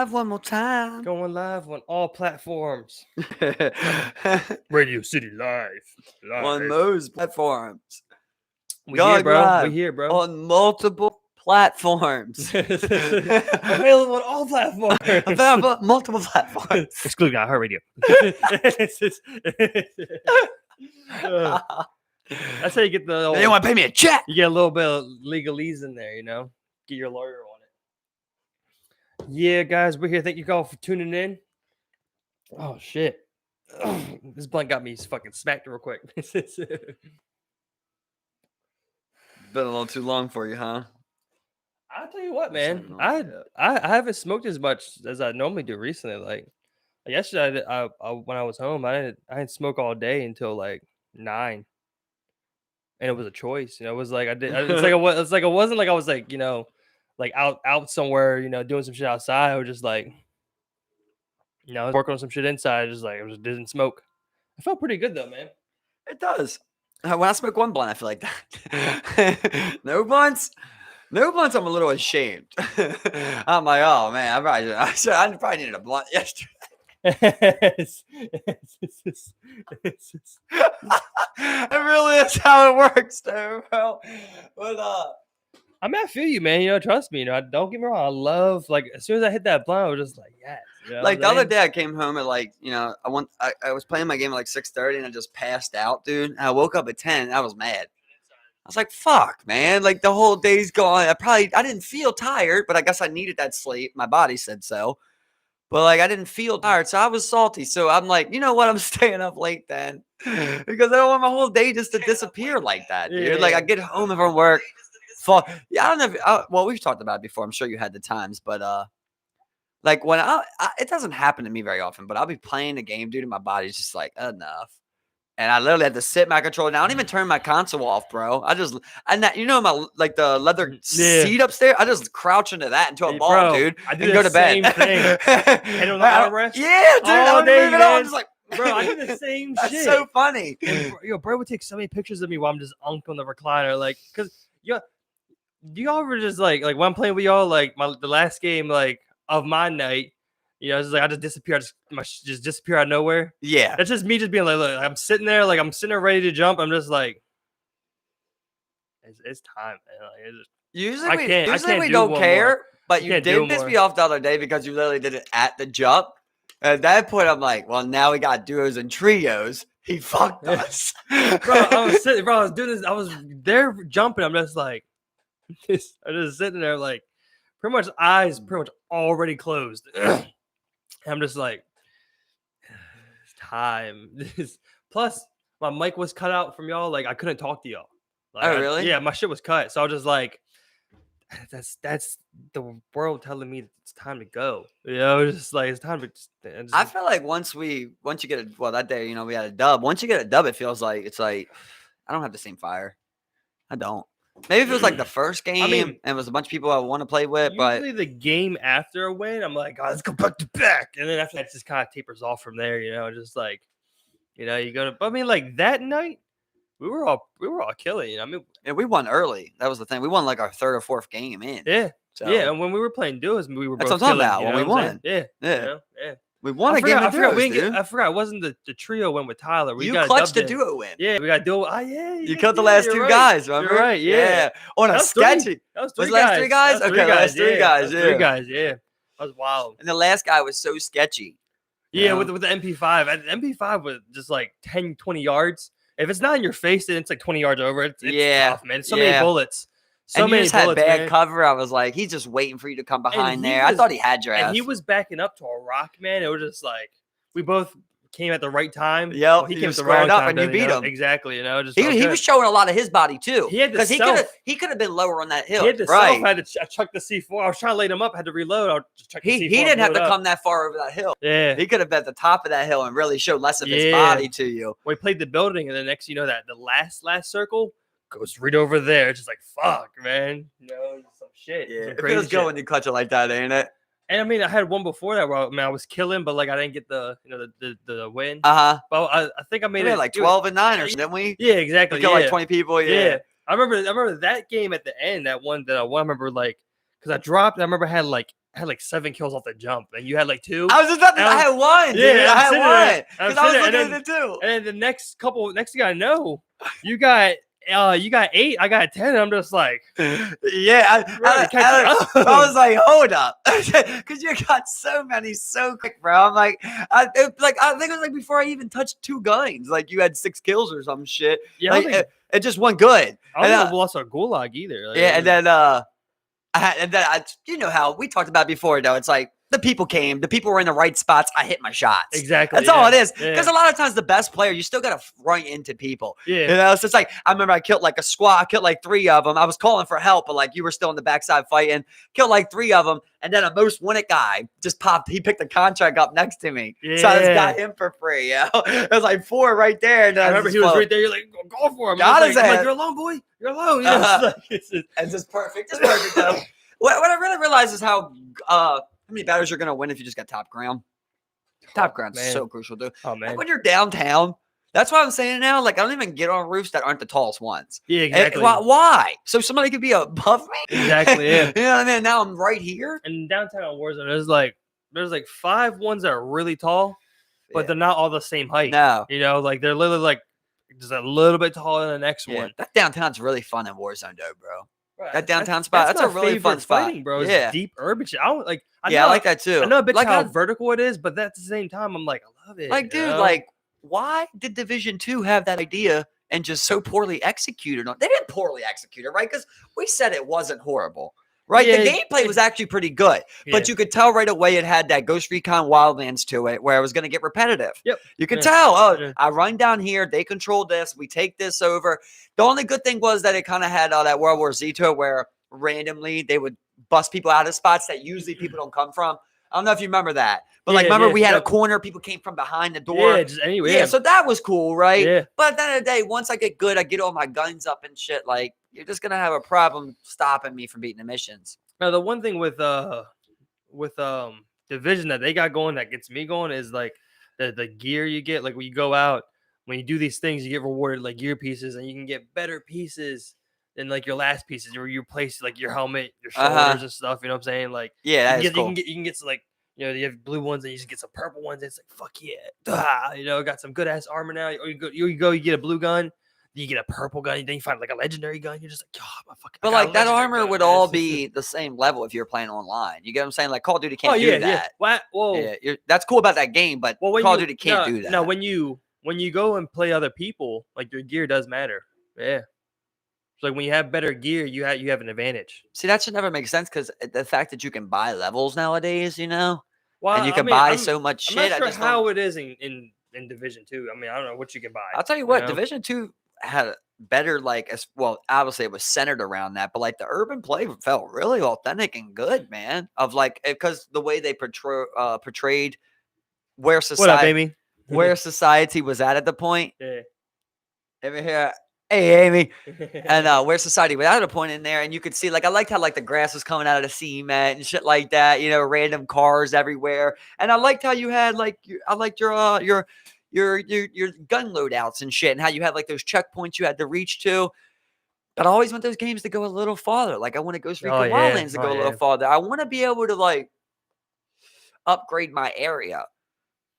Live one more time. Going live on all platforms. Radio City Live. On most platforms. We here, bro. Live We here, bro. on multiple platforms. Available on all platforms. Available on multiple platforms. Excluding iHeartRadio. That's how you get the. They want to pay me a check. You get a little bit of legalese in there, you know. Get your lawyer on it. Yeah, guys, we're here. Thank you all for tuning in. Oh shit, this blunt got me fucking smacked real quick. Been a little too long for you, huh? I'll tell you what, man. I haven't smoked as much as I normally do recently. Like yesterday, I when I was home, I didn't smoke all day until like 9. And it was a choice, you know. It was like it's like it wasn't like I was like, you know, like out somewhere, you know, doing some shit outside. I was just like, you know, I was working on some shit inside. Just like I just didn't smoke. I felt pretty good though, man. It does. When I smoke one blunt, I feel like that. No blunts. I'm a little ashamed. I'm like, oh man, I probably needed a blunt yesterday. It really is how it works, though, bro. But I mean, I feel you, man. You know, trust me. You know, don't get me wrong. I love, like, as soon as I hit that blunt, I was just like, yes. You know like the other day, I came home at like, you know, I was playing my game at like 6:30, and I just passed out, dude. And I woke up at 10. And I was mad. I was like, fuck, man. Like the whole day's gone. I didn't feel tired, but I guess I needed that sleep. My body said so. But like I didn't feel tired, so I was salty. So I'm like, you know what? I'm staying up late then, because I don't want my whole day just to disappear like that, dude. Yeah. Like I get home from work, fuck. Yeah, I don't know. Well, we've talked about it before. I'm sure you had the times, but like when it doesn't happen to me very often. But I'll be playing a game, dude, and my body's just like enough. And I literally had to sit my controller down. I don't even turn my console off, bro. You know, my like the leather seat upstairs. I just crouch into that into a ball, bro, dude. I do and go to bed. Same thing. And on the armrest. Yeah, dude. All day, man. I'm just like, bro, I do the same shit. That's so funny. And, bro would take so many pictures of me while I'm just unked on the recliner, like, cause do y'all ever just like when I'm playing with y'all, like the last game, like of my night. You know, it's just like I just disappear. Just disappear out of nowhere. Yeah, that's just me just being like, look, I'm sitting there ready to jump. I'm just like, it's time, man. Like, usually we don't care, but you did piss me off the other day because you literally did it at the jump. At that point, I'm like, well, now we got duos and trios. He fucked us, bro. I was doing this. I was there jumping. I'm just like, I'm just sitting there like, pretty much eyes already closed. I'm just like, it's time. Plus, my mic was cut out from y'all. Like, I couldn't talk to y'all. Like, oh, really? Yeah, my shit was cut. So I was just like, that's the world telling me it's time to go. You know, it's just like, it's time to I feel like once you get that day, you know, we had a dub. Once you get a dub, it feels like, it's like, I don't have the same fire. I don't. Maybe if it was like the first game and it was a bunch of people I want to play with, usually the game after a win, I'm like, oh, let's go back to back. And then after that, just kind of tapers off from there, you know, just like, you know, you go to, but I mean, like that night, we were all killing, you know. I mean, and we won early. That was the thing. We won like our third or fourth game in. Yeah. So, yeah. And when we were playing duos, we were both killing. That's what I'm talking about. When we won. Yeah. Yeah. You know? Yeah. We won a game of duos, dude. I forgot. It wasn't the trio win with Tyler. You clutched the duo win. Yeah, we got duo. Yeah. You killed the last two guys, remember? You're right. Yeah. On a sketchy. That was three guys. Last 3 guys? Okay, last 3 guys. Yeah. 3 guys. Yeah. That was wild. And the last guy was so sketchy. Yeah, with the MP5. The MP5 was just like 10, 20 yards. If it's not in your face, then it's like 20 yards over. It's tough, man. So many bullets. So and many you just had bad man. cover. I was like, he's just waiting for you to come behind there. I thought he had your ass. And he was backing up to a rock, man. It was just like, we both came at the right time. Yeah, well, he came at the wrong time. And you beat him. Exactly. You know, just he was showing a lot of his body too. Because he could have been lower on that hill. He had to had to chuck the C4. I was trying to light him up. Had to reload. I just chuck the C4. He didn't have to come that far over that hill. Yeah, he could have been at the top of that hill and really showed less of his body to you. We played the building, and the next, you know, that the last circle goes right over there. It's just like, fuck, man. You know, some shit. Yeah, it feels good when you clutch it like that, ain't it? And I mean, I had one before that where I was killing, but like I didn't get the win. But I think I made it like 12 and 9 or didn't we? Yeah, exactly. We killed like 20 people. Yeah. I remember that game at the end, that one that I won. I remember like because I dropped. I remember I had like had like 7 kills off the jump, and you had like 2. I was just about to. I had one. Dude. Yeah, I had one because I was looking at at it too. And then the next thing I know, you got 8, I got 10. And I'm just like, yeah, I was like, hold up, because you got so many so quick, bro. I'm like, I think it was like before I even touched 2 guns, like you had 6 kills or some shit. Yeah, like, it just went good. I don't know we lost our gulag either. Like, yeah, and then you know how we talked about before, though. It's like the people were in the right spots. I hit my shots. Exactly. That's all it is. Because a lot of times the best player, you still got to run into people. Yeah. You know, so it's like, I remember I killed like a squad, killed like 3 of them. I was calling for help, but like you were still in the backside fighting. Killed like 3 of them. And then a most wanted guy just popped. He picked a contract up next to me. Yeah. So I just got him for free. You know? It was like 4 right there. And I remember he was right there. You're like, go for him. I'm like, you're alone, boy. You're alone. You know, it's just perfect. Just perfect, though. What I really realize is how many battles you're going to win if you just got top ground. Top ground's so crucial, dude. Oh, man. Like when you're downtown, that's what I'm saying now. Like, I don't even get on roofs that aren't the tallest ones. Yeah, exactly. Why? So somebody could be above me? Exactly, yeah. You know what I mean? Now I'm right here. And downtown Warzone, there's like 5 ones that are really tall, but they're not all the same height. No. You know, like they're literally like just a little bit taller than the next one. That downtown's really fun in Warzone, though, bro. Right. That downtown spot, that's a really fun spot. Fighting, bro. It's deep urban shit. I like that too. I know a bit how vertical it is, but at the same time, I'm like, I love it. Like, dude, like, why did Division 2 have that idea and just so poorly executed on? They didn't poorly execute it, right? Because we said it wasn't horrible, right? Yeah, the gameplay was actually pretty good, but you could tell right away it had that Ghost Recon Wildlands to it, where it was going to get repetitive. Yep, you could tell. Oh, I run down here, they control this, we take this over. The only good thing was that it kind of had that World War Z to it, where randomly they would bust people out of spots that usually people don't come from. I don't know if you remember that, but remember we had a corner, people came from behind the door. Yeah, just anyway. Yeah, so that was cool, right? Yeah. But at the end of the day, once I get good, I get all my guns up and shit. Like, you're just gonna have a problem stopping me from beating the missions. Now, the one thing with Division that they got going that gets me going is like the gear you get. Like when you go out, when you do these things, you get rewarded like gear pieces, and you can get better pieces than like your last pieces, where you replace like your helmet, your shoulders and stuff. You know what I'm saying? Like, yeah, you can get some, like, you know, you have blue ones and you just get some purple ones. It's like, fuck yeah, you know, got some good ass armor now. Or you get a blue gun, you get a purple gun, and then you find like a legendary gun. You're just like, oh, my fucking. But like that armor would all be the same level if you're playing online. You get what I'm saying? Like Call of Duty can't do that. Yeah. What? Whoa. Yeah, that's cool about that game, but Call of Duty can't do that. No, when you go and play other people, like your gear does matter. Yeah. So like when you have better gear, you have an advantage. See, that should never make sense because the fact that you can buy levels nowadays, you know, well, and you can buy so much shit. I'm not sure how it is in Division 2. I mean, I don't know what you can buy. I'll tell you what, Division 2 had better, like, as well, obviously it was centered around that, but like the urban play felt really authentic and good, man. Of like, because the way they portrayed where society, what up, Amy? Where society was at the point. Yeah. Over here. Hey, Amy. And where society was at a point in there, and you could see, like, I liked how like the grass was coming out of the cement and shit like that, you know, random cars everywhere. And I liked how you had like I liked your gun loadouts and shit, and how you had like those checkpoints you had to reach to. But I always want those games to go a little farther. Like, I want to Ghost Recon Wildlands to go a little farther. I want to be able to like upgrade my area.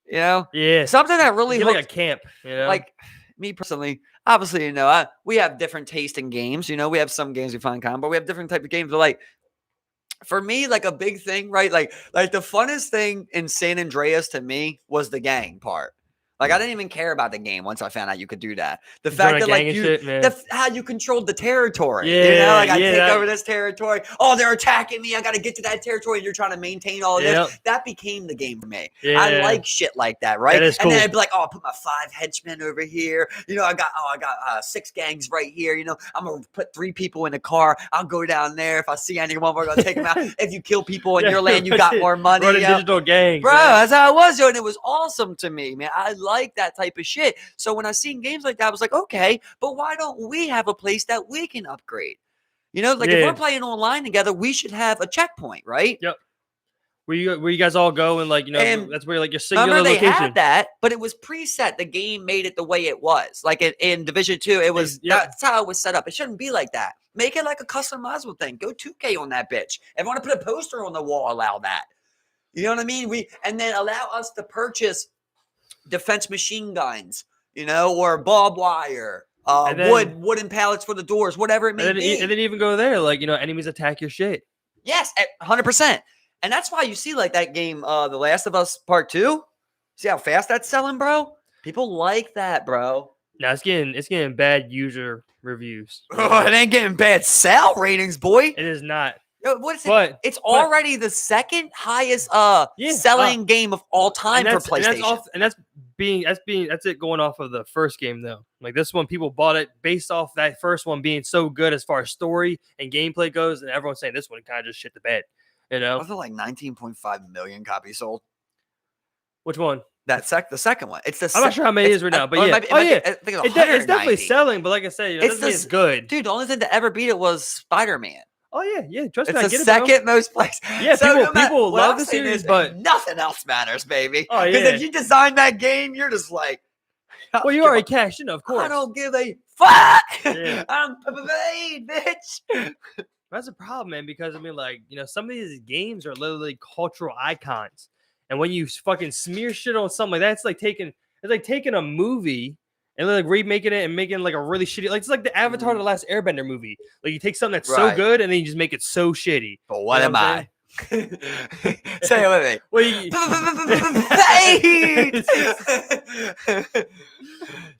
You know? Yeah. Something that really like a camp, you know? Like me personally, obviously, you know, we have different taste in games. You know, we have some games we find common, but we have different type of games. But like, for me, like a big thing, right? Like the funnest thing in San Andreas to me was the gang part. Like, I didn't even care about the game once I found out you could do that. The fact that, like, how you controlled the territory. Yeah, you know, like, I take over this territory. Oh, they're attacking me. I got to get to that territory. And you're trying to maintain all of this. That became the game for me. Yeah. I like shit like that, right? That is cool. And then I'd be like, oh, I'll put my 5 henchmen over here. You know, I got 6 gangs right here. You know, I'm going to put 3 people in a car. I'll go down there. If I see anyone, we're going to take them out. If you kill people in your land, you got more money. Run a digital gang. Bro, that's how it was, yo. And it was awesome to me, man. I like that type of shit. So when I seen games like that, I was like, okay, but why don't we have a place that we can upgrade? You know, like if we're playing online together, we should have a checkpoint, right? Yep. where you guys all go and like And that's where like your singular remember, they location. had that, but it was preset. The game made it the way it was. Like in Division 2, it was that's how it was set up. It shouldn't be like that. Make it like a customizable thing. Go 2K on that bitch. If you want to put a poster on the wall, allow that. You know what I mean? And then allow us to purchase defense machine guns, or barbed wire, wooden pallets for the doors, whatever it may be. And then even go there, like enemies attack your shit. Yes, 100%. And that's why you see like that game, The Last of Us Part 2. See how fast that's selling, bro? People like that, bro. Now it's getting bad user reviews. Oh, it ain't getting bad sell ratings, boy. It is not. What is it? It's already the second highest selling game of all time for PlayStation. That's it going off of the first game though. Like this one, people bought it based off that first one being so good as far as story and gameplay goes, and everyone's saying this one kind of just shit the bed. Wasn't it like 19.5 million copies sold? Which one? The second one. I'm not sure how many it is right now, but yeah. I think it's definitely selling. But like I said, it's good. Dude, the only thing to ever beat it was Spider-Man. Oh yeah. Trust me, it's the second most placed. Yeah, so people love the series, but nothing else matters, baby. Oh yeah. Because if you design that game, you're just like, well, you already cashed in, of course. I don't give a fuck. Yeah. I'm paid, bitch. That's a problem, man. Because I mean, like some of these games are literally cultural icons, and when you fucking smear shit on something like that, it's like taking a movie and like remaking it and making like a really shitty, like it's like the Avatar: The Last Airbender movie. Like you take something that's so good and then you just make it so shitty. But what am I? Say it with me.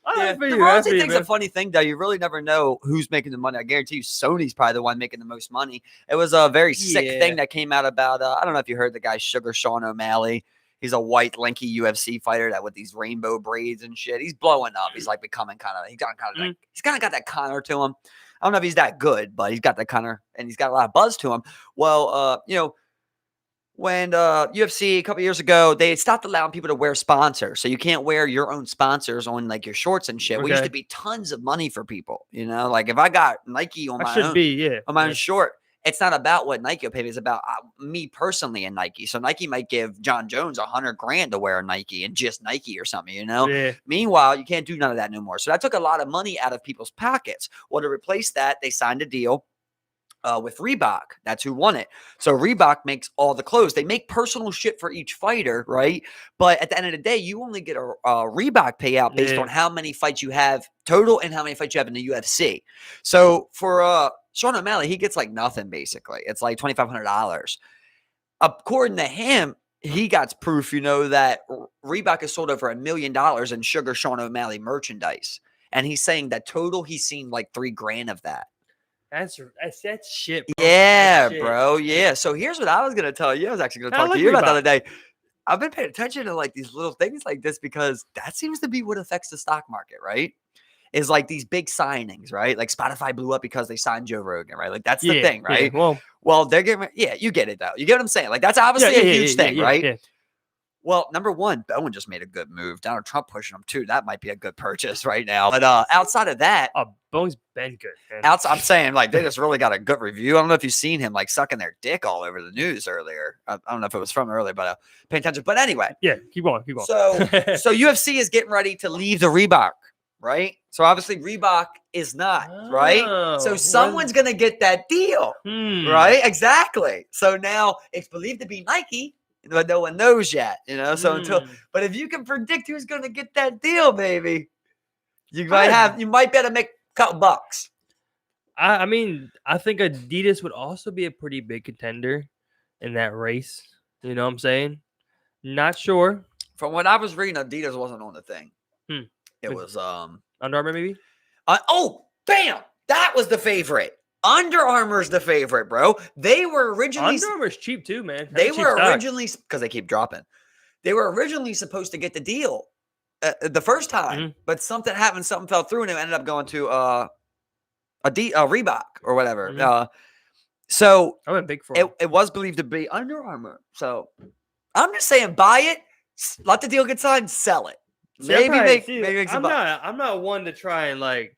Well, the royalty thing's a funny thing, though. You really never know who's making the money. I guarantee you, Sony's probably the one making the most money. It was a very sick thing that came out about. I don't know if you heard the guy Sugar Sean O'Malley. He's a white, lanky UFC fighter that with these rainbow braids and shit. He's blowing up. He's like becoming he's kind of got that Connor to him. I don't know if he's that good, but he's got that Connor and he's got a lot of buzz to him. Well, when UFC a couple years ago, they stopped allowing people to wear sponsors. So you can't wear your own sponsors on like your shorts and shit. Okay. We used to be tons of money for people, like if I got Nike on my own short, it's not about what Nike will pay me. It's about me personally and Nike. So Nike might give John Jones $100,000 to wear a Nike and just Nike or something, Yeah. Meanwhile, you can't do none of that no more. So that took a lot of money out of people's pockets. Well, to replace that, they signed a deal with Reebok. That's who won it. So Reebok makes all the clothes. They make personal shit for each fighter, right? But at the end of the day, you only get a Reebok payout based on how many fights you have total and how many fights you have in the UFC. So for Sean O'Malley, he gets like nothing basically. It's like $2,500. According to him, he got proof, that Reebok has sold over $1 million in Sugar Sean O'Malley merchandise. And he's saying that total, he's seen like $3,000 of that. That's shit, bro. Yeah, bro. Yeah. So here's what I was going to tell you. I was actually going to talk to you about the other day. I've been paying attention to like these little things like this because that seems to be what affects the stock market, right? Is like these big signings, right? Like Spotify blew up because they signed Joe Rogan, right? Like that's the thing, right? Yeah, well, they're getting, you get it though. You get what I'm saying? Like that's obviously a huge thing, right? Yeah. Well, number one, Bowen just made a good move. Donald Trump pushing him too. That might be a good purchase right now. But outside of that, Bowen's been good. Man. I'm saying like they just really got a good review. I don't know if you've seen him like sucking their dick all over the news earlier. I don't know if it was from earlier, but pay attention. But anyway, yeah, keep going. So UFC is getting ready to leave the Reebok, right? So obviously Reebok is not, right? So someone's gonna get that deal, right? Exactly. So now it's believed to be Nike. But no one knows yet, so but if you can predict who's going to get that deal, baby, you might be able to make a couple bucks. I mean, I think Adidas would also be a pretty big contender in that race. You know what I'm saying? Not sure. From what I was reading, Adidas wasn't on the thing. It was Under Armour, maybe? Bam! That was the favorite. Under Armour's the favorite, bro. They were originally Under Armour's cheap too, man. They were originally because they keep dropping. They were originally supposed to get the deal the first time, but something happened, something fell through, and it ended up going to a Reebok or whatever. So I went big for it. It was believed to be Under Armour. So I'm just saying, buy it, let the deal get signed, sell it. I'm not one to try and like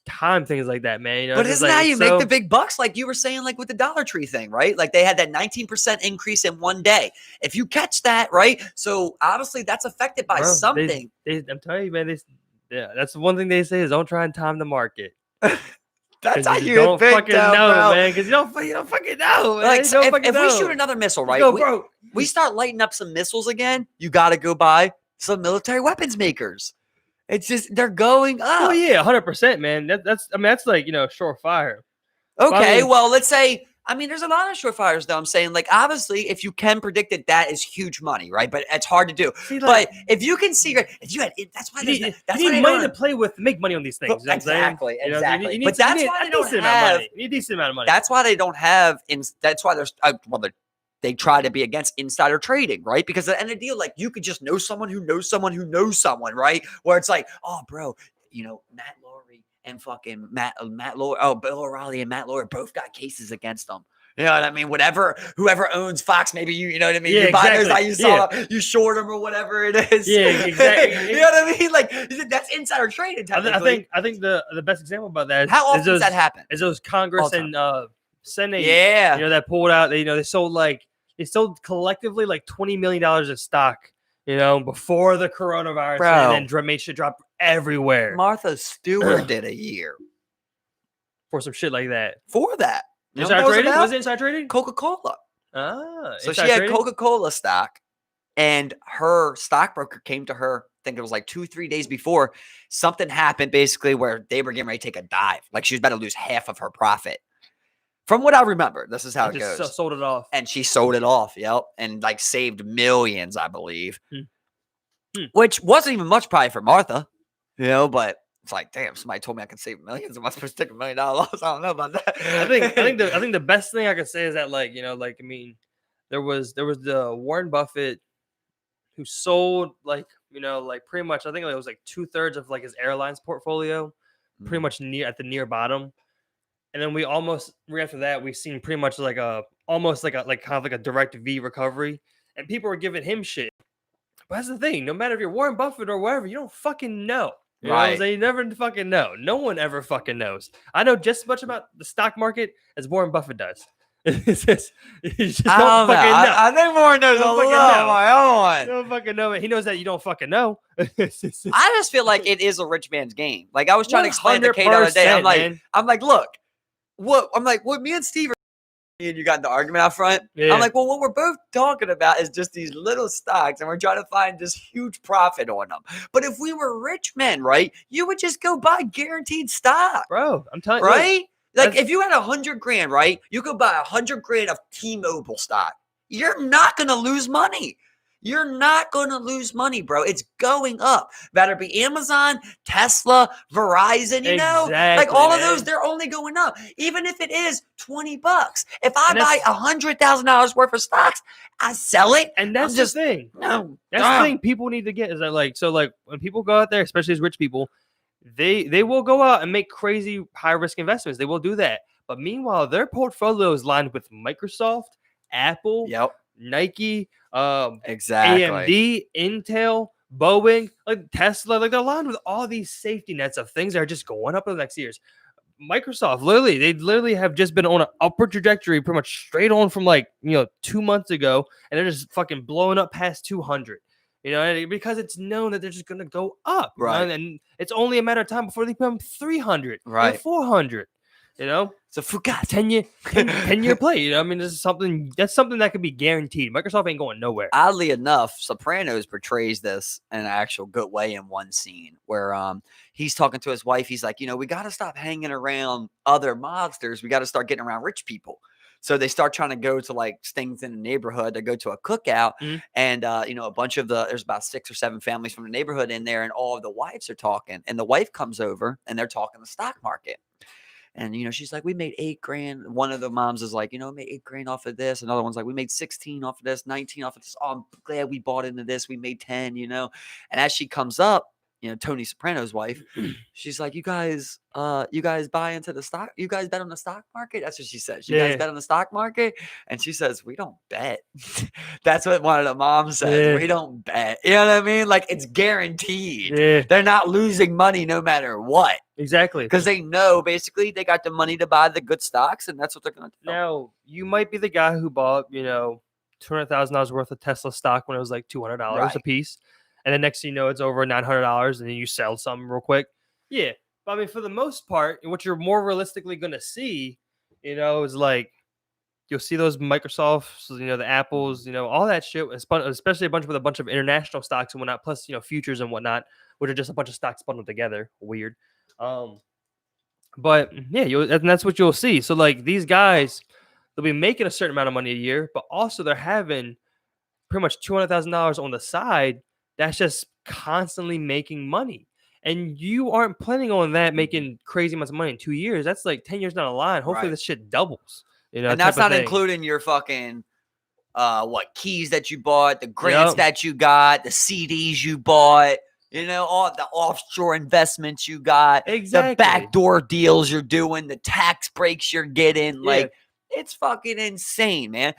time things like that, man. You know, But it's just isn't like how it's you make the so big bucks? Like you were saying, like with the Dollar Tree thing, right? Like they had that 19% increase in one day. If you catch that, right? So obviously that's affected by bro. something. I'm telling you, man. Yeah, that's the one thing they say is don't try and time the market That's because you how just you don't think, fucking though, know, bro. man. Because you don't fucking know, man. Like You don't fucking if we shoot know. another missile, You right? go, bro. We start lighting up some missiles again. You got to go buy some military weapons makers. It's just they're going Well, up. yeah, 100%, man. That's I mean, that's like surefire. But I Okay, mean, well, let's say, I mean, there's a lot of surefires, though. I'm saying, like, obviously, if you can predict it, that is huge money, right? But it's hard to do. see, like, But if you can see, if you had, that's why you there's, need, that's you why need they money to don't. play with to make money on these things. You know what I'm saying? Exactly, You know, exactly. you But you that's need why a they don't decent amount of have. money. You need a decent amount of money. That's why they don't have. That's why there's. They try to be against insider trading, right? Because at the end of the deal, like you could just know someone who knows someone who knows someone, right? Where it's like, oh, bro, Matt Laurie and fucking Matt Laurie, Bill O'Reilly and Matt Laurie both got cases against them. You know what I mean? Whoever owns Fox, maybe you know what I mean? Yeah, You buy those, exactly. you saw them, you short them or whatever it is. Yeah, exactly. You know what I mean? Like that's insider trading. I think the best example about that How often does that happen? Is those Congress and Senate, Yeah, that pulled out. They sold collectively like $20 million of stock, before the coronavirus, Bro. and then made shit drop everywhere Martha Stewart did a year for some shit like that. for that. You know what Inside that was trading? about? Was it inside trading? Coca-Cola. So So she had Coca-Cola stock, and her stockbroker came to her, I think it was like 2-3 days before, something happened basically where they were getting ready to take a dive. Like she was about to lose half of her profit. From what I remember, this is how it goes. Sold it off. And she sold it off, yep, and like saved millions, I believe. Which wasn't even much probably for Martha, but it's like, damn, somebody told me I could save millions. Am I supposed to take $1 million loss? I don't know about that. I think the best thing I could say is that I mean, there was the Warren Buffett who sold pretty much, I think it was like 2/3 of like his airlines portfolio, pretty much at the near bottom. And then right after that, we've seen pretty much like almost like a direct V recovery, and people were giving him shit. But that's the thing. No matter if you're Warren Buffett or whatever, you don't fucking know. You know what I'm saying? You never fucking know. No one ever fucking knows. I know just as much about the stock market as Warren Buffett does. You just don't fucking know. I think Warren knows a lot on my own. You don't fucking know it. He knows that you don't fucking know. I just feel like it is a rich man's game. Like I was trying to explain to Kate the other day. I'm like, look, what me and Steve are and you got in the argument out front. Yeah. I'm like, well, what we're both talking about is just these little stocks, and we're trying to find this huge profit on them. But if we were rich men, right, you would just go buy guaranteed stock, bro. I'm telling you, right? Like if you had $100,000, right, you could buy $100,000 of T-Mobile stock. You're not gonna lose money. You're not going to lose money, bro. It's going up. Better be Amazon, Tesla, Verizon, like all of those, they're only going up. Even if it is $20. If I buy $100,000 worth of stocks, I sell it. And that's the thing. No. That's the thing people need to get is that when people go out there, especially as rich people, they will go out and make crazy high risk investments. They will do that. But meanwhile, their portfolio is lined with Microsoft, Apple, Nike, AMD, Intel, Boeing, like Tesla, like they're aligned with all these safety nets of things that are just going up in the next years. Microsoft, they have just been on an upward trajectory, pretty much straight on from 2 months ago, and they're just fucking blowing up past 200. Because it's known that they're just gonna go up, right? And it's only a matter of time before they become 300, right? 400. It's a 10-year play. I mean, that's something that could be guaranteed. Microsoft ain't going nowhere. Oddly enough, Sopranos portrays this in an actual good way in one scene where he's talking to his wife. He's like, we got to stop hanging around other mobsters. We got to start getting around rich people. So they start trying to go to like things in the neighborhood. They go to a cookout, and a bunch of there's about 6 or 7 families from the neighborhood in there, and all of the wives are talking. And the wife comes over, and they're talking the stock market. And, she's like, we made $8,000. One of the moms is like, we made $8,000 off of this. Another one's like, we made 16 off of this, 19 off of this. Oh, I'm glad we bought into this. We made 10, And as she comes up, Tony Soprano's wife. She's like, you guys buy into the stock? You guys bet on the stock market? That's what she says. You guys bet on the stock market? And she says, we don't bet. That's what one of the moms says. We don't bet. You know what I mean? Like, it's guaranteed. They're not losing money no matter what. Exactly. Because they know basically they got the money to buy the good stocks, and that's what they're going to do. Now, you might be the guy who bought, $200,000 worth of Tesla stock when it was like $200 a piece. And the next thing you know, it's over $900, and then you sell something real quick. Yeah. But I mean, for the most part, what you're more realistically going to see, is like, you'll see those Microsofts, the Apples, all that shit, especially with a bunch of international stocks and whatnot, plus, futures and whatnot, which are just a bunch of stocks bundled together. Weird. But yeah, and that's what you'll see. So like these guys, they'll be making a certain amount of money a year, but also they're having pretty much $200,000 on the side. That's just constantly making money. And you aren't planning on that making crazy amounts of money in 2 years. That's like 10 years down the line. Hopefully this shit doubles. And that's not including your fucking keys that you bought, the grants that you got, the CDs you bought, all the offshore investments you got, the backdoor deals you're doing, the tax breaks you're getting. Like, it's fucking insane, man.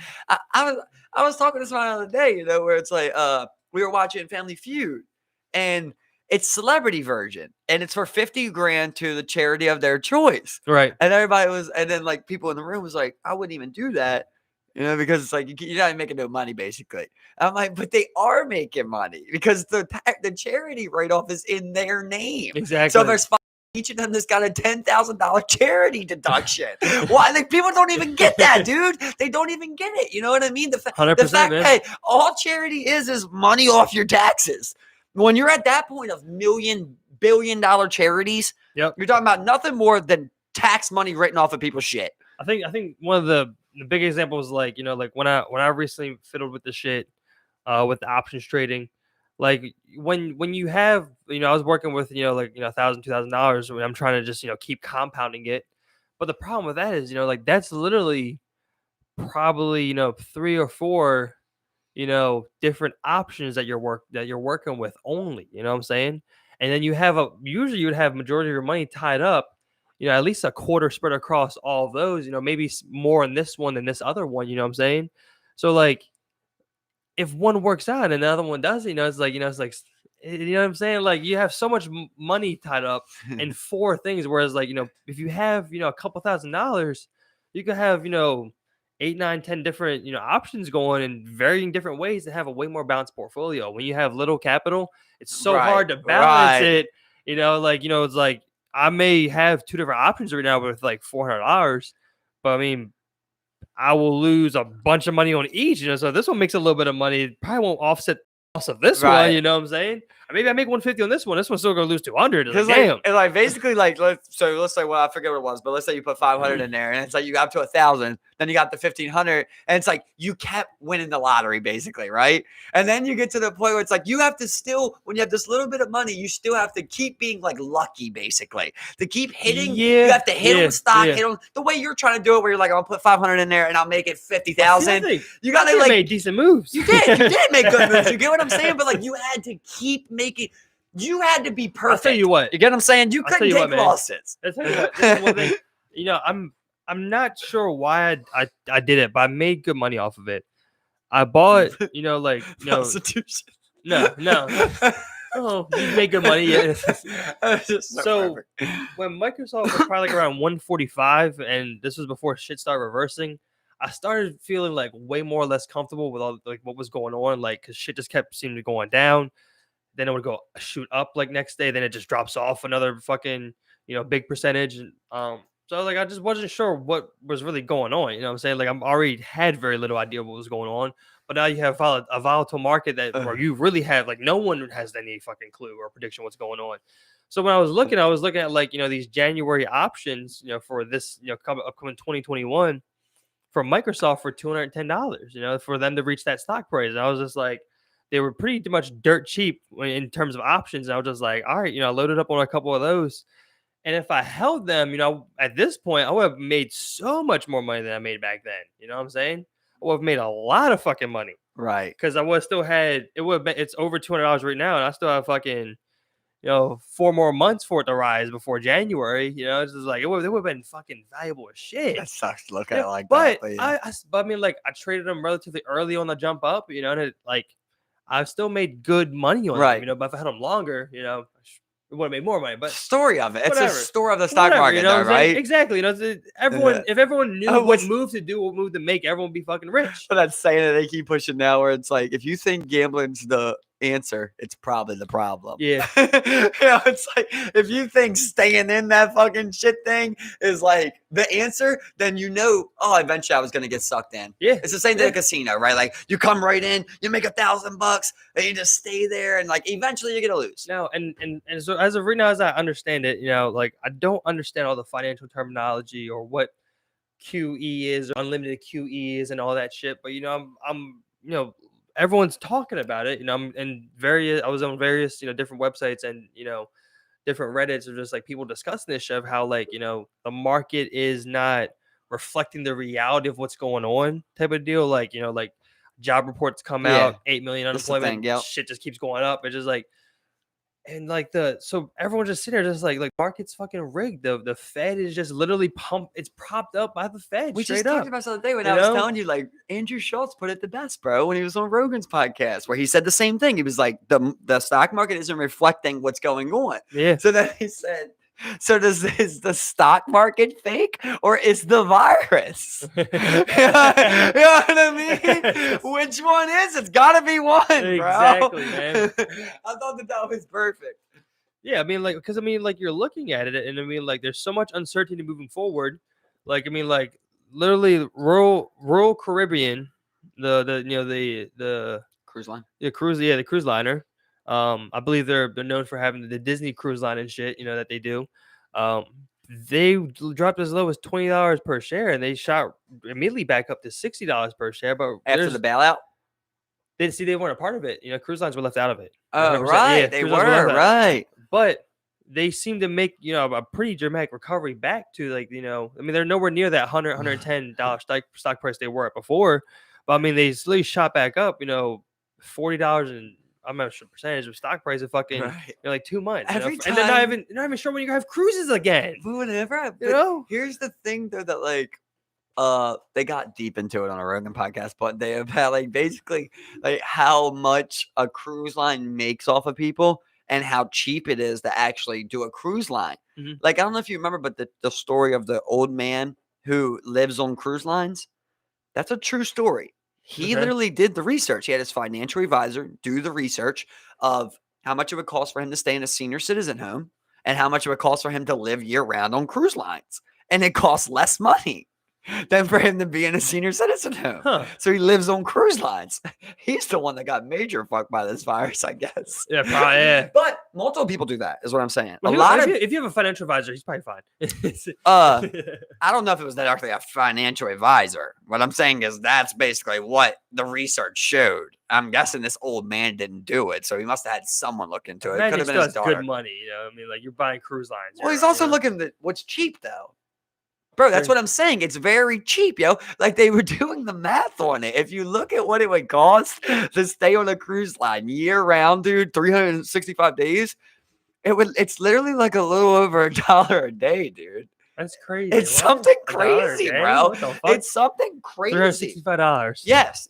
I was talking to someone the other day, where it's like we were watching Family Feud, and it's celebrity version, and it's for $50,000 to the charity of their choice. Right. And and then like people in the room was like, I wouldn't even do that, because it's like you're not making no money basically. I'm like, but they are making money because the charity write-off is in their name. Exactly. So there's each of them that's got a $10,000 charity deduction. Why? Like, people don't even get that, dude. They don't even get it. You know what I mean? The fact that all charity is money off your taxes. When you're at that point of billion-dollar charities, you're talking about nothing more than tax money written off of people's shit. I think one of the big examples, like when I recently fiddled with the shit, with the options trading, like when you have, I was working with $1,000, $2,000 when I'm trying to just keep compounding it, but the problem with that is that's literally probably 3 or 4 different options that you're working with only, you know what I'm saying? And then usually you would have majority of your money tied up, at least a quarter spread across all of those, maybe more in this one than this other one, you know what I'm saying? So like, if one works out and the other one doesn't, it's like, it's like, you know what I'm saying? Like, you have so much money tied up in 4 things. Whereas like, if you have, a couple $1,000s, you could have, 8, 9, 10 different, options going in varying different ways to have a way more balanced portfolio. When you have little capital, it's so hard to balance it. It's like, I may have 2 different options right now with like $400, but I mean, I will lose a bunch of money on each, so this one makes a little bit of money. It probably won't offset the loss of this one, you know what I'm saying? Maybe I make 150 on this one. This one's still gonna lose 200. Like, damn. And like basically, like let's say, well, I forget what it was, but let's say you put 500 in there, and it's like you got to 1,000, then you got the 1,500, and it's like you kept winning the lottery, basically, right? And then you get to the point where it's like you have to still, when you have this little bit of money, you still have to keep being like lucky, basically, to keep hitting. You have to hit on stock, hit on the way you're trying to do it, where you're like, I'll put 500 in there and I'll make it 50,000. You got to like make decent moves. You did make good moves. You get what I'm saying? But like you had to keep making. You had to be perfect. I'll tell you what. You get what I'm saying? You couldn't take losses. I'll tell you what. This is one thing. I'm not sure why I did it, but I made good money off of it. I bought, prostitution. No. Oh, you make good money. Yeah. So when Microsoft was probably like around 145, and this was before shit started reversing, I started feeling like way more or less comfortable with all like what was going on, like because shit just kept seeming to going down. Then it would go shoot up like next day. Then it just drops off another fucking, big percentage. And so like I just wasn't sure what was really going on. You know what I'm saying? Like I'm already had very little idea what was going on. But now you have a volatile market where you really have like no one has any fucking clue or prediction what's going on. So when I was looking at like, these January options, for this, upcoming 2021 for Microsoft for $210, for them to reach that stock price. And I was just like, they were pretty much dirt cheap in terms of options. I was just like, all right, I loaded up on a couple of those. And if I held them, at this point, I would have made so much more money than I made back then. You know what I'm saying? I would have made a lot of fucking money. Right. Because I would have still had, it's over $200 right now. And I still have fucking, 4 more months for it to rise before January. It's just like it would have been fucking valuable as shit. That sucks to look at it like but that. But I mean, like I traded them relatively early on the jump up, and I've still made good money on Right. them, but if I had them longer, it would have made more money. But story of it. It's whatever. a story of the stock market, though, right? Exactly. Everyone, if everyone knew what move to do, what move to make, everyone would be fucking rich. But that saying that they keep pushing now, where it's like, if you think gambling's the answer, it's probably the problem. Yeah. It's like, if you think staying in that fucking shit thing is like the answer, then eventually I was gonna get sucked in. Yeah. It's the same thing at a casino, right? Like you come right in, you make $1,000, and you just stay there, and like eventually you're gonna lose. No, and so as of right now, as I understand it, I don't understand all the financial terminology or what QE is, or unlimited QE is, and all that shit. But I'm everyone's talking about it. I was on various different websites and different Reddits of just like people discussing this shit of how the market is not reflecting the reality of what's going on type of deal. Like job reports come out, 8 million unemployment, shit just keeps going up. It's just like. And so everyone's just sitting there just like market's fucking rigged. The Fed is just literally it's propped up by the Fed. We straight just up. talked about this the other day when I was telling you, like Andrew Schultz put it the best, bro, when he was on Rogan's podcast, where he said the same thing. He was like, the stock market isn't reflecting what's going on. Yeah. So then he said, so is the stock market fake or is the virus? You know what I mean? Which one is? It's got to be one, bro. Exactly, man. I thought that was perfect. Yeah, I mean, because you're looking at it, and I mean, there's so much uncertainty moving forward. Literally, rural Caribbean, the cruise line, the cruise liner. I believe they're known for having the Disney cruise line and shit, that they do. They dropped as low as $20 per share, and they shot immediately back up to $60 per share. But after the bailout, they weren't a part of it. Cruise lines were left out of it. Oh, right, yeah, they were right. But they seem to make a pretty dramatic recovery back to they're nowhere near that $110 stock price they were at before. But I mean, they slowly shot back up, $40, and I'm not sure percentage of stock price of fucking like 2 months. Every time, and they're not even sure when you have cruises again. Whatever. Here's the thing though, that they got deep into it on a Rogan podcast, but they have had basically how much a cruise line makes off of people and how cheap it is to actually do a cruise line. Mm-hmm. I don't know if you remember, but the story of the old man who lives on cruise lines, that's a true story. He literally did the research. He had his financial advisor do the research of how much it would cost for him to stay in a senior citizen home and how much it would cost for him to live year round on cruise lines. And it costs less money than for him to be in a senior citizen home. So he lives on cruise lines. He's the one that got major fucked by this virus, I guess. Yeah, probably. Yeah. But multiple people do that, is what I'm saying. Well, if you have a financial advisor, he's probably fine. I don't know if it was actually a financial advisor. What I'm saying is that's basically what the research showed. I'm guessing this old man didn't do it, so he must have had someone look into it. Could have been his daughter. Good money, you're buying cruise lines. Well, he's also looking at what's cheap, though. Bro, that's what I'm saying. It's very cheap, yo. They were doing the math on it. If you look at what it would cost to stay on a cruise line year round, dude, 365 days, it's literally a little over $1 a day, dude. That's crazy. It's something crazy, bro. It's something crazy. $365. Yes,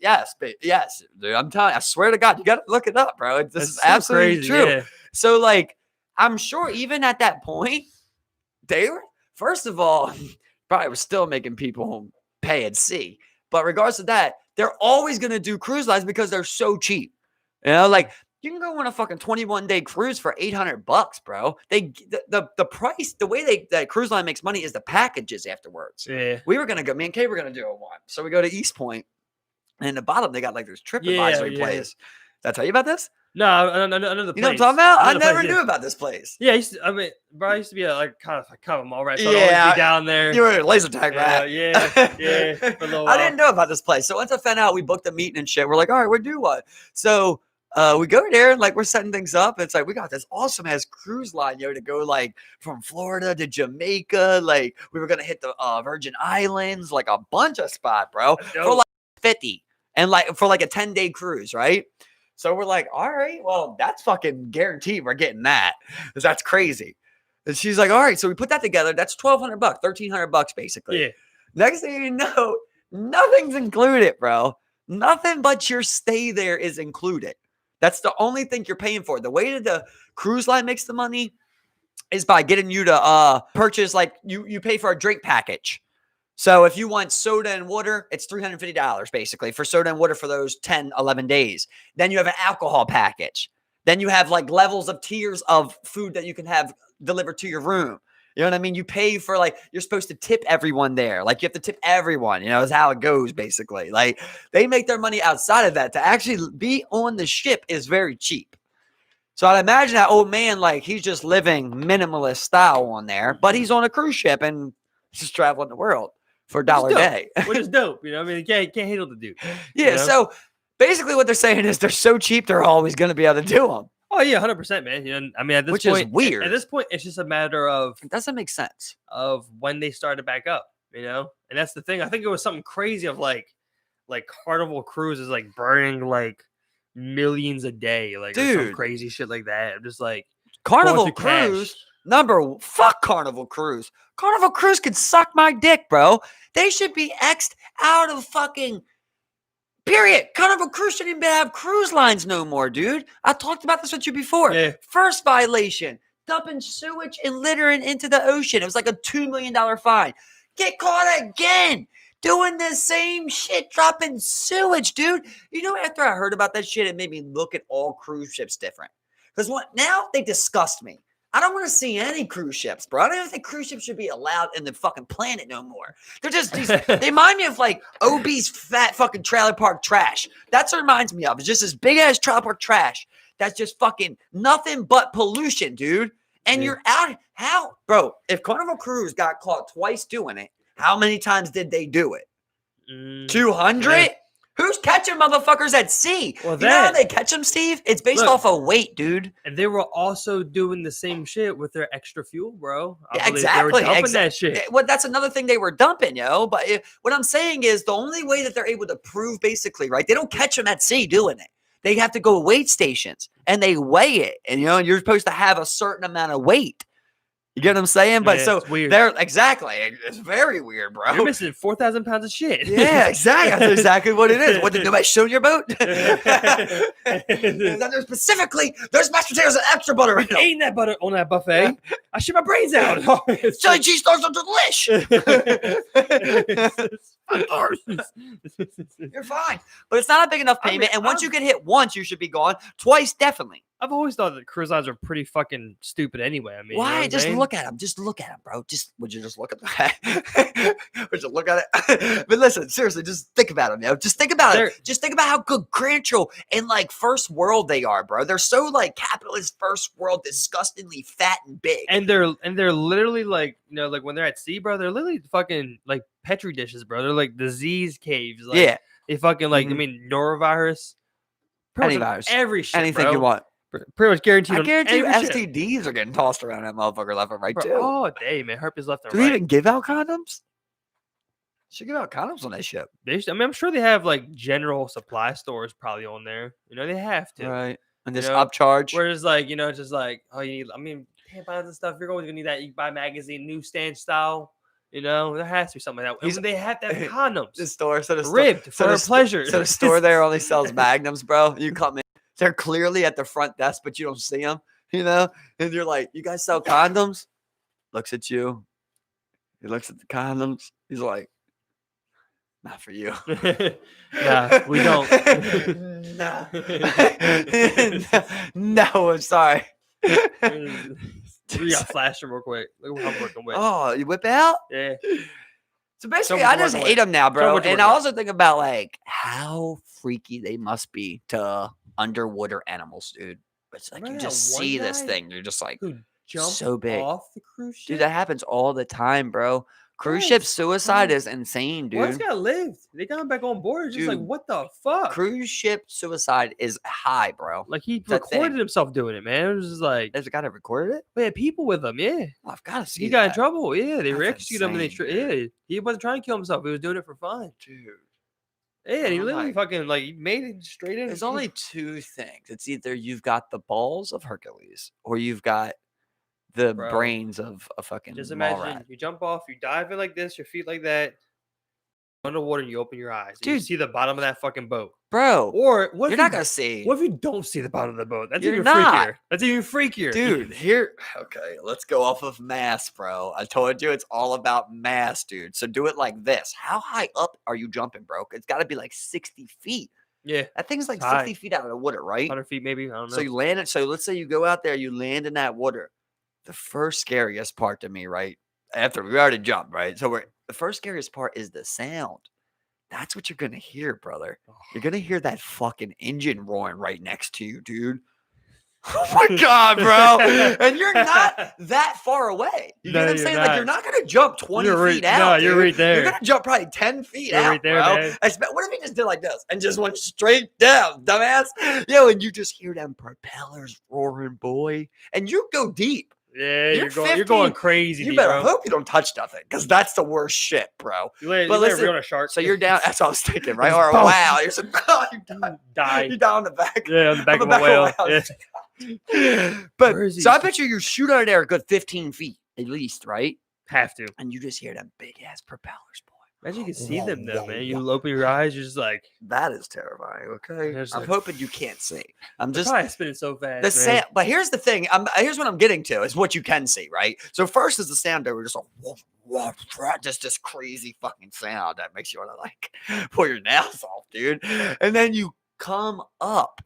dude. I'm telling you, I swear to God, you got to look it up, bro. This is absolutely true. Yeah. So, I'm sure even at that point, they were, first of all, probably was still making people pay at sea. But regardless of that, they're always going to do cruise lines because they're so cheap. You can go on a fucking 21-day cruise for $800, bro. The price, the way that cruise line makes money is the packages afterwards. Yeah. We were going to go, me and Kay were going to do a one. So we go to East Point, and in the bottom, they got this trip advisory place. Did I tell you about this? No, I know the place. You know what I'm talking about? I never knew about this place. Yeah, bro, I used to be kind of a mall rat, so I'd always be down there. You were a laser tag rat. Yeah, for a little while. I didn't know about this place. So once I found out, we booked a meeting and shit. We're like, all right, we'll do what? So we go there and we're setting things up. It's we got this awesome ass cruise line, to go from Florida to Jamaica. We were going to hit the Virgin Islands, a bunch of spot, bro, for $50 and for a 10-day cruise, right? So we're like, all right, well, that's fucking guaranteed. We're getting that. 'Cause that's crazy. And she's like, all right. So we put that together. That's $1,200, $1,300 basically. Yeah. Next thing you know, nothing's included, bro. Nothing but your stay there is included. That's the only thing you're paying for. The way that the cruise line makes the money is by getting you to purchase, like, you pay for a drink package. So if you want soda and water, it's $350 basically for soda and water for those 10, 11 days. Then you have an alcohol package. Then you have like levels of tiers of food that you can have delivered to your room. You know what I mean? You pay for, like, you're supposed to tip everyone there. Like, you have to tip everyone, is how it goes basically. Like, they make their money outside of that. To actually be on the ship is very cheap. So I'd imagine that old man, like, he's just living minimalist style on there, but he's on a cruise ship and just traveling the world for $1 a day. Which is dope. I mean, you can't handle the dude. Yeah, so basically what they're saying is they're so cheap, they're always going to be able to do them. Oh, yeah, 100%, man. I mean, at this Which point, is weird. At this point, it's just a matter of... It doesn't make sense. Of when they started back up, And that's the thing. I think it was something crazy of like Carnival Cruise is like burning like millions a day, like, or some crazy shit like that. I'm just like, Carnival Cruise, fuck Carnival Cruise. Carnival Cruise could suck my dick, bro. They should be X'd out of fucking period. Carnival Cruise shouldn't even have cruise lines no more, dude. I talked about this with you before. Yeah. First violation, dumping sewage and littering into the ocean. It was like a $2 million fine. Get caught again doing the same shit, dropping sewage, dude. After I heard about that shit, it made me look at all cruise ships different. Because now they disgust me. I don't want to see any cruise ships, bro. I don't even think cruise ships should be allowed in the fucking planet no more. They're just they remind me of like obese, fat fucking trailer park trash. That's what it reminds me of. It's just this big ass trailer park trash that's just fucking nothing but pollution, dude. And you're out. How, bro? If Carnival Cruise got caught twice doing it, how many times did they do it? 200? Yeah. Who's catching motherfuckers at sea? Well, you know how they catch them, Steve? It's based off of weight, dude. And they were also doing the same shit with their extra fuel, bro. Yeah, exactly. They were dumping that shit. Well, that's another thing they were dumping, But what I'm saying is the only way that they're able to prove, basically, right? They don't catch them at sea doing it. They have to go to weight stations and they weigh it, and you're supposed to have a certain amount of weight. You get what I'm saying? But so they're exactly. It's very weird, bro. You're missing 4,000 pounds of shit. Yeah, exactly. That's exactly what it is. What did nobody show your boat? Specifically, there's mashed potatoes and extra butter in them. Eating that butter on that buffet, I shit my brains out. Chili cheese stars are delish. You're fine, but it's not a big enough payment. And once you get hit once, you should be gone. Twice, definitely. I've always thought that cruise lines are pretty fucking stupid anyway. I mean, why? Just look at them. Just look at them, bro. Would you just look at that? Would you look at it? But listen, seriously, just think about them, Just think about it. Just think about how good Crancho and like first world they are, bro. They're so like capitalist first world, disgustingly fat and big. And they're literally like, like when they're at sea, bro, they're literally fucking like Petri dishes, bro. They're like disease caves. Like, they fucking like, I mean, norovirus. Any virus. Every shit, anything bro. You want. Pretty much guaranteed. I guarantee you STDs are getting tossed around that motherfucker left and right, too. Oh, day, man. Herpes left and right. Do they even give out condoms? Should give out condoms on that ship. I'm sure they have like general supply stores probably on there. They have to. Right. And just upcharge. Whereas like, just like, oh, you need, tampons and stuff. You're always going to need that. You buy magazine, newsstand style. There has to be something like that. They have to have condoms. The store. Ribbed for pleasure. So the store there only sells magnums, bro. You come in. They're clearly at the front desk, but you don't see them, And you're like, you guys sell condoms? Looks at you. He looks at the condoms. He's like, not for you. Nah, we don't. No, I'm sorry. We got flash them real quick. Look what I'm working with. Oh, you whip out? Yeah. So basically, I just hate them now, bro. And I also think about like how freaky they must be to underwater animals, dude. It's like you just see this thing, you're just like so big. Off the cruise ship? Dude, that happens all the time, bro. Cruise ship suicide is insane, dude. Well, this guy lived. They got him back on board. It's just like, what the fuck? Cruise ship suicide is high, bro. Like he recorded himself doing it, man. It was just like, there's a guy that recorded it. We had people with him, yeah. Oh, I've got to see. He got in trouble, yeah. They executed him, and he wasn't trying to kill himself. He was doing it for fun, dude. Yeah, he I'm literally like, fucking like he made it straight in. there's only two things. It's either you've got the balls of Hercules or you've got the Bro, brains of a fucking just mall imagine rat. you jump off, you dive in like this, your feet like that, underwater, and you open your eyes, and you Dude. see the bottom of that fucking boat. Bro, Or what you're if not you gonna see. what if you don't see the bottom of the boat? That's You're even not. freakier. That's even freakier. Dude, here. Okay, let's go off of mass, bro. I told you it's all about mass, dude. So do it like this. How high up are you jumping, bro? It's got to be like 60 feet. Yeah, That thing's like it's high. 60 feet out of the water, right? 100 feet maybe. I don't know. So you land it. So let's say you go out there, you land in that water. The first scariest part to me, right? After we already jumped, right? So the first scariest part is the sound. That's what you're gonna hear, brother. You're gonna hear that fucking engine roaring right next to you, dude. Oh my god, bro! And you're not that far away. You know No, what I'm you're saying? Like you're not gonna jump 20 feet out. No, you're dude. right there. You're gonna jump probably 10 feet You're out, right there, bro. man. What if he just did like this and just went straight down, dumbass? Yo, and you just hear them propellers roaring, boy. And you go deep. Yeah, You're you're going 15. crazy. You deep, better bro. hope you don't touch nothing, because that's the worst shit, bro. You lay But listen, real on a shark. So you're down. That's what I was thinking, right? Just Or boom. wow, you're so you Die. You down on the back. Yeah, on the back on of a whale. Yeah. Where But is he? so I bet you shoot out of there a good 15 feet at least, right? Have to. And you just hear them big ass propellers, boy. Imagine you can see them though, man. You open your eyes, you're just like That is terrifying. Okay, There's I'm like- hoping you can't see. I'm they're just probably spinning so fast. the man. sound. But here's the thing. Here's what I'm getting to is what you can see, right? So first is the sound over, just a woof, woof, just this crazy fucking sound that makes you want to like pull your nails off, dude. And then you come up.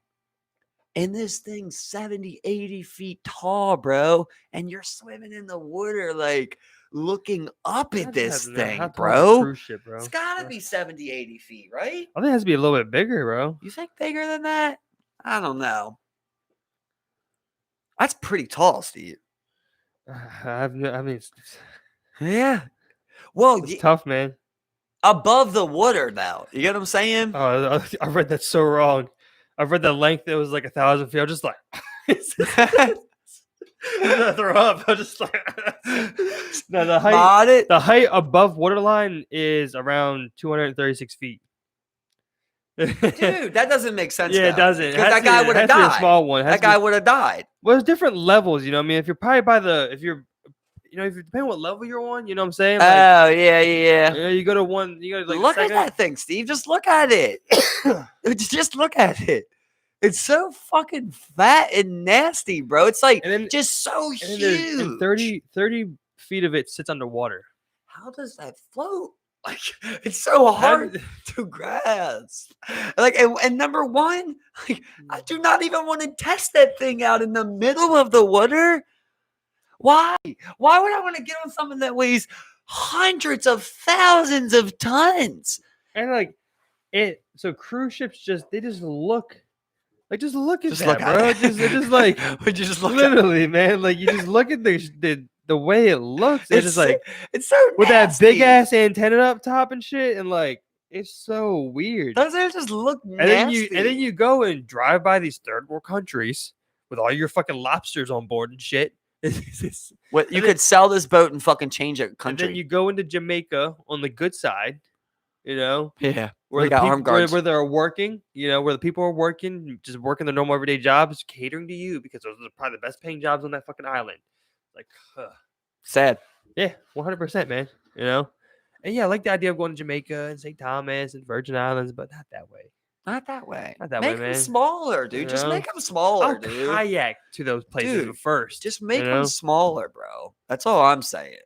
And this thing's 70, 80 feet tall, bro. And you're swimming in the water, like looking up at this thing, bro. Cruise ship, bro. It's got to be 70, 80 feet, right? I think it has to be a little bit bigger, bro. You think bigger than that? I don't know. That's pretty tall, Steve. I mean, it's Yeah. Well, tough, man. above the water, though. You get what I'm saying? Oh, I read that so wrong. I've read the length. It was like 1,000 feet. I was just like, I'm gonna throw up. I was just like, no, the height. Mod it. The height above waterline is around 236 feet. Dude, that doesn't make sense. Yeah, it doesn't. Because that guy would have died. A small one. That guy would have died. Well, there's different levels, you know what I mean? If you're probably by the, if you're depending on what level you're on, you know what I'm saying? Like, Oh, yeah. you go to one, you go to like Look second. at that thing, Steve. Just look at it. Just look at it. It's so fucking fat and nasty, bro. It's like And then- just so And then there's- huge. and 30 feet of it sits underwater. How does that float? Like it's so hard to grasp. Like and number one, like I do not even want to test that thing out in the middle of the water. Why? Why would I want to get on something that weighs hundreds of thousands of tons? And like it, so cruise ships just look at Just that, look at bro. it. It's just like Would you just look at literally, man. Like you just look at the way it looks. It's just like it's so with that nasty. big ass antenna up top and shit, and like it's so weird. Doesn't it just look And nasty? then you go and drive by these third world countries with all your fucking lobsters on board and shit. What you and could sell this boat and fucking change a And country. then you go into Jamaica on the good side, you know, yeah, where they the got peop- armed guards. where they're working, you know, where the people are working, just working their normal everyday jobs, catering to you because those are probably the best paying jobs on that fucking island. Like, Sad. yeah, 100%, man. You know, and yeah, I like the idea of going to Jamaica and St. Thomas and Virgin Islands, but not that way. Not that way. Not that make way, them man. smaller, dude. You Just know? make them smaller, I'll dude. kayak to those places Dude, first. Just make you them know? smaller, bro. That's all I'm saying.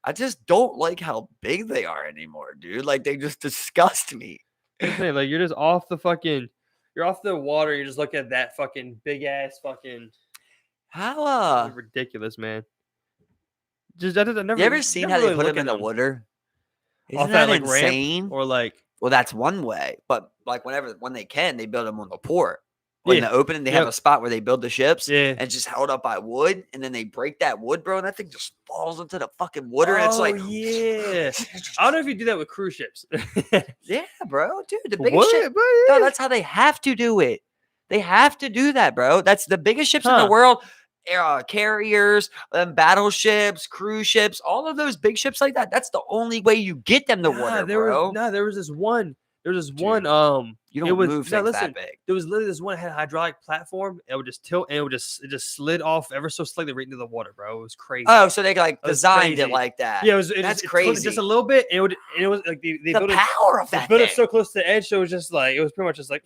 I just don't like how big they are anymore, dude. Like they just disgust me. That's the thing, like you're just off the fucking, you're off the water. You just look at that fucking big ass fucking. How Ridiculous, man. Just I never. you ever seen how never they really put look them in at the water? Isn't Off that that, like, ramp? insane? Or like, Well, that's one way, but like when they can, they build them on the port. When Yeah. the opening, they have Yep. a spot where they build the ships, yeah. and it's just held up by wood, and then they break that wood, bro, and that thing just falls into the fucking water, and it's like, yeah. I don't know if you do that with cruise ships. yeah, bro, dude, the biggest What? ship. But No, yeah. that's how they have to do it. They have to do that, bro. That's the biggest ships in the Huh. world. Carriers, battleships, cruise ships, all of those big ships like that. That's the only way you get them to water, there bro. was there was this one There was this Dude, one. You it don't was move no. things Listen, that big. there was literally this one that had a hydraulic platform. It would just tilt, and it just slid off ever so slightly right into the water, bro. It was crazy. Oh, so they like It was designed it crazy. like that. Yeah, it That's tilted crazy. just a little bit. And it was like they The built it. power of They that built it thing. so close to the edge, so it was just like it was pretty much just like.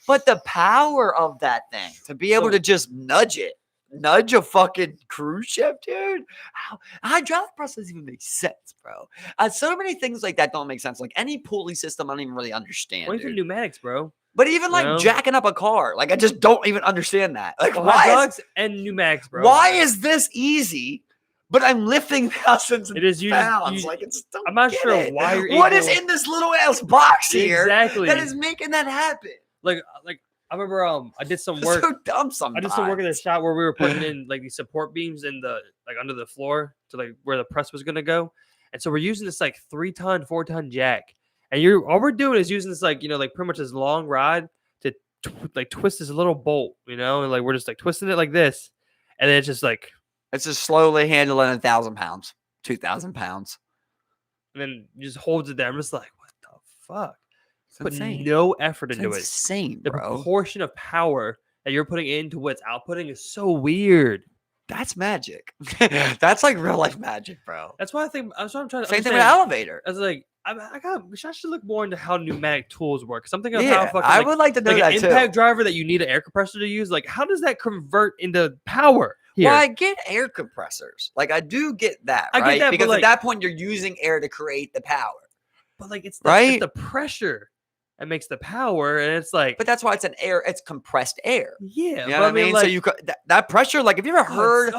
But the power of that thing to be able So- to just nudge a fucking cruise ship, dude. How hydraulic press doesn't even make sense, bro. So many things like that don't make sense. Like any pulley system, I don't even really understand. Or even Dude. pneumatics, bro. But even You like know? jacking up a car, like I just don't even understand that. Like Well, why hydraulics and pneumatics, bro. why is this easy? But I'm lifting thousands of It is pounds. Like it's. I'm not sure why you're What is able- in this little ass box here Exactly. that is making that happen? Like I remember I did some It's work. so dumb sometimes. I did some work in the shop where we were putting in like these support beams in the like under the floor to like where the press was gonna go, and so we're using this like 3-ton, 4-ton jack, and all we're doing is using this like like pretty much this long rod to like twist this little bolt, and like we're just like twisting it like this, and then it's just like It's just slowly handling 1,000 pounds, 2,000 pounds. and then just holds it there. I'm just like, what the fuck? It's Put insane. no effort It's into it. insane, The bro. proportion of power that you're putting into what's outputting is so weird. That's magic. That's like real life magic, bro. That's why I think that's what I'm trying to Same thing with understand. elevator. I was like, I should look more into how pneumatic tools work. Something of how Yeah, fucking I like, would like to know like that an too. impact driver that you need an air compressor to use. Like, how does that convert into power here? Well, I get air compressors. Like I do get that, I get right? that, but, Because like- at that point you're using air to create the power. But like, it's Right? the pressure that makes the power, and it's like, But that's why it's compressed air. yeah, You know but what I mean? like, So you that pressure, like, have you ever heard?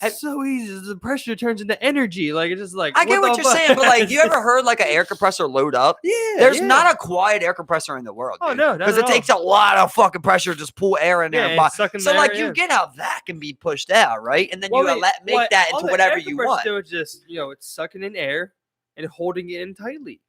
it's so easy. The pressure turns into energy. Like it's just like I get what the you're fuck? saying, but like, you ever heard like an air compressor load up? Yeah, There's yeah. not a quiet air compressor in the world. Oh, dude, no, not because at it takes a lot of fucking pressure to just pull air in there. Yeah, and it's sucking so the like air, you yeah. get how that can be pushed out, right? And then Well, you I mean, make that all into the whatever air you compressors want. do is just it's sucking in air and holding it in tightly.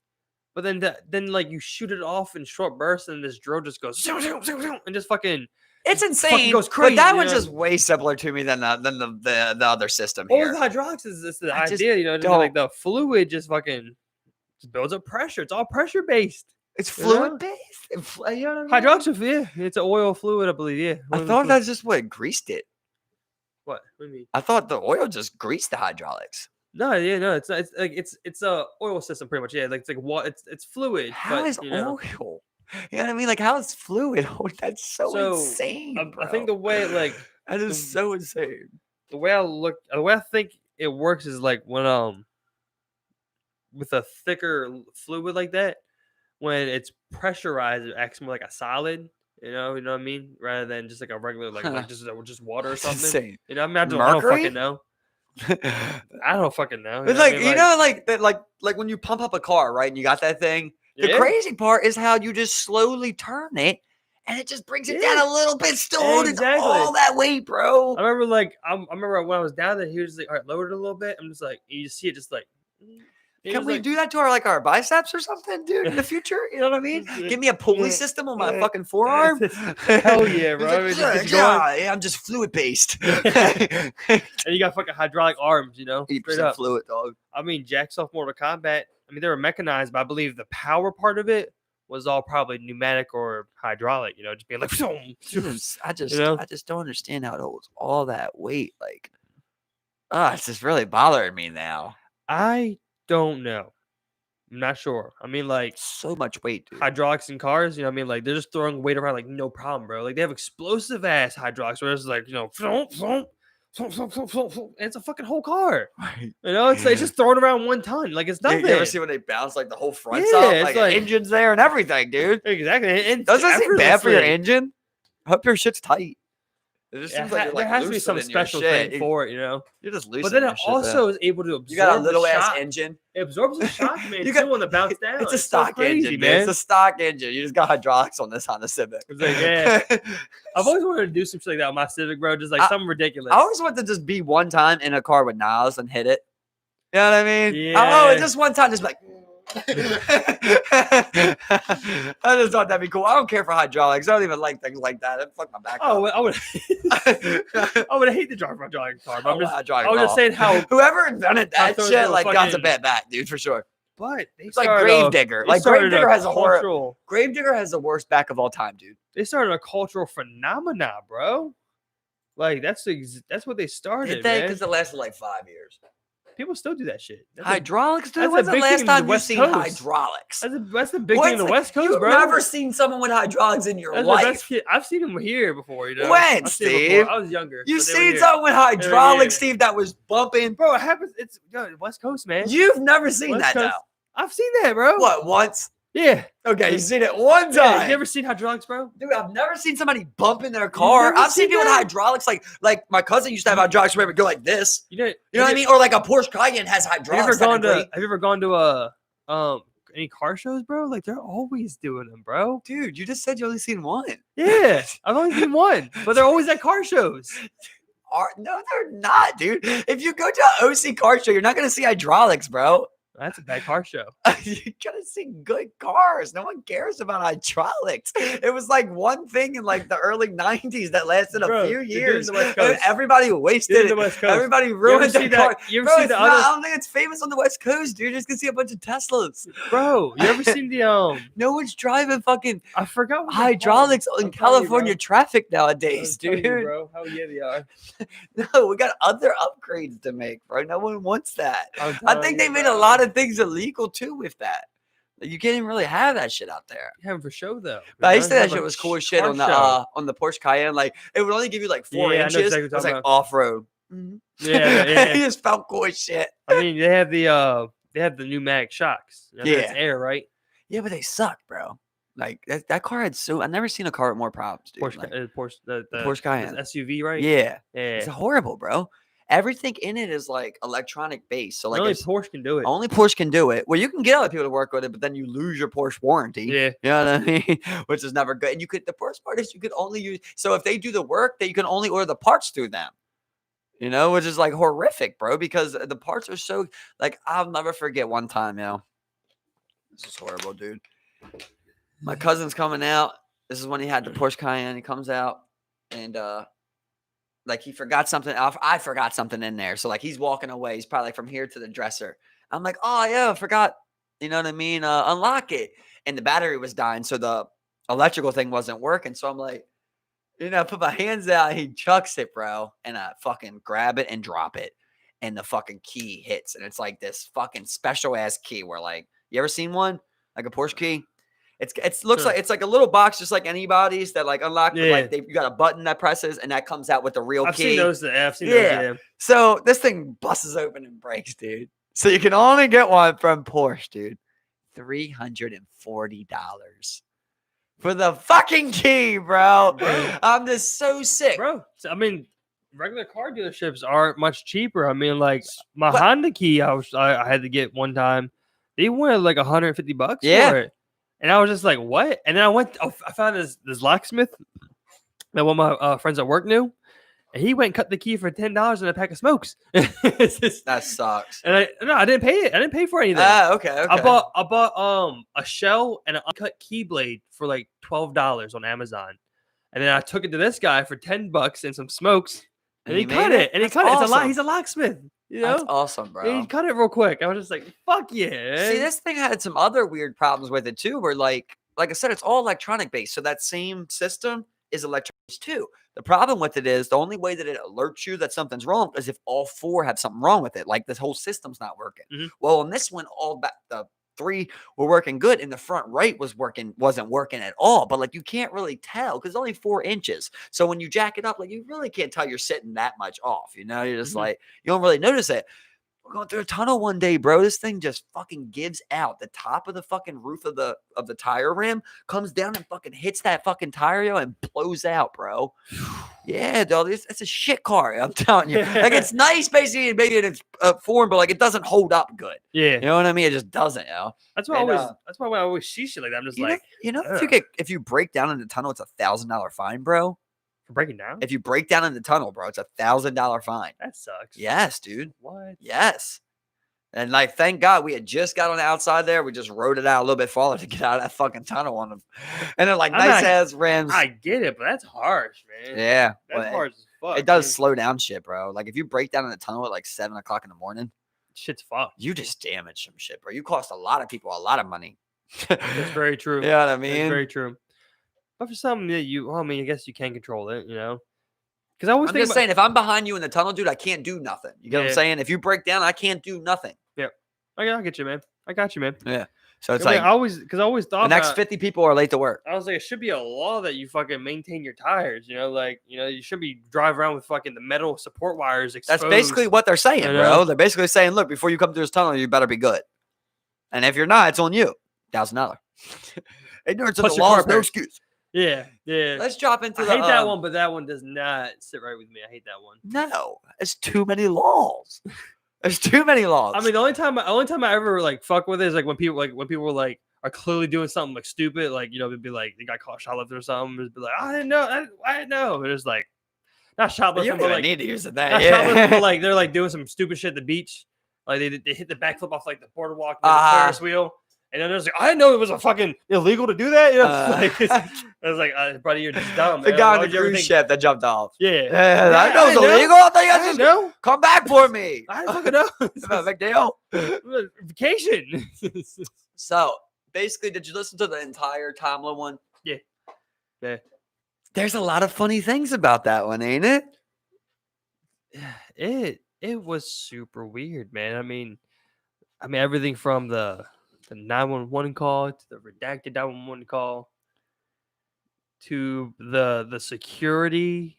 But then like you shoot it off in short bursts, and this drill just goes zoom, zoom, zoom, zoom, and just fucking It's fucking insane, goes but crazy, that you one's know? just way simpler to me than the other system Well, here. with hydraulics is it's the I just idea, just like the fluid just fucking just builds up pressure. It's all pressure based. It's you know? fluid based. You know what I mean? Hydraulics, yeah, it's an oil fluid, I believe. Yeah, I oil thought fluid. that's just what greased it. What do you mean? I thought the oil just greased the hydraulics. No, yeah, no, it's not. It's like it's a oil system pretty much. Yeah, like it's like what it's fluid. How but, is you know. oil? You know what I mean? Like, how is fluid? Oh, that's so So, insane. I think bro. the way like that is the- so insane. the way I think it works is like when with a thicker fluid like that, when it's pressurized, it acts more like a solid. You know what I mean, rather than just like a regular like just water or That's something. insane. You know, I mean, I don't Mercury? fucking know. I don't fucking know. It's what I like mean? you know, like that, like when you pump up a car, right? And you got that thing. The Yeah. crazy part is how you just slowly turn it, and it just brings it down Yeah. a little bit, still holding Exactly. all that weight, bro. I remember I remember when I was down there, he was like, "All right, lower it a little bit." I'm just like, you just see it just like. He Can was we like- do that to our biceps or something, dude, in the future? You know what I mean? Give me a pulley Yeah. system on my Yeah. fucking forearm. Hell yeah, bro. I mean, He's just like, get you going. yeah, I'm just fluid based. And you got fucking hydraulic arms, straight 80% up. fluid, dog. I mean, Jack's off Mortal Kombat. I mean, they were mechanized, but I believe the power part of it was all probably pneumatic or hydraulic. Just being like, I just know? I just don't understand how it holds all that weight. Like, it's just really bothering me now. I don't know. I'm not sure. I mean, like So much weight, dude. hydraulics in cars, I mean, like they're just throwing weight around like no problem, bro. Like they have explosive ass hydraulics where it's like, and it's a fucking whole car. Right. It's just thrown around 1 ton. Like it's You nothing. ever see when they bounce like the whole front's Yeah, up, it's like, like- engine's there and everything, dude? Exactly. And Doesn't it seem bad for your effortlessly. engine? I hope your shit's tight. It just seems like you're, There has to be some loosening your special shit. thing for it, You're just loosening But then your it shit, also man. is able to absorb You got a little the ass shock. engine. It absorbs the shock, man. You got- too, when the bounce down. It's a so stock crazy, engine, man. man. It's a stock engine. You just got hydraulics on this Honda Civic. It's like, yeah. I've always wanted to do some shit like that on my Civic, bro. Just like something ridiculous. I always want to just be one time in a car with Niles and hit it. You know what I mean? Yeah. Just one time, just like. I just thought that'd be cool. I don't care for hydraulics. I don't even like things like that. It fuck my back. Oh, up. I would hate to drive a hydraulic car, but I was I was just saying how whoever invented how that those shit little like got the fucking- bad back, dude, for sure. But they It's like started Gravedigger. they Like started Gravedigger has cultural. Gravedigger has the worst back of all time, dude. They started a cultural phenomena, bro. Like that's what they started, Did they? man. Because it lasted like 5 years. People still do that shit. Hydraulics, dude. that's a When's the big last thing in the time you've West seen Coast. hydraulics? That's the big thing in the West Coast, You've bro. never seen someone with hydraulics in your That's the life. best kid. I've seen them here before, you know. When, I've seen them Steve? before. I was younger. You've but they were seen here. someone with They were hydraulics, here. Steve, that was bumping. Bro, it happens. It's West Coast, man. You've never seen West that, Coast. though. I've seen that, bro. What, once? Yeah. Okay, you've seen it one Yeah, time. you ever seen hydraulics, bro? Dude, I've never seen somebody bump in their car. never I've seen seen people with that? hydraulics, like my cousin used to have hydraulics where it would go like this. You know You know what I mean? Or like a Porsche Cayenne has Have you ever hydraulics. gone technically. to Have you ever gone to any car shows, bro? Like they're always doing them, bro. Dude, you just said you only seen one. Yeah, I've only seen one, but they're always at car shows. No, they're not, dude. If you go to an OC car show, you're not gonna see hydraulics, bro. That's a bad car show. You're gonna see good cars. No one cares about hydraulics. It was like one thing in like the early '90s that lasted Bro, a few they did it in years. the West And Coast. everybody Did it wasted in it. the West Coast. Everybody You ever ruined see their that? car. You ever Bro, see it's the not, other? I don't think it's famous on the West Coast, dude. You're just gonna see a bunch of Teslas. Bro, you ever seen the No one's driving fucking I forgot what they're called. hydraulics in I'm telling you, California bro. traffic I'm nowadays, telling dude. you, bro, how yeah they are. No, we got other upgrades to make, bro. No one wants that. I'm I telling think you, they made bro. a lot of things illegal too with that. You can't even really have that shit out there. You have them for show though. But I you used to know? think that Have shit a was cool as sh- shit car on the Porsche Cayenne. Like it would only give you like 4 Yeah, I know inches. exactly what It you're was talking like about. off road. Yeah. it just felt cool as shit. I mean, they have the pneumatic shocks. I mean, Yeah. it's air, right? Yeah, but they suck, bro. Like that car had I've never seen a car with more problems, dude. Porsche, Like, Porsche, the Porsche Cayenne. SUV, right? Yeah, Yeah. it's horrible, bro. Everything in it is like electronic based. So like Only it's, Porsche can do it. only Porsche can do it. Well, you can get other people to work with it, but then you lose your Porsche warranty. Yeah. You know what I mean? Which is never good. And the worst part is you could only use. So if they do the work, that you can only order the parts through them. You know, which is like horrific, bro, because the parts are so like I'll never forget one time, this is horrible, dude. My cousin's coming out. This is when he had the Porsche Cayenne. He comes out and like he forgot something. I forgot something in there. So like he's walking away. He's probably like from here to the dresser. I'm like, oh yeah, I forgot. You know what I mean? Unlock it. And the battery was dying, so the electrical thing wasn't working. So I'm like, I put my hands out. He chucks it, bro, and I fucking grab it and drop it, and the fucking key hits, and it's like this fucking special ass key. Where like, you ever seen one like a Porsche key? It looks like it's like a little box, just like anybody's that like unlock. Yeah. Like you got a button that presses, and that comes out with the real I've key. seen those. I've seen Yeah. those. Yeah. So this thing busts open and breaks, dude. So you can only get one from Porsche, dude. $340 for the fucking key, bro. I'm just so sick, Bro, I mean, regular car dealerships aren't much cheaper. I mean, like my But- Honda key, I had to get one time. They wanted like $150 Yeah. for it, and I was just like, "What?" And then I found this locksmith that one of my friends at work knew, and he went and cut the key for $10 and a pack of smokes. It's just- That sucks. and I didn't pay it. I didn't pay for anything. Okay. I bought a shell and an uncut keyblade for like $12 on Amazon, and then I took it to this guy for $10 and some smokes, and he cut made it. And he That's cut it. awesome. He's a locksmith, you That's know. awesome, bro. And he cut it real quick. I was just like, "Fuck yeah!" See, this thing had some other weird problems with it too, where like I said, it's all electronic based. So that same system is electronic based too. The problem with it is the only way that it alerts you that something's wrong is if all 4 have something wrong with it. Like this whole system's not working. Mhm. Well, on this one, the 3 were working good, and the front right wasn't working at all. But like you can't really tell because it's only 4 inches. So when you jack it up, like you really can't tell you're sitting that much off. You're just Mhm. like you don't really notice it. We're going through a tunnel one day, bro. This thing just fucking gives out. The top of the fucking roof of the tire rim comes down and fucking hits that fucking tire and blows out, bro. Yeah, dog. It's a shit car. I'm telling you. Like it's nice, basically, maybe in its form, but like it doesn't hold up good. Yeah, You know what I mean? It just doesn't. that's why and, that's why when I always see shit like that, I'm just You like, know, ugh. if you break down in the tunnel, it's $1,000 fine, bro. For breaking down. If you break down in the tunnel, bro, it's $1,000 fine. That sucks. Yes, dude. What? Yes. And like, thank God we had just got on the outside there. We just rode it out a little bit farther to get out of that fucking tunnel on them. And they're like I'm nice not- ass rims. I get it, but that's harsh, man. Yeah. That's but harsh as fuck. it does man. slow down shit, bro. Like if you break down in the tunnel at like 7 o'clock in the morning, shit's fucked. You just damaged some shit, bro. You cost a lot of people a lot of money. That's very true. You know what I mean? That's very true. But for something that I guess you can control it, Because I always I'm think just saying, if I'm behind you in the tunnel, dude, I can't do nothing. You get what I'm saying? If you break down, I can't do nothing. Yeah. I get you, man. I got you, man. Yeah. So it's I always thought the next 50 people are late to work. I was like, it should be a law that you fucking maintain your tires. You should be driving around with fucking the metal support wires exposed. That's basically what they're saying, bro. They're basically saying, look, before you come through this tunnel, you better be good. And if you're not, it's on you. $1,000. Ignorance of the law is no excuse. Yeah. Let's drop into I hate that one, but that one does not sit right with me. I hate that one. No, it's too many laws. There's too many laws. I mean, the only time I ever like fuck with it is like when people were like are clearly doing something like stupid, like they'd be like they got caught shoplifting or something, just be like, I didn't know. It's like not shoplifting, but like need to use that. Not shoplifting, but like they're like doing some stupid shit at the beach, like they hit the backflip off like the boardwalk, with the Ferris wheel. And then there's like, I didn't know it was a fucking illegal to do that. I was like, buddy, you're just dumb. The guy on the cruise ship that jumped off. Yeah, I know it's illegal. I thought you guys just know. Come back for me. I don't fucking know. It's not a big deal. Vacation. So basically, did you listen to the entire Tomlin one? Yeah. There's a lot of funny things about that one, ain't it? It was super weird, man. I mean, everything from the 911 call to the redacted 911 call to the security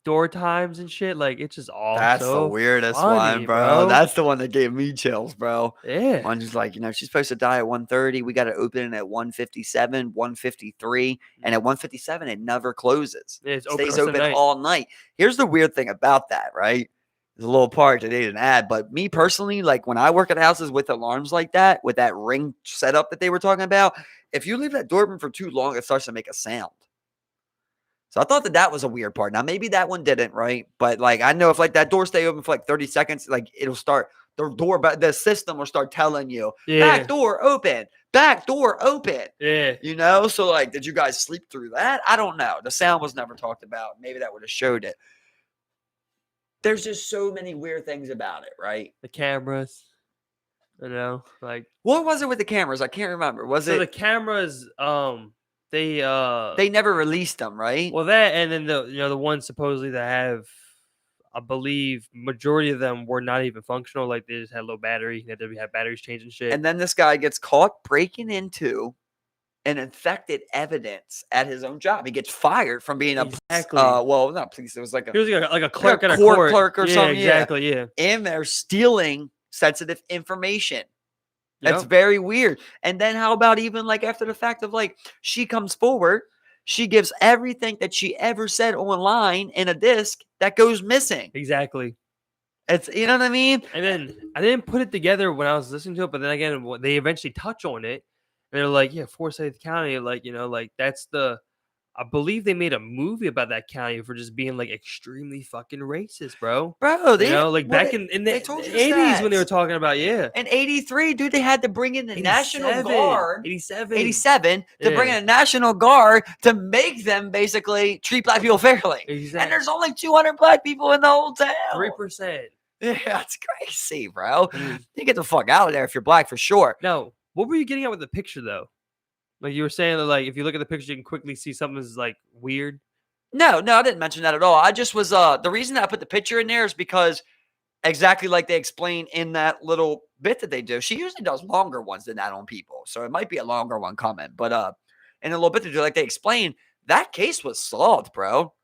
door times and shit. Like, it's just all That's the weirdest one, bro. That's the one that gave me chills, bro. Yeah. One's just like, she's supposed to die at 1:30. We got to open it at 1:57, 1:53. And at 1:57, it never closes. It stays open all night. Here's the weird thing about that, right? There's a little part that they didn't add, but me personally, like when I work at houses with alarms like that, with that ring setup that they were talking about, if you leave that door open for too long, it starts to make a sound. So I thought that was a weird part. Now, maybe that one didn't, right? But like, I know if like that door stay open for like 30 seconds, like it'll start the system will start telling you, back door open, back door open. Yeah. So like, did you guys sleep through that? I don't know. The sound was never talked about. Maybe that would have showed it. There's just so many weird things about it, right? The cameras, like what was it with the cameras? I can't remember. The cameras? They never released them, right? Well, that and then the ones supposedly that have, I believe, majority of them were not even functional. Like they just had low battery. They didn't have batteries changing shit. And then this guy gets caught breaking into and infected evidence at his own job. He gets fired from being a not police. It was like he was like a clerk at a court clerk or something. Exactly. Yeah. And they're stealing sensitive information. That's very weird. And then how about even like after the fact of like she comes forward, she gives everything that she ever said online in a disc that goes missing. Exactly. It's you know what I mean? And then I didn't put it together when I was listening to it, but then again, they eventually touch on it. And they're like, Forsyth County, like that's I believe they made a movie about that county for just being like extremely fucking racist, bro. Back in the 80s when they were talking about, In 83, dude, they had to bring in the National Guard. 87 to bring in a National Guard to make them basically treat black people fairly. Exactly. And there's only 200 black people in the whole town. 3%. Yeah, that's crazy, bro. You get the fuck out of there if you're black for sure. No, what were you getting at with the picture though? Like you were saying that, like if you look at the picture, you can quickly see something is like weird. No, I didn't mention that at all. I just was the reason I put the picture in there is because exactly like they explain in that little bit that they do. She usually does longer ones than that on people, so it might be a longer one coming. But in a little bit they do, like they explain, that case was solved, bro.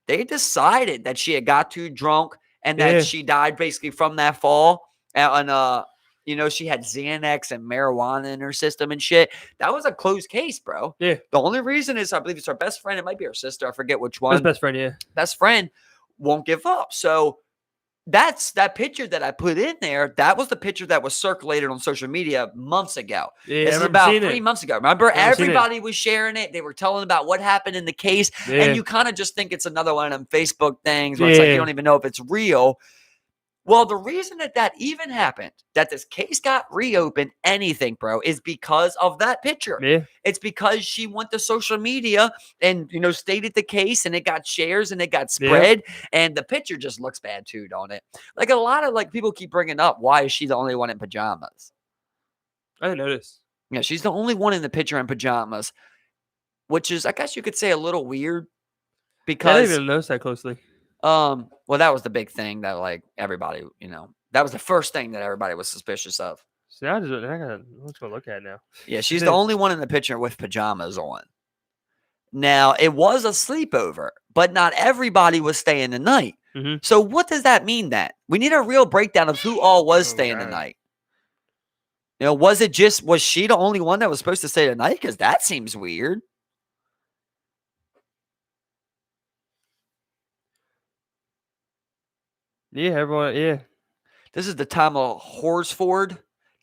They decided that she had got too drunk and that she died basically from that fall, and she had Xanax and marijuana in her system and shit. That was a closed case, bro. Yeah. The only reason is I believe it's her best friend. It might be her sister. I forget which one. His best friend, yeah. Best friend won't give up. So that's that picture that I put in there. That was the picture that was circulated on social media months ago. Yeah, this is about 3 months ago. Remember, everybody was sharing it. They were telling about what happened in the case. Yeah. And you kind of just think it's another one of them Facebook things where it's like you don't even know if it's real. Well, the reason that even happened, that this case got reopened, anything, bro, is because of that picture. Yeah. It's because she went to social media and, stated the case, and it got shares and it got spread, and the picture just looks bad too, don't it? Like, a lot of, like, people keep bringing up, why is she the only one in pajamas? I didn't notice. Yeah, she's the only one in the picture in pajamas, which is, I guess you could say, a little weird I because, didn't even notice that closely. well, that was the big thing that, like, everybody, that was the first thing that everybody was suspicious of. See, I'm just gonna look at it now. Yeah, she's the only one in the picture with pajamas on. Now, it was a sleepover, but not everybody was staying the night. Mhm. So what does that mean then? We need a real breakdown of who all was staying the God. night. Was she the only one that was supposed to stay the night? Because that seems weird. Yeah, everyone. Yeah. This is the Tamla Horsford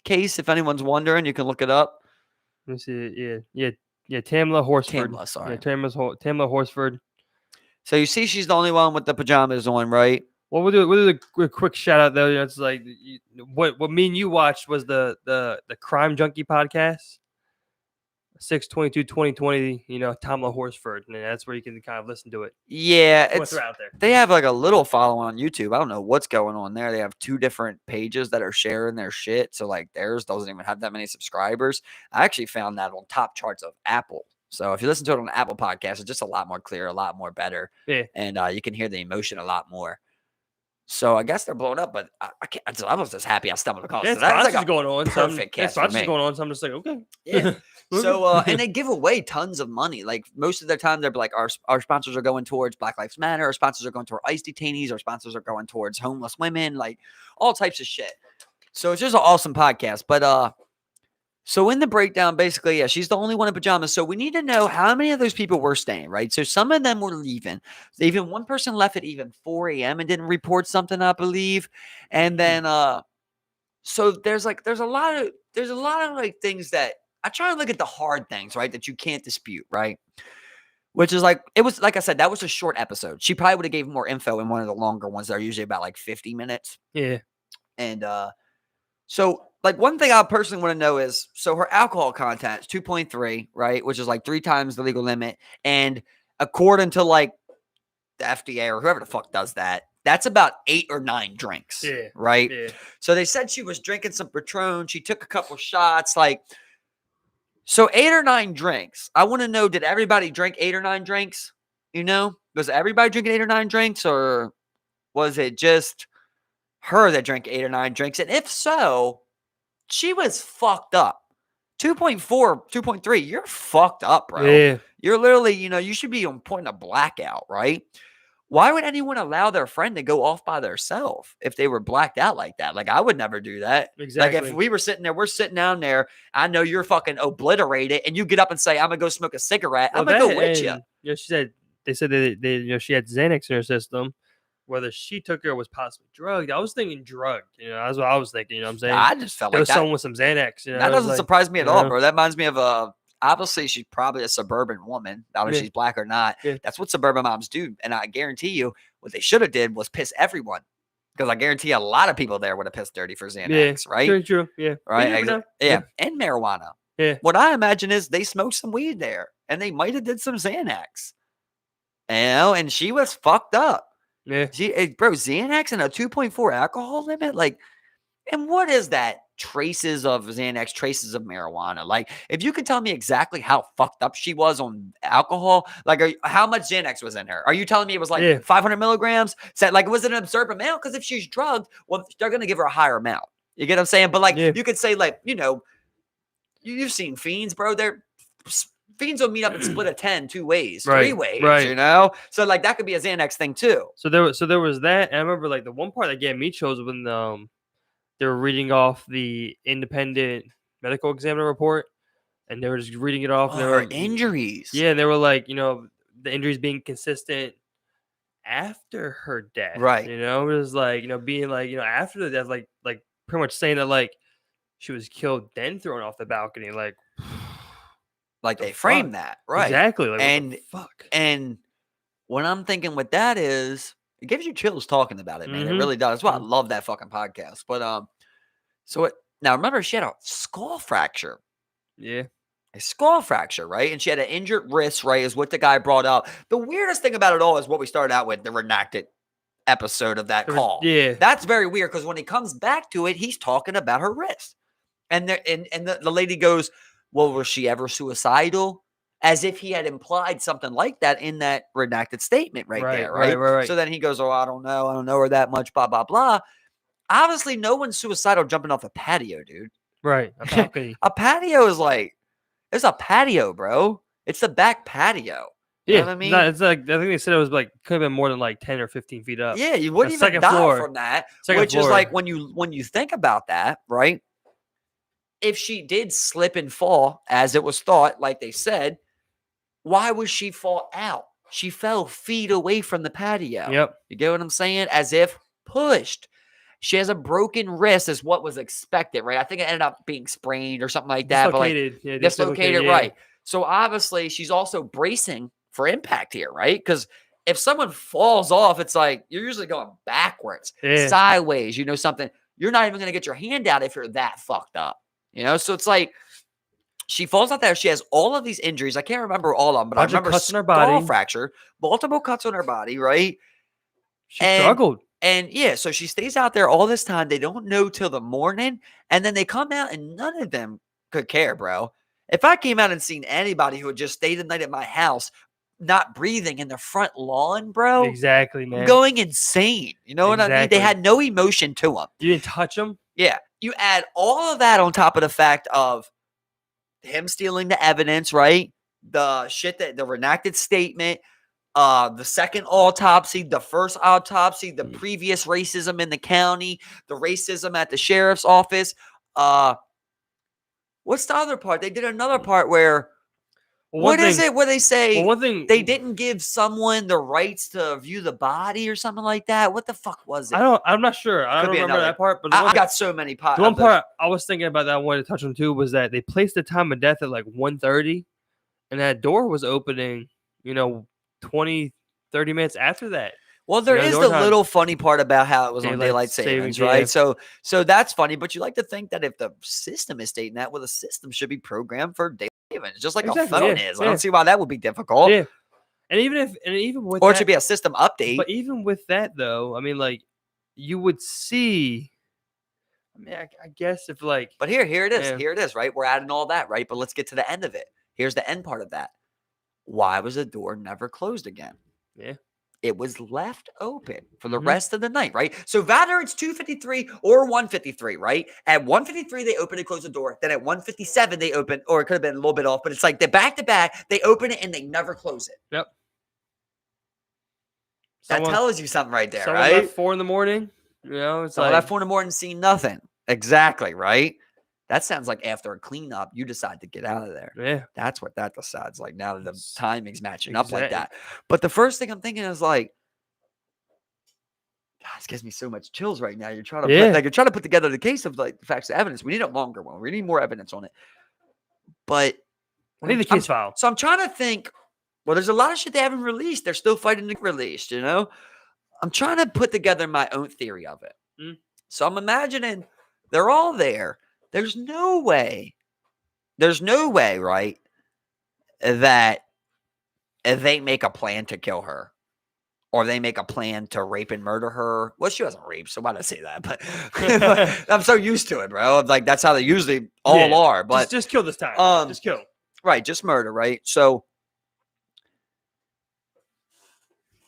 case. If anyone's wondering, you can look it up. Let me see. Yeah. Tamla Horsford. Tamla, sorry. Yeah, Tamla Horsford. So you see, she's the only one with the pajamas on, right? Well, we'll do a quick shout out though. It's like what me and you watched was the Crime Junkie podcast, 6/22/2020. Tamla Horsford, and that's where you can kind of listen to it. Yeah, What's out there? They have like a little following on YouTube. I don't know what's going on there. They have 2 different pages that are sharing their shit. So like theirs doesn't even have that many subscribers. I actually found that on top charts of Apple. So if you listen to it on Apple Podcasts, it's just a lot more clear, a lot more better. Yeah. And you can hear the emotion a lot more. So I guess they're blown up, but I can't. I was just happy I stumbled across. Yeah, That's like a going on. perfect cast for me. Going on. So I'm just like, okay. Yeah. So and they give away tons of money. Like most of the time, they're like, our sponsors are going towards Black Lives Matter. Our sponsors are going toward ICE detainees. Our sponsors are going towards homeless women. Like all types of shit. So it's just an awesome podcast. But so in the breakdown, basically, yeah, she's the only one in pajamas. So we need to know how many of those people were staying, right? So some of them were leaving. Even one person left at even 4 a.m. and didn't report something, I believe. And then so there's a lot of like things that I try to look at the hard things, right? That you can't dispute, right? Which is like, it was, like I said, that was a short episode. She probably would have gave more info in one of the longer ones that are usually about like 50 minutes. Yeah. And so like one thing I personally want to know is, so her alcohol content is 2.3, right? Which is like 3 times the legal limit. And according to like the FDA or whoever the fuck does that, that's about 8 or 9 drinks, right? Yeah. So they said she was drinking some Patron. She took a couple shots, like, so 8 or 9 drinks. I want to know, did everybody drink 8 or 9 drinks? Was everybody drinking 8 or 9 drinks, or was it just her that drank 8 or 9 drinks? And if so, she was fucked up. 2.4, 2.3, you're fucked up, bro. Yeah. You're literally, you should be on point of blackout, right? Why would anyone allow their friend to go off by themselves if they were blacked out like that? Like, I would never do that. Exactly. Like, if we were sitting there, we're sitting down there, I know you're fucking obliterated, and you get up and say, I'm going to go smoke a cigarette. I'm going to go with you. They said they she had Xanax in her system. Whether she took it or was possibly drugged. I was thinking drugged. That's what I was thinking. You know what I'm saying? I just felt there like was that. someone with some Xanax. That doesn't surprise me at all, bro. That reminds me of obviously she's probably a suburban woman. I don't know if she's black or not. Yeah. That's what suburban moms do. And I guarantee you what they should have did was piss everyone. Because I guarantee a lot of people there would have pissed dirty for Xanax, right? Very true. Yeah. Right? Yeah. And marijuana. Yeah. What I imagine is they smoked some weed there. And they might have did some Xanax. And she was fucked up. Yeah. Bro, Xanax and a 2.4 alcohol limit? Like, and what is that? Traces of Xanax, traces of marijuana. Like, if you could tell me exactly how fucked up she was on alcohol, like, how much Xanax was in her? Are you telling me it was like 500 milligrams? So, like, was it an absurd amount? Because if she's drugged, well, they're going to give her a higher amount. You get what I'm saying? But, like, you could say, like, you've seen fiends, bro. Fiends will meet up and split a 10 2 ways, 3 ways, So, like, that could be a Xanax thing, too. So there was that. And I remember, like, the one part that gave me chills when they were reading off the independent medical examiner report, and they were just reading it off. There were injuries. Yeah, and they were like, the injuries being consistent after her death. Right. It was like, being like, after the death, like pretty much saying that, like, she was killed, then thrown off the balcony. Like they framed that. Right. Exactly. Like, and what the fuck? And what I'm thinking with that is, It gives you chills talking about it, man. It Mhm. really does. That's why I Mm. love that fucking podcast. But so now remember she had a skull fracture. Yeah. A skull fracture, right? And she had an injured wrist, right? Is what the guy brought up. The weirdest thing about it all is what we started out with, the redacted episode of that call. Yeah. That's very weird because when he comes back to it, he's talking about her wrist. And the lady goes, well, was she ever suicidal? As if he had implied something like that in that redacted statement right there, right? Right. So then he goes, oh, I don't know her that much, blah, blah, blah. Obviously, no one's suicidal jumping off a patio, dude. Right. A balcony. A patio is like, it's a patio, bro. It's the back patio. You know what I mean? It's like I think they said it was like could have been more than like 10 or 15 feet up. Yeah, you wouldn't even second die floor. from that. Second Which is floor. like when you think about that, right? If she did slip and fall, as it was thought, like they said, why would she fall out? She fell feet away from the patio. Yep. You get what I'm saying? As if pushed. She has a broken wrist, is what was expected, right? I think it ended up being sprained or something like that. Dislocated. But like, Yeah, dislocated, right? So obviously, she's also bracing for impact here, right? Because if someone falls off, it's like you're usually going backwards, sideways, something. You're not even going to get your hand out if you're that fucked up, So it's like she falls out there. She has all of these injuries. I can't remember all of them, but I remember cuts in her skull body. fracture, multiple cuts on her body, right? She struggled. And yeah, so she stays out there all this time. They don't know till the morning. And then they come out and none of them could care, bro. If I came out and seen anybody who had just stayed the night at my house, not breathing in the front lawn, bro. Exactly, man. I'm going insane. You know what I mean? They had no emotion to them. You didn't touch them? Yeah. You add all of that on top of the fact of him stealing the evidence, right? The shit the redacted statement, the second autopsy, the first autopsy, the previous racism in the county, the racism at the sheriff's office. What's the other part? They did another part where what is it where they say one thing, they didn't give someone the rights to view the body or something like that? What the fuck was it? I'm not sure. I don't remember that part. But I got so many parts. The one part I was thinking about that I wanted to touch on too was that they placed the time of death at like 1:30, and that door was opening, 20, 30 minutes after that. Well, there is the little funny part about how it was on daylight savings, right? So that's funny, but you like to think that if the system is stating that, well, the system should be programmed for daylight savings, just like a phone is. I don't see why that would be difficult. Yeah, and even with or it should be a system update. But even with that, though, I mean, like you would see. I mean, I guess if like, but here it is. Yeah. Here it is, right? We're adding all that, right? But let's get to the end of it. Here's the end part of that. Why was the door never closed again? Yeah. It was left open for the rest of the night, right? So whether it's 2:53 or 1:53, right? At 1:53, they open and close the door. Then at 1:57, they open, or it could have been a little bit off, but it's like they're back to back. They open it and they never close it. Yep. That tells you something right there, someone right? Left 4 in.the.morning. It's someone left 4 in.the.morning, seen nothing. Exactly, right? That sounds like after a cleanup, you decide to get out of there. Yeah. That's what that decides. Like now that the timing's matching up like that. But the first thing I'm thinking is like, God, this gives me so much chills right now. You're trying to put together the case of like the facts and evidence. We need a longer one. We need more evidence on it. But I need the case file. So I'm trying to think, well, there's a lot of shit they haven't released. They're still fighting to get released, I'm trying to put together my own theory of it. So I'm imagining they're all there. There's no way, right, that they make a plan to kill her or they make a plan to rape and murder her. Well, she wasn't raped, so why did I say that? But I'm so used to it, bro. Like, that's how they usually all are. But just kill this time. Just kill. Right, just murder, right? So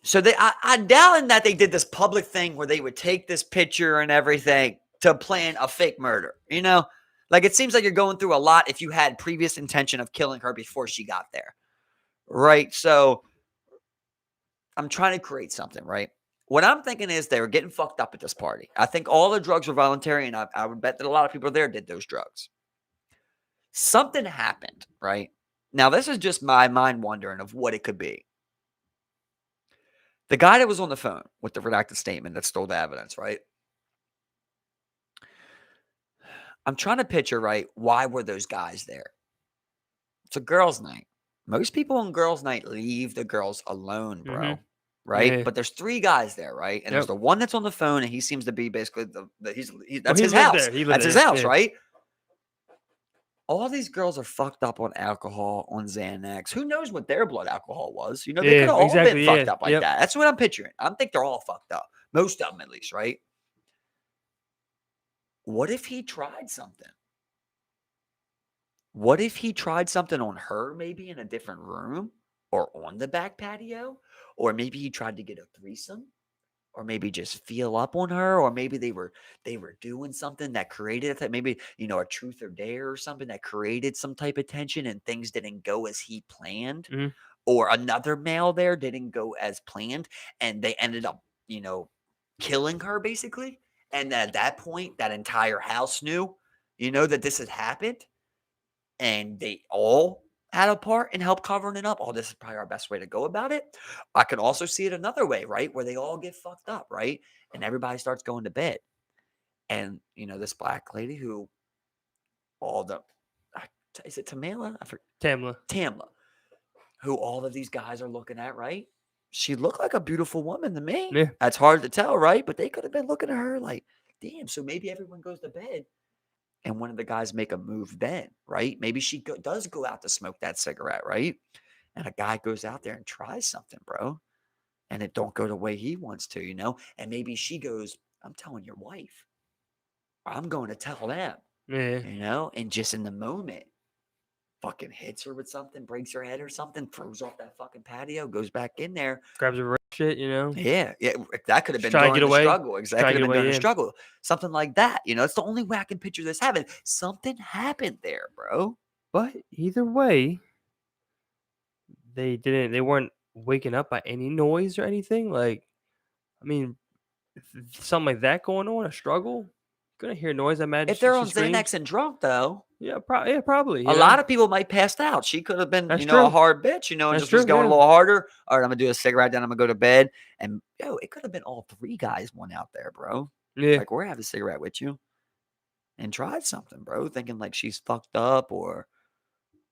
I doubt that they did this public thing where they would take this picture and everything to plan a fake murder, Like, it seems like you're going through a lot if you had previous intention of killing her before she got there, right? So I'm trying to create something, right? What I'm thinking is they were getting fucked up at this party. I think all the drugs were voluntary, and I would bet that a lot of people there did those drugs. Something happened, right? Now, this is just my mind wondering of what it could be. The guy that was on the phone with the redacted statement that stole the evidence, right? I'm trying to picture, right, why were those guys there? It's a girls' night. Most people on girls' night leave the girls alone, bro. right? Yeah. But there's 3 guys there, right? And there's Yep. the one that's on the phone, and he seems to be basically that's Well, he his lived house. there. He lived That's there. his Yeah. house, Yeah. right? All these girls are fucked up on alcohol, on Xanax. Who knows what their blood alcohol was? They could Yeah, have all been exactly. fucked Yeah. up like Yep. that. That's what I'm picturing. I think they're all fucked up. Most of them, at least, right? What if he tried something? What if he tried something on her, maybe in a different room or on the back patio? Or maybe he tried to get a threesome? Or maybe just feel up on her, or maybe they were doing something that created that, maybe a truth or dare or something that created some type of tension and things didn't go as he planned, Mhm. or another male there didn't go as planned, and they ended up killing her basically. And at that point, that entire house knew that this had happened, and they all had a part in help covering it up. Oh, this is probably our best way to go about it. I could also see it another way, right? Where they all get fucked up, right? And everybody starts going to bed. And, this black lady who all the, is it Tamala? I forget. Tamla. Tamla, who all of these guys are looking at, right? She looked like a beautiful woman to me. Yeah. That's hard to tell, right? But they could have been looking at her like, damn, so maybe everyone goes to bed and one of the guys make a move then, right? Maybe she does go out to smoke that cigarette, right? And a guy goes out there and tries something, bro, and it don't go the way he wants to. And maybe she goes, I'm telling your wife, or I'm going to tell them, Yeah. and just in the moment, fucking hits her with something, breaks her head or something, throws off that fucking patio, goes back in there. Grabs a shit. Yeah, that could have Just been trying to during get the away. struggle. Just Exactly, trying could to have get been during away. the Yeah. struggle. Something like that. It's the only way I can picture this happening. Something happened there, bro. But either way, they weren't waking up by any noise or anything. Like, I mean, something like that going on, a struggle, gonna hear noise. I imagine If they're she on screams. Xanax and drunk, though, Yeah, yeah, probably. a lot of people might pass out. She could have been, That's a true. hard bitch, and That's just was true. going a Yeah. little harder. All right, I'm gonna do a cigarette, then I'm gonna go to bed. And it could have been all 3 guys went out there, bro. Yeah. Like, we're having a cigarette with you and tried something, bro, thinking like she's fucked up, or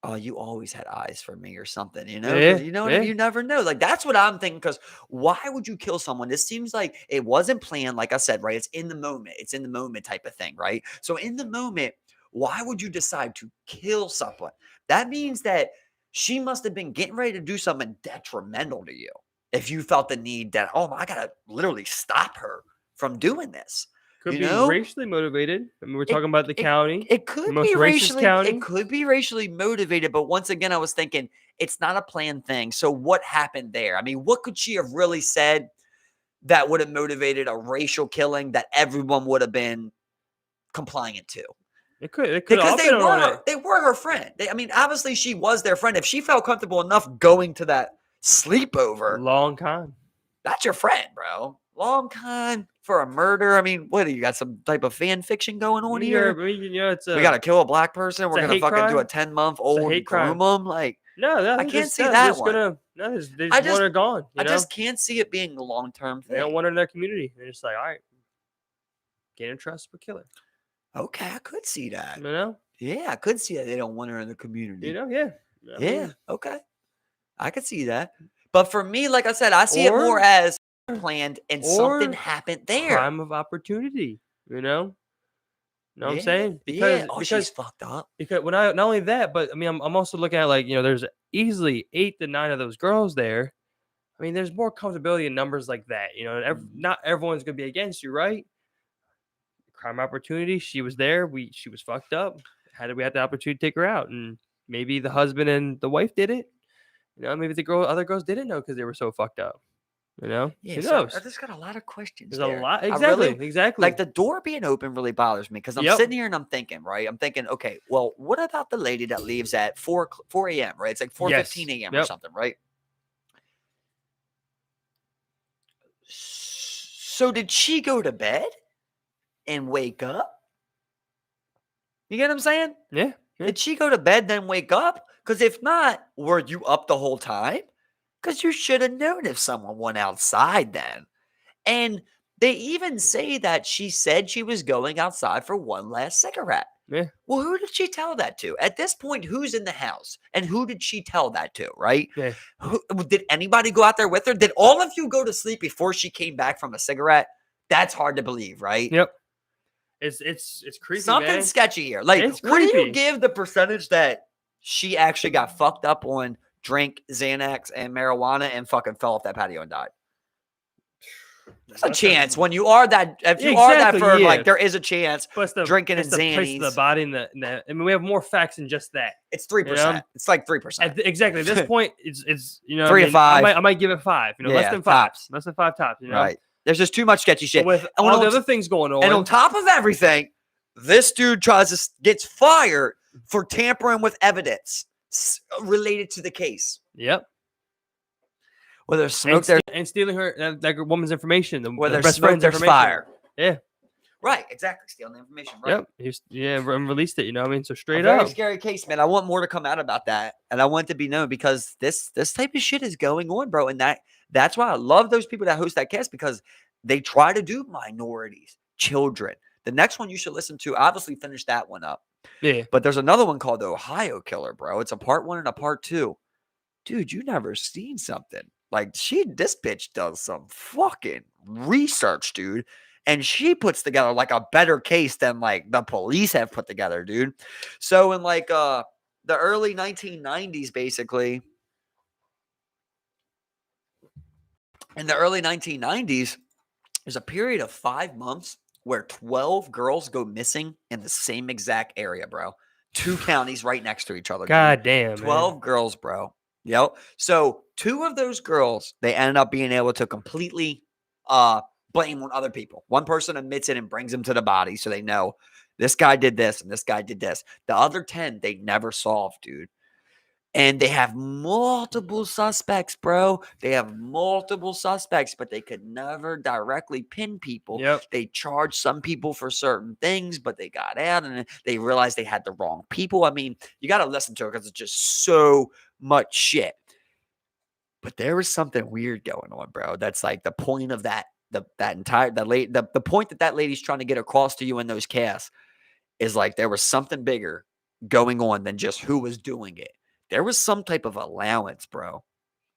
oh, you always had eyes for me or something, because Yeah. you know what I mean? Yeah. You never know. Like, that's what I'm thinking. Because why would you kill someone? This seems like it wasn't planned. Like I said, right? It's in the moment. It's in the moment type of thing, right? So in the moment, why would you decide to kill someone? That means that she must have been getting ready to do something detrimental to you. If you felt the need that, oh, I gotta literally stop her from doing this. Could be racially motivated. I mean, we're talking about the county, It the could most be racist county. racially motivated, but once again, I was thinking it's not a planned thing. So what happened there? I mean, what could she have really said that would have motivated a racial killing that everyone would have been compliant to? It could Because all been on it. they were her friend. Obviously she was their friend. If she felt comfortable enough going to that sleepover, Long con. that's your friend, bro. Long con for a murder. I mean, what, you got some type of fan fiction going on here? It's We gotta kill a black person. We're a gonna hate fucking do a crime. 10-month-old and hate groom crime. them. Like, no, I can't see that one. they just I want her gone. I just can't see it being a long-term They don't thing. want her in their community. They're just like, all right, gain her trust, but kill her. Okay, I could see that. You Yeah, I could see that they don't want her in the community. yeah. I Yeah, mean, okay. I could see that. But for me, like I said, I see it more Or- as planned and something or happened there. crime of opportunity. Know what I'm Yeah, saying? yeah. Oh, she's fucked up. Because when not only that, but I mean, I'm also looking at like there's easily 8 to 9 of those girls there. I mean, there's more comfortability in numbers like that. Not everyone's gonna be against you, right? Crime opportunity. She was there. She was fucked up. How did we have the opportunity to take her out? And maybe the husband and the wife did it. Maybe other girls didn't know because they were so fucked up. Yeah, Who so knows? I just got a lot of questions. There's there. a lot. I Exactly. really- Exactly. Like the door being open really bothers me because I'm Yep. sitting here and I'm thinking, right? I'm thinking, okay, well, what about the lady that leaves at 4 a.m., right? It's like 4:15 a.m. or Yep. something, right? So did she go to bed and wake up? You get what I'm saying? Yeah. Did she go to bed then wake up? Because if not, were you up the whole time? Because you should have known if someone went outside then. And they even say that she said she was going outside for one last cigarette. Yeah. Well, who did she tell that to? At this point, who's in the house? And who did she tell that to, right? Yeah. Did anybody go out there with her? Did all of you go to sleep before she came back from a cigarette? That's hard to believe, right? Yep. It's creepy, Something man. sketchy here. Like, It's what do you creepy. give the percentage that she actually got fucked up on drink, Xanax, and marijuana and fucking fell off that patio and died? There's a chance when you are that, if you are that firm, yeah. like there is a chance. But it's the Drinking it's and the place of the Xannies. body and the I mean, we have more facts than just that. It's 3%. It's like 3%. Exactly. At this point, it's 3 to 5. I might give it 5. You know, less Yeah, than 5. tops. Less than 5 tops. You know, Right. There's just too much sketchy But shit. with And all the other things going on, and on top of everything, this dude gets fired for tampering with evidence related to the case. Yep. Whether there's smoke, and stealing her that woman's information. Where the there's best smoke, friend's there's information. fire. Yeah. Right, exactly. Stealing the information. Right. Yep. And released it. You know what I mean? So straight Very up. scary case, man. I want more to come out about that, and I want it to be known because this type of shit is going on, bro. And that's why I love those people that host that cast because they try to do minorities, children. The next one you should listen to, obviously finish that one up. Yeah. But there's another one called the Ohio Killer, bro. It's a part 1 and a part 2. Dude, you never seen something. Like this bitch does some fucking research, dude. And she puts together like a better case than like the police have put together, dude. So in like the early 1990s, basically, in the early 1990s, there's a period of 5 months where 12 girls go missing in the same exact area, bro. 2 counties right next to each other. God damn, 12 man. girls, bro. Yep. So 2 of those girls, they ended up being able to completely blame on other people. One person admits it and brings them to the body so they know this guy did this and this guy did this. The other 10, they never solved, dude. And they have multiple suspects, bro. They have multiple suspects, but they could never directly pin people. Yep. They charged some people for certain things, but they got out and they realized they had the wrong people. I mean, you got to listen to it because it's just so much shit. But there was something weird going on, bro. That's like the point of the point that lady's trying to get across to you in those casts is like there was something bigger going on than just who was doing it. There was some type of allowance, bro.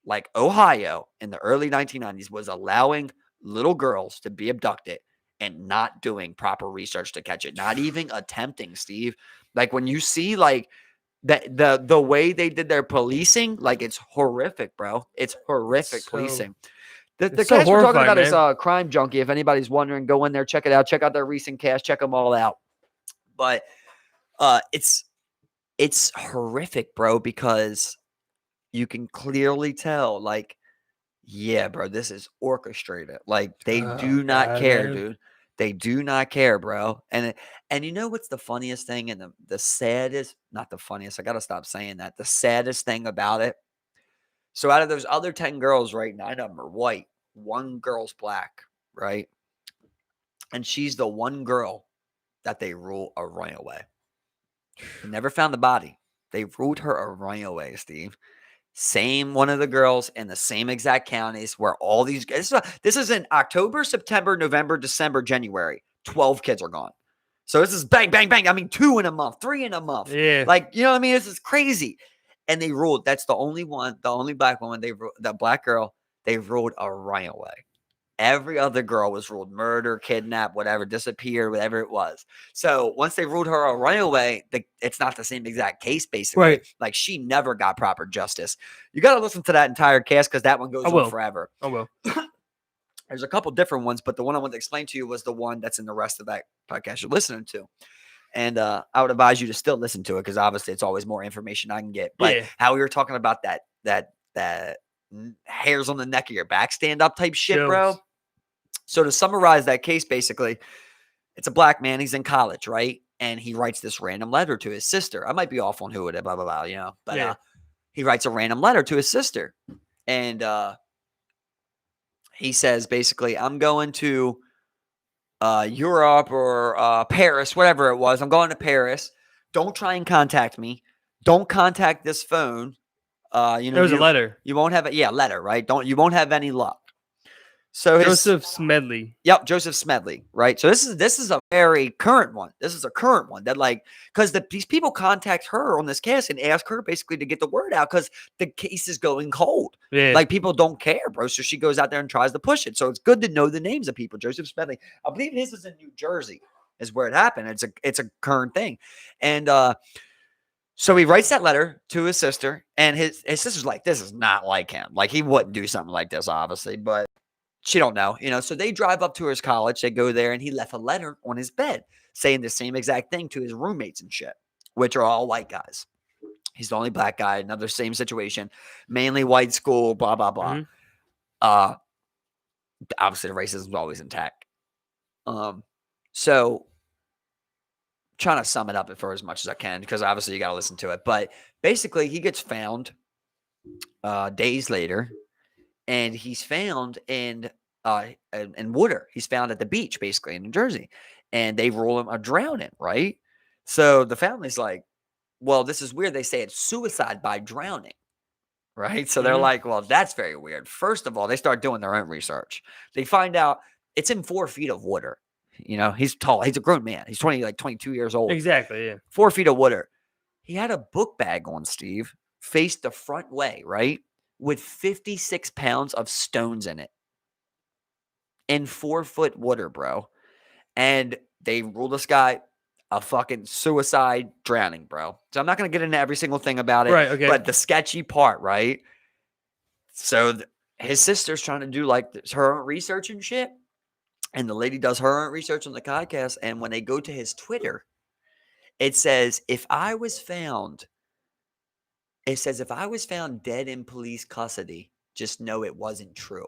Like Ohio in the early 1990s was allowing little girls to be abducted and not doing proper research to catch it. Not even attempting, Steve. Like when you see like the way they did their policing, like it's horrific, bro. It's horrific policing. The cast we're talking about is Crime Junkie. If anybody's wondering, go in there, check it out. Check out their recent cast. Check them all out. But it's horrific, bro, because you can clearly tell, like, yeah, bro, this is orchestrated. Like, they do not care, dude. They do not care, bro. And you know what's the funniest thing and the saddest, not the funniest, I got to stop saying that. The saddest thing about it. So out of those other 10 girls, right, 9 of them are white. 1 girl's black, right? And she's the one girl that they rule a runaway. They never found the body. They ruled her a runaway, Steve. Same one of the girls in the same exact counties where all these guys. This is in October, September, November, December, January. 12 kids are gone. So this is bang, bang, bang. I mean, 2 in a month, 3 in a month. Yeah. Like, you know what I mean? This is crazy. And they ruled, that's the only one, the only black woman, the black girl, they ruled a runaway. Every other girl was ruled murder, kidnap, whatever, disappeared, whatever it was. So once they ruled her a runaway, it's not the same exact case, basically. Right. Like she never got proper justice. You got to listen to that entire cast because that one goes on forever. I will. There's a couple different ones, but the one I want to explain to you was the one that's in the rest of that podcast you're listening to. And I would advise you to still listen to it because obviously it's always more information I can get. But how we were talking about that hairs on the neck of your back stand up type shit, bro. So to summarize that case, basically, it's a black man. He's in college, right? And he writes this random letter to his sister. I might be off on who it is, blah, blah, blah, you know. But he writes a random letter to his sister. And he says, basically, I'm going to Europe or Paris, whatever it was. I'm going to Paris. Don't try and contact me. Don't contact this phone. There was a letter. You won't have it. Yeah, letter, right? You won't have any luck. So Joseph Smedley. Yep, Joseph Smedley, right? So this is a very current one. This is a current one that because these people contact her on this case and ask her basically to get the word out because the case is going cold. Yeah. Like people don't care, bro. So she goes out there and tries to push it. So it's good to know the names of people. Joseph Smedley, I believe his is in New Jersey, is where it happened. It's a current thing, and so he writes that letter to his sister, and his sister's like, this is not like him. Like he wouldn't do something like this, obviously, but she don't know, So they drive up to his college. They go there, and he left a letter on his bed saying the same exact thing to his roommates and shit, which are all white guys. He's the only black guy. Another same situation, mainly white school. Blah blah blah. Mm-hmm. Obviously, the racism is always intact. So trying to sum it up for as much as I can because obviously you got to listen to it. But basically, he gets found days later, and he's found in water. He's found at the beach, basically in New Jersey, and they rule him a drowning. Right. So the family's like, well, this is weird. They say it's suicide by drowning. Right. So they're like, well, that's very weird. First of all, they start doing their own research. They find out it's in 4 feet of water. He's tall. He's a grown man. He's 22 years old. Exactly. Yeah. 4 feet of water. He had a book bag on, Steve, faced the front way, right? With 56 pounds of stones in it. In 4-foot water, bro. And they rule this guy a fucking suicide drowning, bro. So I'm not going to get into every single thing about it. Right. Okay. But the sketchy part, right? So his sister's trying to do like her own research and shit. And the lady does her own research on the podcast. And when they go to his Twitter, it says, if I was found dead in police custody, just know it wasn't true.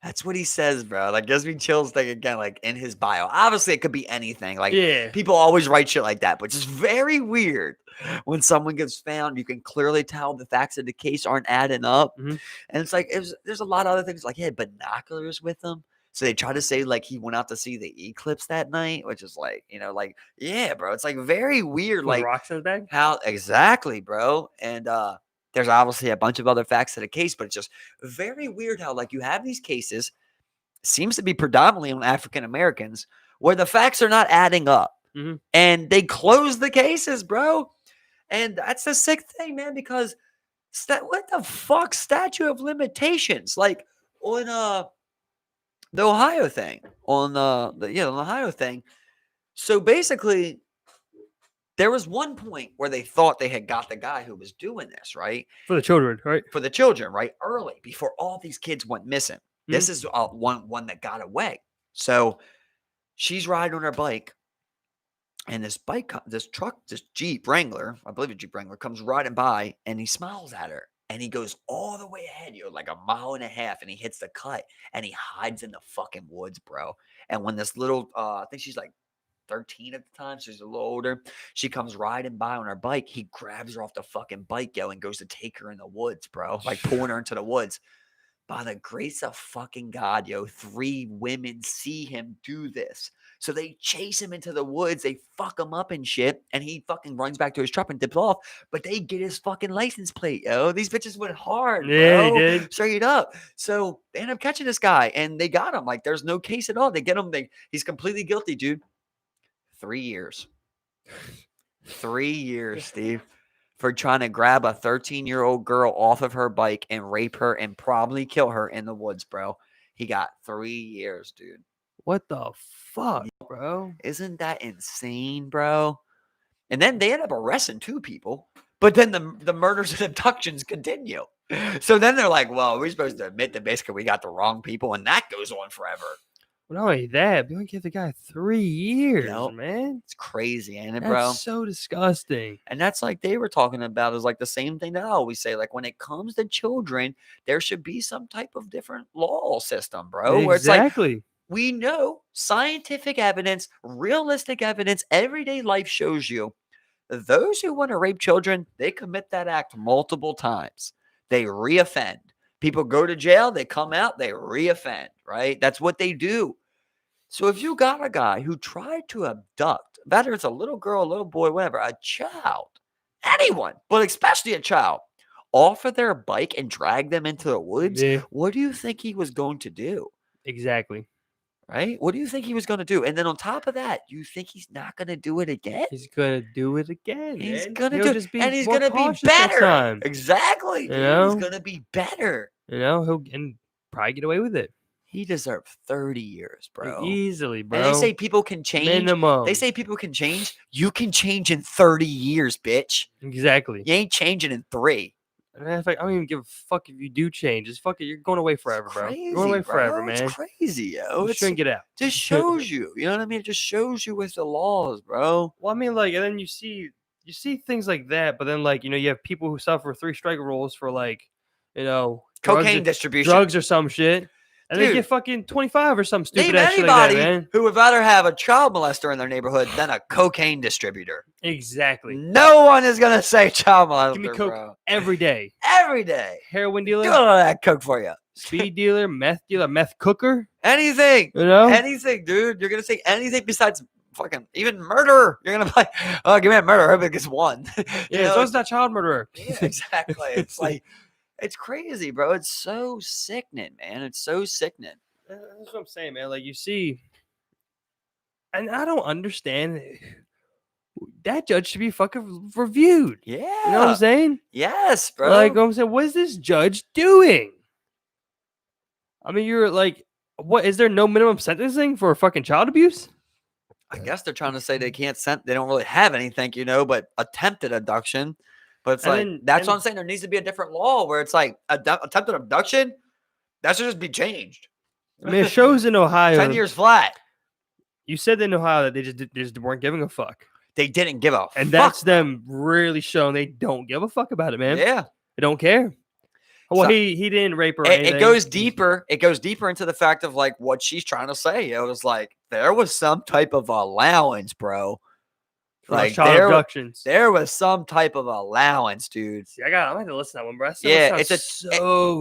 That's what he says, bro. Like, gives me chills thing again, like in his bio. Obviously, it could be anything. Like, people always write shit like that, but it's very weird when someone gets found. You can clearly tell the facts of the case aren't adding up. Mm-hmm. And it's like, there's a lot of other things. Like, he had binoculars with him. So they try to say, like, he went out to see the eclipse that night, which is like, yeah, bro. It's like very weird. With like, rocks in his bag? How exactly, bro? And there's obviously a bunch of other facts to the case, but it's just very weird how, like, you have these cases, seems to be predominantly on African Americans, where the facts are not adding up. Mm-hmm. And they close the cases, bro. And that's the sick thing, man, because what the fuck, statute of limitations? Like, on the Ohio thing. On the Ohio thing. So basically, there was one point where they thought they had got the guy who was doing this, right? For the children, right? For the children, right? Early, before all these kids went missing. This is one that got away. So she's riding on her bike, and this Jeep Wrangler, I believe a Jeep Wrangler, comes riding by, and he smiles at her, and he goes all the way ahead, like 1.5 miles, and he hits the cut, and he hides in the fucking woods, bro. And when this little, I think she's like 13 at the time, so she's a little older. She comes riding by on her bike. He grabs her off the fucking bike, yo, and goes to take her in the woods, bro. Like pulling her into the woods. By the grace of fucking God, yo, 3 women see him do this. So they chase him into the woods. They fuck him up and shit. And he fucking runs back to his truck and dips off. But they get his fucking license plate, yo. These bitches went hard, bro. Yeah, they did. Straight up. So they end up catching this guy, and they got him. Like, there's no case at all. They get him. He's completely guilty, dude. 3 years. 3 years, Steve, for trying to grab a 13-year-old girl off of her bike and rape her and probably kill her in the woods, bro. He got 3 years, dude. What the fuck, bro? Isn't that insane, bro? And then they end up arresting 2 people, but then the murders and abductions continue. So then they're like, well, we're supposed to admit that basically we got the wrong people, and that goes on forever. Well, not only that, but you give the guy 3 years, man. It's crazy, ain't it, bro? That's so disgusting. And that's like they were talking about is like the same thing that I always say. Like when it comes to children, there should be some type of different law system, bro. Where it's like, we know scientific evidence, realistic evidence, everyday life shows you those who want to rape children, they commit that act multiple times. They reoffend. People go to jail, they come out, they reoffend, right? That's what they do. So if you got a guy who tried to abduct, whether it's a little girl, a little boy, whatever, a child, anyone, but especially a child, off of their bike and drag them into the woods, Yeah, what do you think he was going to do? exactly. Right? What do you think he was going to do? And then on top of that, you think he's not going to do it again? He's gonna do it again, He's man. going to He'll do it. just be And he's more going to be cautious next better. time. Exactly, You dude. He's know? going to be better. You know, he'll and probably get away with it He deserved 30 years, bro. easily, bro. And they say people can change. Minimum. They say people can change. You can change in 30 years, bitch. Exactly. You ain't changing in 3. And in fact, I don't even give a fuck if you do change. Just fuck it. You're going away forever, bro. You're going away forever, man. It's crazy, yo. You shouldn't get out. Just shows you. You know what I mean? It just shows you with the laws, bro. Well, I mean, like, and then you see things like that, but then, like, you know, you have people who suffer 3 strike rules for, like, you know, Cocaine distribution. drugs or some shit, and they Dude, get fucking 25 or some stupid name ass shit like that, anybody man. who would rather have a child molester in their neighborhood than a cocaine distributor. Exactly. No one is gonna say child molester, Give me coke bro. every day. Every day. Heroin Do dealer, all that coke for you. speed dealer, meth cooker. Anything. You know, Anything, dude. You're gonna say anything besides fucking even murderer. You're gonna be like, oh, give me a murderer. I hope it gets one. yeah. So it's not child murderer. Yeah, exactly. It's like, it's crazy, bro. It's so sickening, man. It's so sickening. That's what I'm saying, man. Like, you see, and I don't understand. That judge should be fucking reviewed. Yeah. You know what I'm saying? Yes, bro. Like, I'm saying, what is this judge doing? I mean, you're like, what is there no minimum sentencing for fucking child abuse? I guess they're trying to say they can't send. They don't really have anything, but attempted abduction. But it's that's what I'm saying. There needs to be a different law where it's like attempted abduction. That should just be changed. I mean, it shows in Ohio. 10 years flat. You said in Ohio that they just weren't giving a fuck. They didn't give a and fuck. That's them really showing they don't give a fuck about it, man. Yeah. They don't care. Well, So, he didn't rape her or anything. It goes deeper. It goes deeper into the fact of like what she's trying to say. It was like there was some type of allowance, bro. Like child abductions. There was some type of allowance, dude. See, I'm gonna have to listen to that one, bro. It's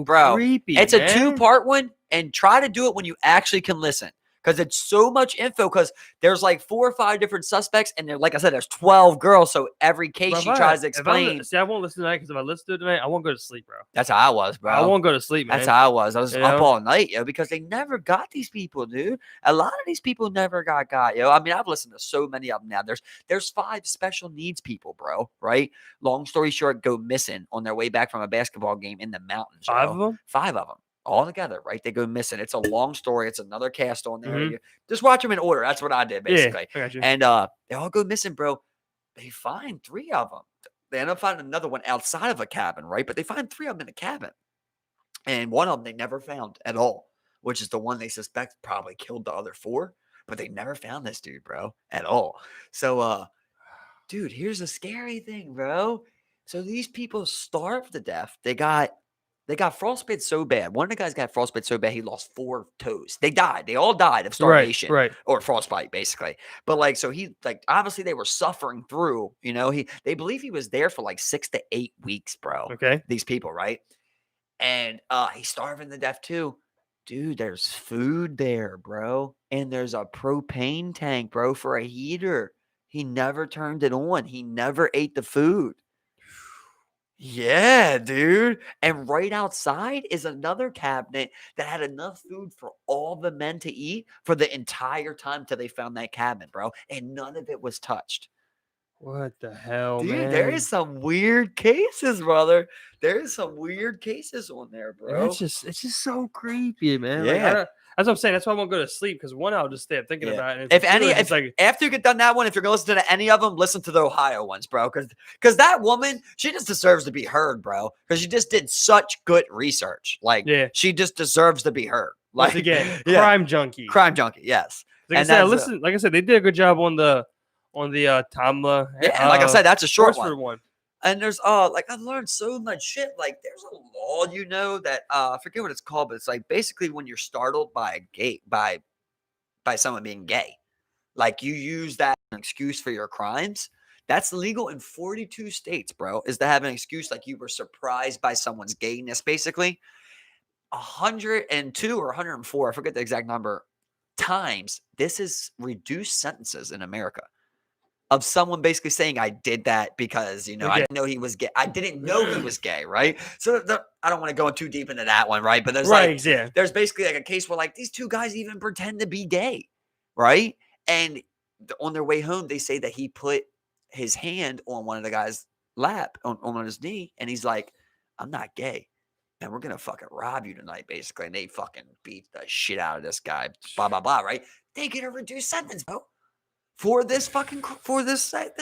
bro. Creepy. It's a 2-part one, and try to do it when you actually can listen. Because it's so much info. Because there's like 4 or 5 different suspects, and like I said, there's 12 girls. So every case she tries to explain. I won't listen tonight because if I listen to it tonight, I won't go to sleep, bro. That's how I was, bro. I won't go to sleep, man. That's how I was. I was up all night, because they never got these people, dude. A lot of these people never got, yo. I mean, I've listened to so many of them now. There's 5 special needs people, bro. Right? Long story short, go missing on their way back from a basketball game in the mountains. 5 of them. 5 of them. All together, right? They go missing. It's a long story. It's another cast on there. Mm-hmm. Just watch them in order. That's what I did, basically. Yeah, I got you. And they all go missing, bro. They find 3 of them. They end up finding another one outside of a cabin, right? But they find 3 of them in a cabin. And one of them they never found at all, which is the one they suspect probably killed the other 4. But they never found this dude, bro, at all. So, dude, here's the scary thing, bro. So these people starved to death. They got frostbite so bad. One of the guys got frostbite so bad he lost 4 toes. They died. They all died of starvation, right. Or frostbite, basically. But so he obviously they were suffering through. They believe he was there for like 6 to 8 weeks, bro. Okay, these people, right? And he's starving to death too, dude. There's food there, bro, and there's a propane tank, bro, for a heater. He never turned it on. He never ate the food. Yeah, dude. And right outside is another cabinet that had enough food for all the men to eat for the entire time till they found that cabinet, bro. And none of it was touched. What the hell, dude, man? There is some weird cases, brother. There is some weird cases on there, bro. It's just so creepy, man. Yeah. That's what I'm saying. That's why I won't go to sleep because one, I'll just stay up thinking about it. And after you get done that one, if you're gonna listen to any of them, listen to the Ohio ones, bro. Because that woman, she just deserves to be heard, bro. Because she just did such good research. She just deserves to be heard. Once again, crime junkie. Crime junkie, yes. Like I said, they did a good job on the Tamla. Yeah, like I said, that's a short one. And there's I learned so much shit. Like there's a law, that I forget what it's called, but it's like basically when you're startled by by someone being gay, like you use that as an excuse for your crimes. That's legal in 42 states, bro. Is to have an excuse like you were surprised by someone's gayness, basically. 102 or 104, I forget the exact number, times this is reduced sentences in America. of someone basically saying I did that because, you know, I Okay. didn't know he was gay. I didn't know he was gay, right? So I don't want to go too deep into that one, right? But there's Right, yeah. there's basically like a case where like these two guys even pretend to be gay, right? And on their way home, they say that he put his hand on one of the guys' lap, on his knee, and he's like, I'm not gay. And we're gonna fucking rob you tonight, basically. And they fucking beat the shit out of this guy, blah blah blah, right? They get a reduced sentence, bro, for this fucking this saying.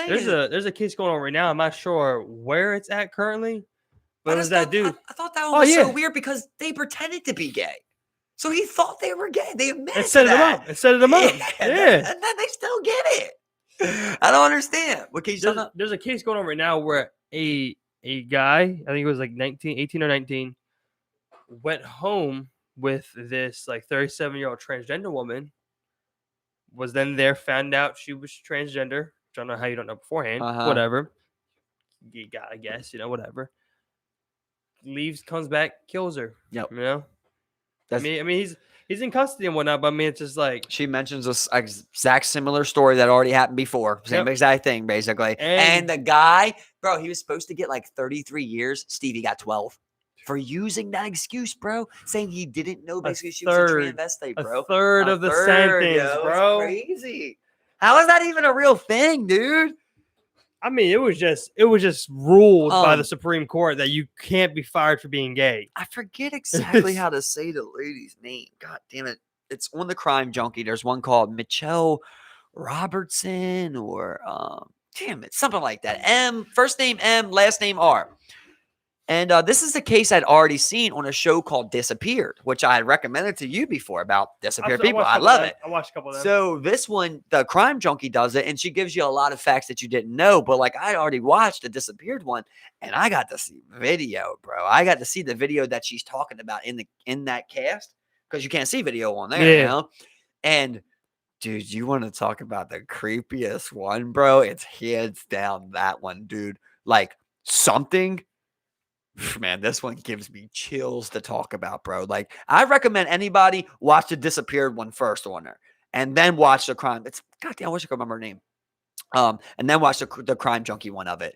There's a case going on right now. I'm not sure where it's at currently, but I it was just that thought dude. I thought that one Oh was so yeah, weird because they pretended to be gay, so he thought they were gay. They it admitted to set them that. up. It set them up. And Yeah. then they still get it. I don't understand. What can you tell me? There's a case going on right now where a guy, I think it was like 18 or 19, went home with this like 37-year-old transgender woman. Was then there, found out she was transgender. Which I don't know how you don't know beforehand. Whatever. You got, I guess, whatever. Leaves, comes back, kills her. Yep. You know. I mean, he's in custody and whatnot, but I mean, it's just like she mentions this exact similar story that already happened before. Same exact thing, basically. And the guy, bro, he was supposed to get like 33 years. Stevie got 12 for using that excuse, bro. Saying he didn't know basically she was a transvestite, bro. A third of the sentence, bro. It's crazy. How is that even a real thing, dude? I mean, it was just ruled by the Supreme Court that you can't be fired for being gay. I forget exactly how to say the lady's name. God damn it. It's on the Crime Junkie. There's one called Michelle Robertson or damn it, something like that. First name M, last name R. And this is a case I'd already seen on a show called Disappeared, which I had recommended to you before about disappeared people. I love it. I watched a couple of them. So this one, the Crime Junkie does it, and she gives you a lot of facts that you didn't know. But like I already watched the Disappeared one, and I got to see video, bro. I got to see the video that she's talking about in that cast because you can't see video on there, you know. And dude, you want to talk about the creepiest one, bro? It's hands down that one, dude. Like something. Man, this one gives me chills to talk about, bro. Like, I recommend anybody watch the Disappeared one first on her, and then watch the Crime. It's goddamn, I wish I could remember her name. And then watch the Crime Junkie one of it.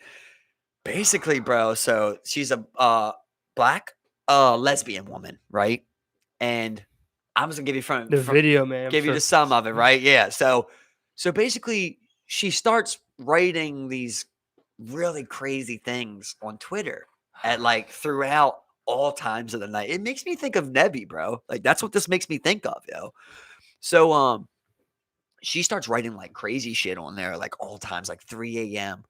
Basically, bro. So she's a black lesbian woman, right? And I'm just gonna give you from video, man. Give you the sum of it, right? Yeah. So basically, she starts writing these really crazy things on Twitter at like throughout all times of the night. It makes me think of Nebby, bro. Like that's what this makes me think of, yo. So she starts writing like crazy shit on there, like all times, like 3 a.m.,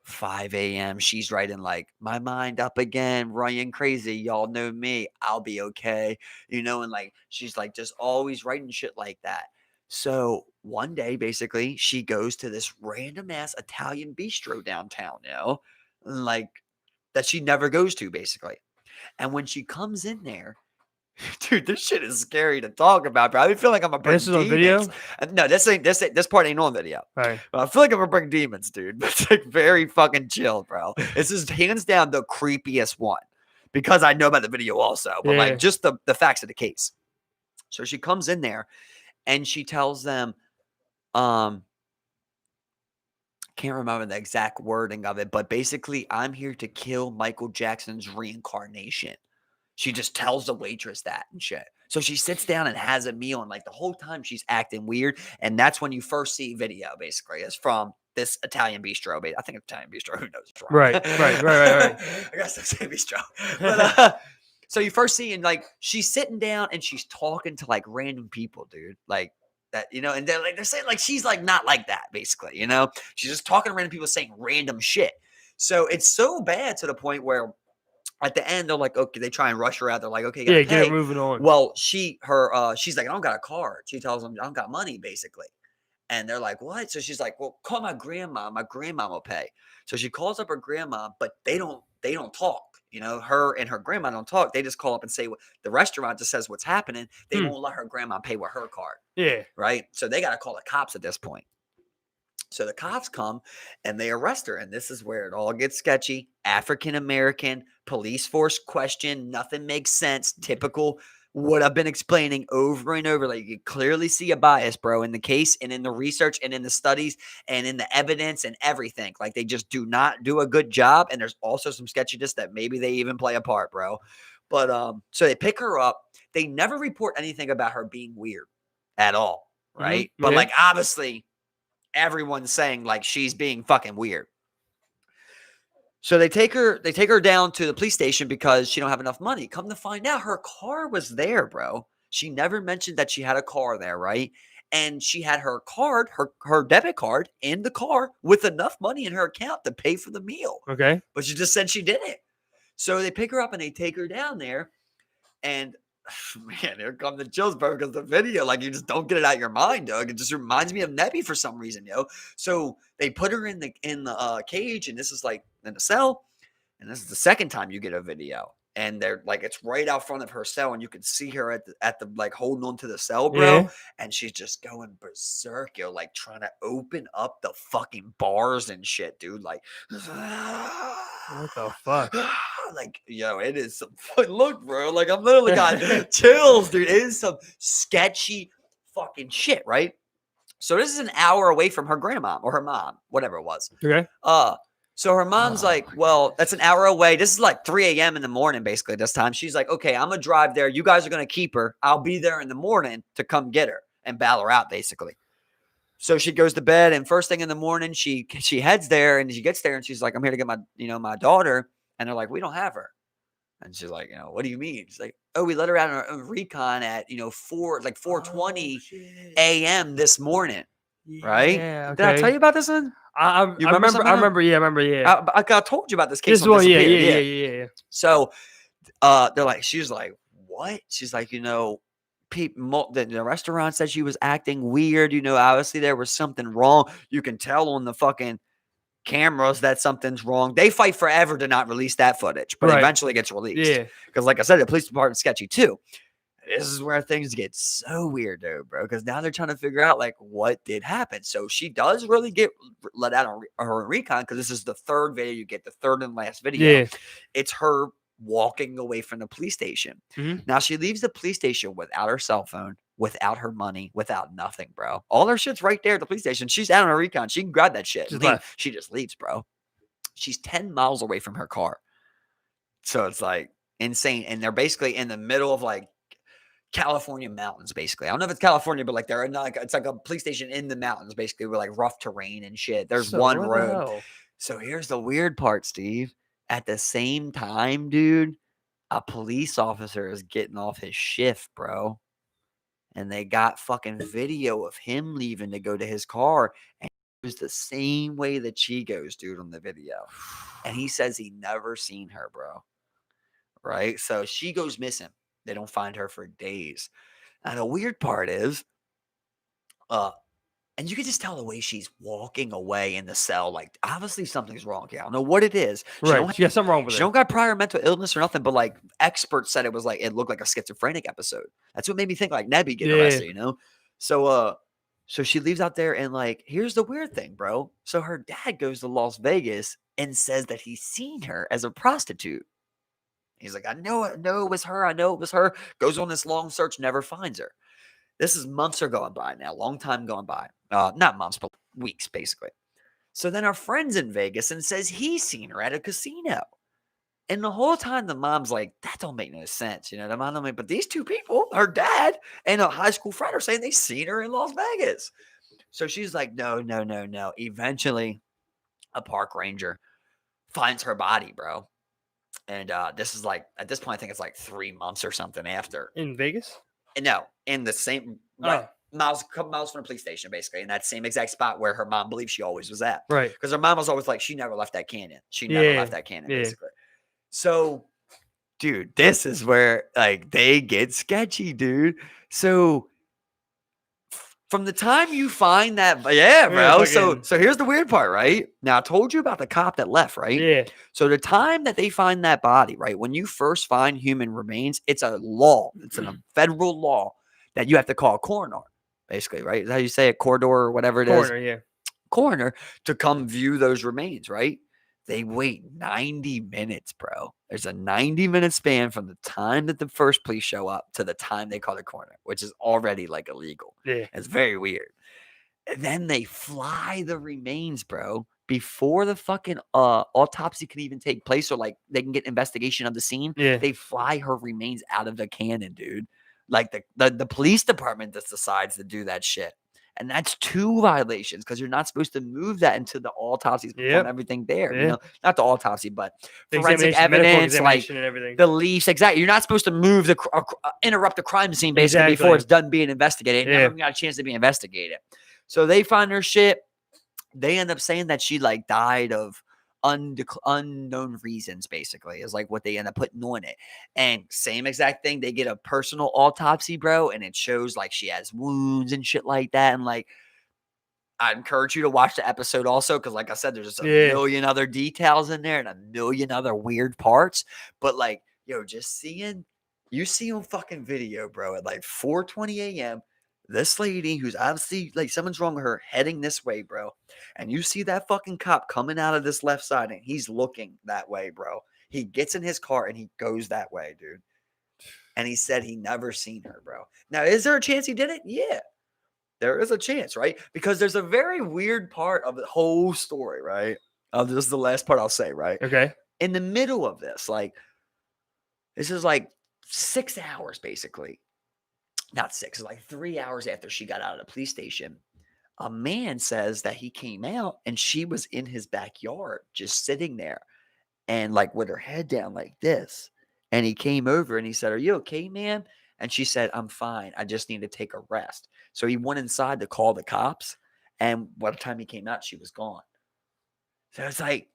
5 a.m. She's writing like my mind up again, running crazy. Y'all know me. I'll be okay. You know, and like she's like just always writing shit like that. So one day, basically, she goes to this random ass Italian bistro downtown, you know, like that she never goes to, basically. And when she comes in there, dude, this shit is scary to talk about, bro. I feel like I'm gonna bring this is on video. No, this part ain't on video. Right. But I feel like I'm gonna bring demons, dude. It's like very fucking chill, bro. This is hands down the creepiest one because I know about the video also, but like just the facts of the case. So she comes in there and she tells them, can't remember the exact wording of it, but basically, I'm here to kill Michael Jackson's reincarnation. She just tells the waitress that and shit. So she sits down and has a meal, and like the whole time she's acting weird. And that's when you first see video, basically, is from this Italian bistro. I think it's Italian bistro. Who knows? It's wrong. Right. I guess it's a bistro. But so you first see, and like she's sitting down and she's talking to like random people, dude. Like that, you know, and they're saying like she's like not like that, basically, you know. She's just talking to random people saying random shit. So it's so bad to the point where at the end, they're like, okay, they try and rush her out. They're like, okay, get her moving on. Well, she's like, I don't got a card. She tells them, I don't got money, basically. And they're like, what? So she's like, well, call my grandma. My grandma will pay. So she calls up her grandma, but they don't talk. You know, her and her grandma don't talk. They just call up and say, the restaurant just says what's happening. They won't let her grandma pay with her card. Yeah. Right. So they got to call the cops at this point. So the cops come and they arrest her. And this is where it all gets sketchy. African-American, police force question. Nothing makes sense. Typical what I've been explaining over and over. Like, you clearly see a bias, bro, in the case and in the research and in the studies and in the evidence and everything. Like, they just do not do a good job. And there's also some sketchiness that maybe they even play a part, bro. But so they pick her up. They never report anything about her being weird at all, right? But like, obviously, everyone's saying like she's being fucking weird. So they take her down to the police station because she don't have enough money. Come to find out, her car was there, bro. She never mentioned that she had a car there, right? And she had her card, her debit card in the car with enough money in her account to pay for the meal. Okay. But she just said she didn't. So they pick her up and they take her down there. And man, here come the chills, bro, because the video, like, you just don't get it out of your mind, Doug. It just reminds me of Nebby for some reason, yo. So they put her in the cage, and this is like in the cell, and this is the second time you get a video, and they're like, it's right out front of her cell, and you can see her at the like holding on to the cell, bro, and she's just going berserk, yo, like trying to open up the fucking bars and shit, dude, like, what the fuck? Like, yo, it is some look, bro. Like, I'm literally got chills, dude. It is some sketchy fucking shit, right? So this is an hour away from her grandma or her mom, whatever it was. Okay. So her mom's like, well, that's an hour away. This is like 3 a.m. in the morning, basically, this time. She's like, okay, I'm gonna drive there. You guys are gonna keep her. I'll be there in the morning to come get her and bail her out, basically. So she goes to bed, and first thing in the morning, she heads there, and she gets there, and she's like, I'm here to get my daughter. And they're like, we don't have her. And she's like, what do you mean? She's like, oh, we let her out on a recon at, 4:20 a.m. this morning. Right? Yeah. Did I tell you about this one? I remember. Yeah. I told you about this case. This one, yeah. So they're like, she's like, what? She's like, people, the restaurant said she was acting weird. Obviously there was something wrong. You can tell on the fucking cameras that something's wrong. They fight forever to not release that footage, but eventually it gets released. Yeah. Because like I said, the police department's sketchy too. This is where things get so weird, though, bro, because now they're trying to figure out, like, what did happen. So she does really get let out on her recon, because this is the third video you get, the third and last video. Yeah. It's her walking away from the police station. Mm-hmm. Now, she leaves the police station without her cell phone, without her money, without nothing, bro. All her shit's right there at the police station. She's out on her recon. She can grab that shit. She just leaves, bro. She's 10 miles away from her car. So it's, like, insane. And they're basically in the middle of, like, California mountains, basically. I don't know if it's California, but like they're in it's like a police station in the mountains, basically, with like rough terrain and shit. There's one road. So here's the weird part, Steve. At the same time, dude, a police officer is getting off his shift, bro. And they got fucking video of him leaving to go to his car. And it was the same way that she goes, dude, on the video. And he says he never seen her, bro. Right? So she goes missing. They don't find her for days. And the weird part is, and you can just tell the way she's walking away in the cell, like, obviously something's wrong here. I don't know what it is. She has something wrong with her. She don't got prior mental illness or nothing, but like experts said it was like, it looked like a schizophrenic episode. That's what made me think like Nebby getting arrested, So she leaves out there, and like, here's the weird thing, bro. So her dad goes to Las Vegas and says that he's seen her as a prostitute. He's like, I know it was her. Goes on this long search, never finds her. This is months are going by now, long time going by. Not months, but weeks, basically. So then our friend's in Vegas and says he's seen her at a casino. And the whole time the mom's like, that don't make no sense. The mom don't make, but these two people, her dad and a high school friend, are saying they seen her in Las Vegas. So she's like, no. Eventually, a park ranger finds her body, bro. And this is like, at this point, I think it's like 3 months or something after. In Vegas? No, in the same, a couple miles from the police station, basically, in that same exact spot where her mom believes she always was at. Right. Because her mom was always like, she never left that canyon. Basically. So, dude, this is where, like, they get sketchy, dude. So, from the time you find that, bro. Yeah, so here's the weird part, right? Now, I told you about the cop that left, right? Yeah. So the time that they find that body, right? When you first find human remains, it's a law. It's a federal law that you have to call a coroner, basically, right? Is that how you say it? Corridor or whatever it is? Coroner, yeah. Coroner to come view those remains, right? They wait 90 minutes, bro. There's a 90-minute span from the time that the first police show up to the time they call the coroner, which is already like illegal. Yeah. It's very weird. And then they fly the remains, bro, before the fucking autopsy can even take place, or like they can get investigation of the scene. Yeah. They fly her remains out of the cannon, dude. Like the police department just decides to do that shit. And that's 2 violations because you're not supposed to move that until the autopsy's performed, everything there. Yeah. You know, not the autopsy, but The forensic medical evidence, like examination and everything. the leaves. Exactly. You're not supposed to move interrupt the crime scene basically before it's done being investigated. It never got a chance to be investigated. So they find her shit. They end up saying that she like died of unknown reasons, basically, is like what they end up putting on it. And same exact thing, they get a personal autopsy, bro, and it shows like she has wounds and shit like that. And like, I encourage you to watch the episode also, because like I said, there's just a million other details in there and a million other weird parts. But like, yo, just seeing you see on fucking video, bro, at like 4:20 a.m. This lady who's obviously like someone's wrong with her heading this way, bro. And you see that fucking cop coming out of this left side and he's looking that way, bro. He gets in his car and he goes that way, dude. And he said he never seen her, bro. Now, is there a chance he did it? Yeah. There is a chance, right? Because there's a very weird part of the whole story, right? This is the last part I'll say, right? Okay. In the middle of this, like, this is like 6 hours, basically. Not 6, like 3 hours after she got out of the police station, a man says that he came out and she was in his backyard just sitting there and like with her head down like this. And he came over and he said, "Are you okay, ma'am?" And she said, "I'm fine. I just need to take a rest." So he went inside to call the cops. And by the time he came out, she was gone. So it's like,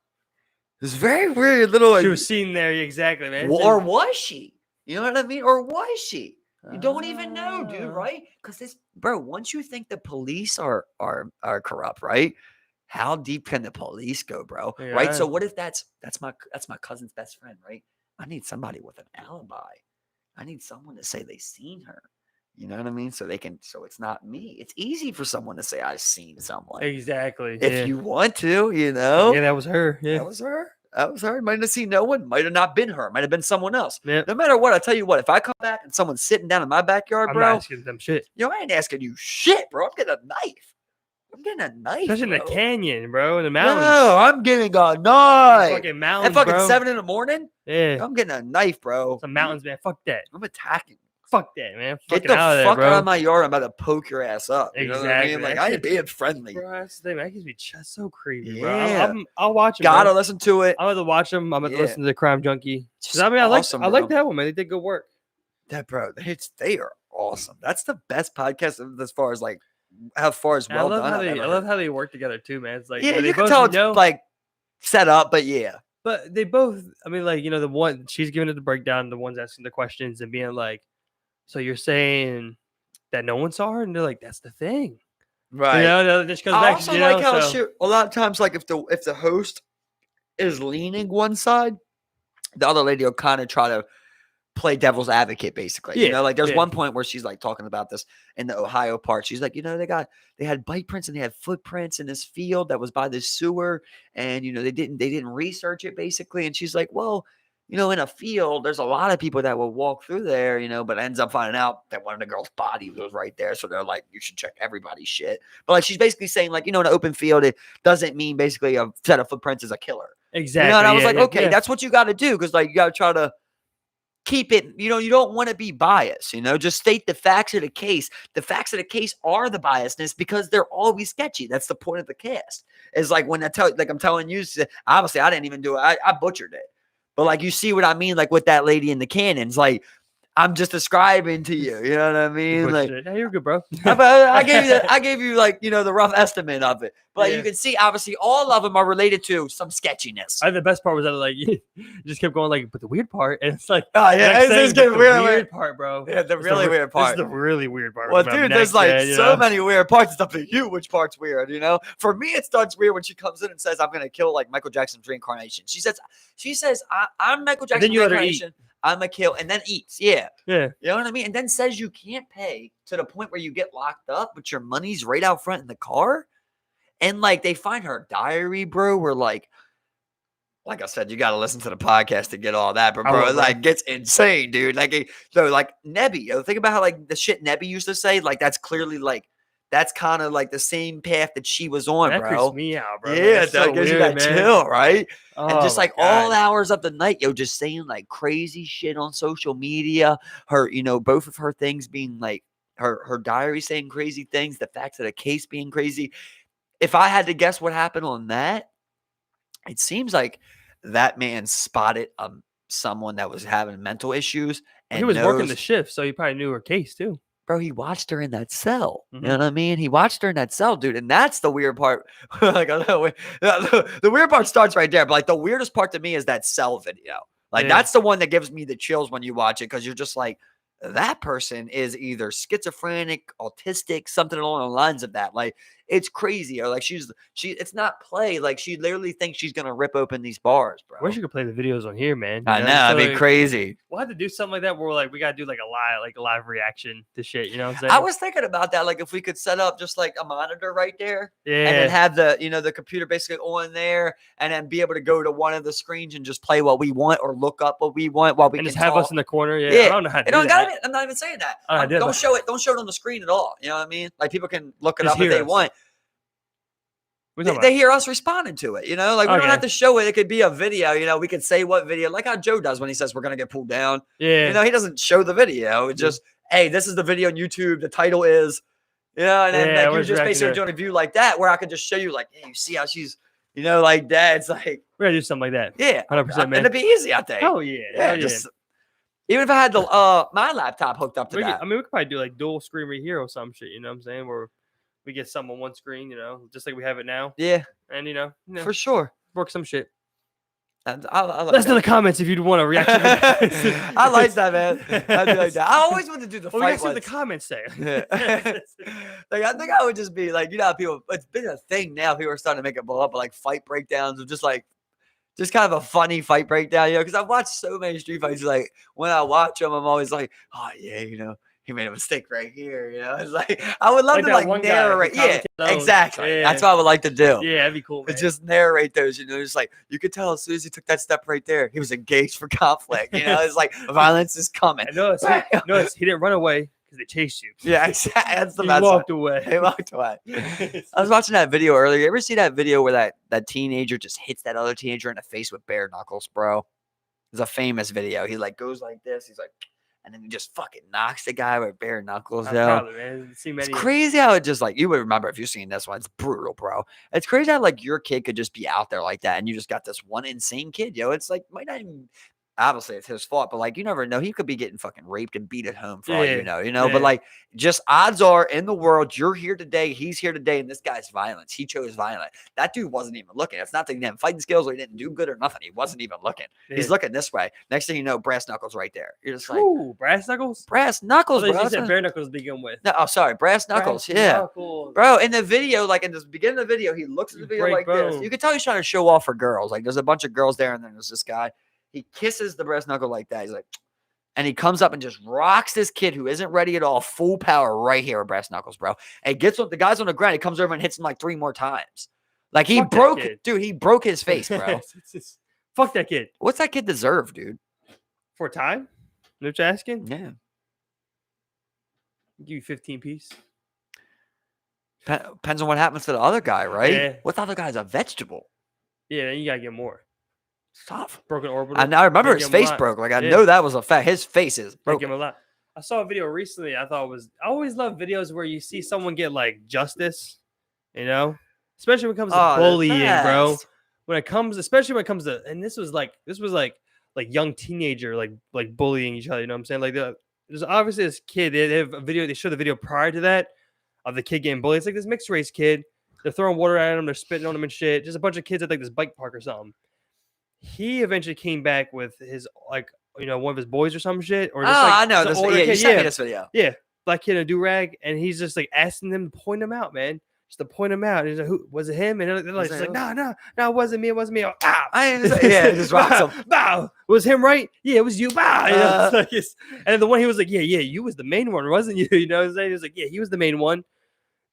this very weird little. She was seen there, exactly, man. Or was she? You know what I mean? Or was she? You don't even know, dude, right? Because this, bro, once you think the police are corrupt, right? How deep can the police go, bro? Yeah. Right? So what if that's my cousin's best friend, right? I need somebody with an alibi. I need someone to say they seen her. You know what I mean? So it's not me. It's easy for someone to say I've seen someone. Exactly. If you want to, you know. Yeah, that was her. Yeah. That was her. That was her. Might have seen no one. Might have not been her. Might have been someone else. Yep. No matter what, I tell you what. If I come back and someone's sitting down in my backyard, bro, I'm not asking them shit. Yo, I ain't asking you shit, bro. I'm getting a knife. I'm getting a knife, especially in the bro. canyon, bro, in the mountains. No, I'm getting a knife. Fucking mountains, At fucking bro. 7 in the morning. Yeah, I'm getting a knife, bro. Some mountains, man. Fuck that. I'm attacking. Fuck that, man. Get Fucking the out of fuck there, out bro. of my yard. I'm about to poke your ass up. You know what I mean? Like, I ain't being friendly. Bro, that's the thing. That gives me just so creepy, Yeah. bro. I'll watch it. Gotta listen to it. I'm gonna watch them. I'm gonna listen to the Crime Junkie. Just I mean, awesome, I like bro. that one, man. They did good work. That, bro, they are awesome. That's the best podcast as far as like how far as well done. I love how they work together too, man. It's like yeah, they you can both tell it's know, like set up, but yeah. But they both, I mean, like, you know, the one she's giving it the breakdown, the one's asking the questions and being like, "So you're saying that no one saw her?" And they're like, "That's the thing." Right. You know, just goes I back. also You like know, how so, a lot of times, like if the host is leaning one side, the other lady will kind of try to play devil's advocate, basically. You know, like there's one point where she's like talking about this in the Ohio part. She's like, you know, they had bike prints and they had footprints in this field that was by this sewer, and you know they didn't research it basically. And she's like, well, you know, in a field, there's a lot of people that will walk through there, you know, but ends up finding out that one of the girls' body was right there. So they're like, you should check everybody's shit. But like she's basically saying, like, you know, in an open field, it doesn't mean basically a set of footprints is a killer. Exactly. You know, and I was like, okay, that's what you got to do, because like you got to try to keep it, you know, you don't want to be biased, you know, just state the facts of the case. The facts of the case are the biasness because they're always sketchy. That's the point of the cast. Is like when I'm telling you, obviously I didn't even do it. I butchered it. But like, you see what I mean? Like with that lady in the cannons, like I'm just describing to you. You know what I mean? Like, no, you're good, bro. I gave you like, you know, the rough estimate of it. But you can see, obviously, all of them are related to some sketchiness. The best part was that like you just kept going like, but the weird part, and it's like, oh yeah, it's getting weird part, bro. Yeah, the really weird part. This is the really weird part. Well, dude, there's like so many weird parts. It's up to you which part's weird, you know? For me, it starts weird when she comes in and says, I'm going to kill like Michael Jackson's reincarnation. She says, I'm Michael Jackson's reincarnation. I'm a kill, and then eats. Yeah. Yeah. You know what I mean? And then says you can't pay to the point where you get locked up, but your money's right out front in the car. And like they find her diary, bro, where like like I said, you got to listen to the podcast to get all that. But I bro, will, it bro. like gets insane, dude. Like, so like Nebby, think about how like the shit Nebby used to say. Like that's clearly like that's kind of like the same path that she was on, That creeps bro. me out, bro. Yeah, That's that so gives you weird, that man. chill, right? And Oh just my like all God. hours of the night, just saying like crazy shit on social media. Her, both of her things being like her diary saying crazy things, the facts of the case being crazy. If I had to guess what happened on that, it seems like that man spotted someone that was having mental issues Well, he and was working the knows, shift, so he probably knew her case too. bro, he watched her in that cell. You Mhm. know what I mean? He watched her in that cell, dude. And that's the weird part. Like, I don't know, the weird part starts right there. But like the weirdest part to me is that cell video. Like Yeah. that's the one that gives me the chills when you watch it, because you're just like, that person is either schizophrenic, autistic, something along the lines of that. Like it's crazy. Or like it's not play. Like she literally thinks she's gonna rip open these bars, I bro. wish you could play the videos on here, man. I know, it'd be crazy. We'll have to do something like that where like we gotta do like a live reaction to shit. You know what I'm saying? I was thinking about that, like if we could set up just like a monitor right there, Yeah. and then have the the computer basically on there, and then be able to go to one of the screens and just play what we want or look up what we want while we and can just have talk. us in the corner. Yeah. Yeah. I don't know how to It do don't that. gotta be, I'm not even saying that. I don't know, Don't but- show it. Don't show it on the screen at all. You know what I mean? Like people can look it Just up if hear they us. want. What are you They, talking they hear us responding to it. Like we don't Okay. have to show it. It could be a video. We could say what video, like how Joe does when he says we're gonna get pulled down. about? Yeah. He doesn't show the video. It's just, hey, this is the video on YouTube. The title is, and then Yeah, like we're you just reacting basically to it. doing a view like that, where I could just show you, like, hey, you see how she's, like that. It's like, We're gonna do something like that. yeah, 100%, and man. it'd be easy, I think. Oh yeah. yeah, Hell yeah. just even if I had the my laptop hooked up to We could, that. I mean, we could probably do like dual screen right here or some shit. You know what I'm saying? Where we get some on one screen, just like we have it now, Yeah, and for sure. work some shit. I like Let us know in the that. comments if you'd want to react. I like that, man. I do like that. I always want to do the Well, we fight gotta see what the ones. comments say. Yeah. Like I think I would just be like, how people. It's been a thing now. People are starting to make it blow up, but like fight breakdowns of just kind of a funny fight breakdown. Because I've watched so many street fights. Like when I watch them, I'm always like, oh yeah, he made a mistake right here. It's like I would love Like to that one guy, narrate. the Yeah, commentator knows. exactly. Yeah. That's what I would like to do. Yeah, that'd be cool, man. It's just narrate those, just like you could tell as soon as he took that step right there, he was engaged for conflict. It's like violence is coming. I know. He didn't run away because they chased you. Yeah, exactly. That's the He best. walked away. He walked away. I was watching that video earlier. You ever see that video where that teenager just hits that other teenager in the face with bare knuckles, bro? It's a famous video. He like goes like this. He's like, and then he just fucking knocks the guy with bare knuckles. Probably, man. It's crazy how it just like you would remember if you've seen this one. It's brutal, bro. It's crazy how like your kid could just be out there like that, and you just got this one insane kid. It's like might not even. Obviously, it's his fault, but like you never know. He could be getting fucking raped and beat at home for all you know. Yeah. But like, just odds are in the world, you're here today, he's here today, and this guy's violence. He chose violent. That dude wasn't even looking. It's not that he didn't have fighting skills or he didn't do good or nothing. He wasn't even looking. Yeah. He's looking this way. Next thing you know, brass knuckles right there. You're just like, Ooh, brass knuckles. brass knuckles, Oh, bro. you said bare knuckles to begin with. No, oh, sorry, brass knuckles. Brass Yeah. knuckles. Bro, in the video, like in the beginning of the video, he looks at the video like break this. bones. You can tell he's trying to show off for girls. Like there's a bunch of girls there, and then there's this guy. He kisses the breast knuckle like that. He's like, and he comes up and just rocks this kid who isn't ready at all, full power right here with breast knuckles, bro. And gets on the guy's on the ground. He comes over and hits him like 3 more times. Like he Fuck that broke kid. it, dude. He broke his face, bro. Fuck that kid. What's that kid deserve, dude? For time? No asking? Yeah. Give you 15 piece. Depends on what happens to the other guy, right? Yeah. What the other guy's a vegetable? Yeah, then you gotta get more. It's tough. Broken orbital. I remember Make his him a face lot. broke. Like I Yeah. know that was a fact. His face is Make broken. him a lot. I saw a video recently. I always love videos where you see someone get like justice, especially when it comes to Oh, the bullying, bro. best. Especially when it comes to, and this was like young teenager like bullying each other. You know what I'm saying? Like there's obviously this kid. They have a video. They show the video prior to that of the kid getting bullied. It's like this mixed race kid. They're throwing water at him. They're spitting on him and shit. Just a bunch of kids at like this bike park or something. He eventually came back with his one of his boys or some shit. Or just, I know some this. older Yeah, you kid. sent me this video. Yeah, black kid in a do-rag, and he's just like asking them to point him out, man. Just to point him out. And he's like, "Who was it? Him?" And they're like, "No, it wasn't me. It wasn't me." Oh, bow. Yeah, just rocks him. Bow. Was him right? Yeah, it was you. Bow. And then the one he was like, "Yeah, you was the main one, wasn't you?" You know what I'm saying? He was like, "Yeah, he was the main one."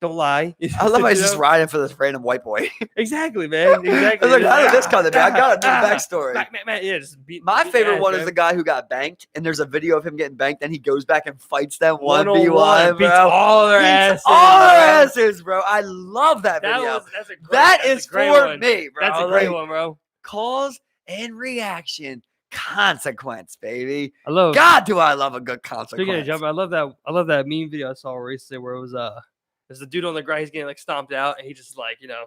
Don't lie. I love how he's You just know? riding for this random white boy. Exactly, man. Exactly. I was like, how did this come to me? I gotta know the Back, backstory. man. Yeah, just beat. My favorite one is bro. the guy who got banked, and there's a video of him getting banked, and he goes back and fights them 1-on-one, 1v1, beats bro. all their Beats asses. all their bro. asses, bro. I love that video. That's a great, That that's is a great for one. me, bro. That's a great Like, one, bro. cause and reaction, consequence, baby. I love. God, do I love a good Speaking of consequence. jumping, I love that meme video I saw recently where it was there's a dude on the ground, he's getting like stomped out, and he just like, you know,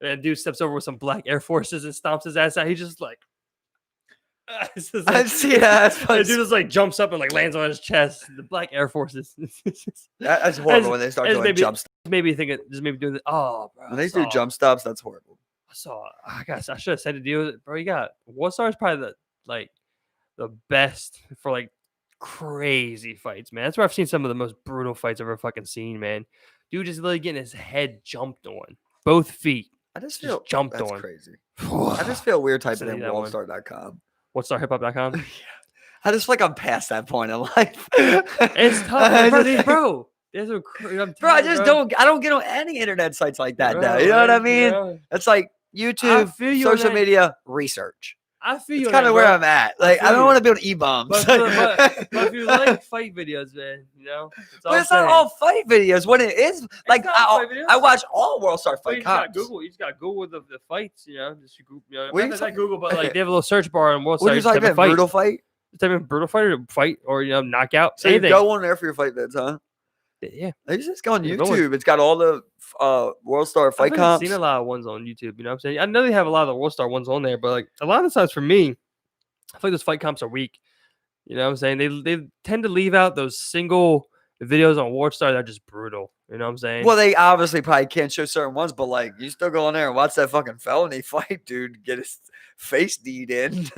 and a dude steps over with some black Air Forces and stomps his ass out. He just like it's just I like, see that. the dude just like jumps up and like lands on his chest. The black Air Forces. That's horrible when they start doing jump stops. Maybe thinking just maybe doing oh bro. When they do jump stops, that's horrible. I should have said to deal with it, bro. You got War-Star is probably the best for like crazy fights, man. That's where I've seen some of the most brutal fights I've ever fucking seen, man. Dude just literally getting his head jumped on, both feet. I just feel jumped that's on. Crazy. I just feel weird typing in that one. worldstar.com. WhatStarHipHop.com? Yeah. I just feel like I'm past that point in life. It's tough, bro. I just don't get on any internet sites like that now. You know what I mean? Bro. It's like YouTube, social media, research. I feel you. It's kind of where I'm at. Like, I don't want to be on e-bombs. But if you like fight videos, man, you know. But it's not all fight videos. When it is, like, I watch all WorldStar fight comps. You just got Google the fights, you know. Just Google, you know. Not Google, but like they have a little search bar on WorldStar. What do you like? Brutal fight? Type in brutal fight or fight or knockout. So anything. You go on there for your fight vids, huh? Yeah. You just go on YouTube. It's got all the WorldStar fight comps. I've seen a lot of ones on YouTube. You know what I'm saying? I know they have a lot of the WorldStar ones on there, but like a lot of the times for me, I feel like those fight comps are weak. You know what I'm saying? They tend to leave out those single videos on WorldStar that are just brutal. You know what I'm saying? Well, they obviously probably can't show certain ones, but like you still go on there and watch that fucking felony fight, dude, get his face kneed in.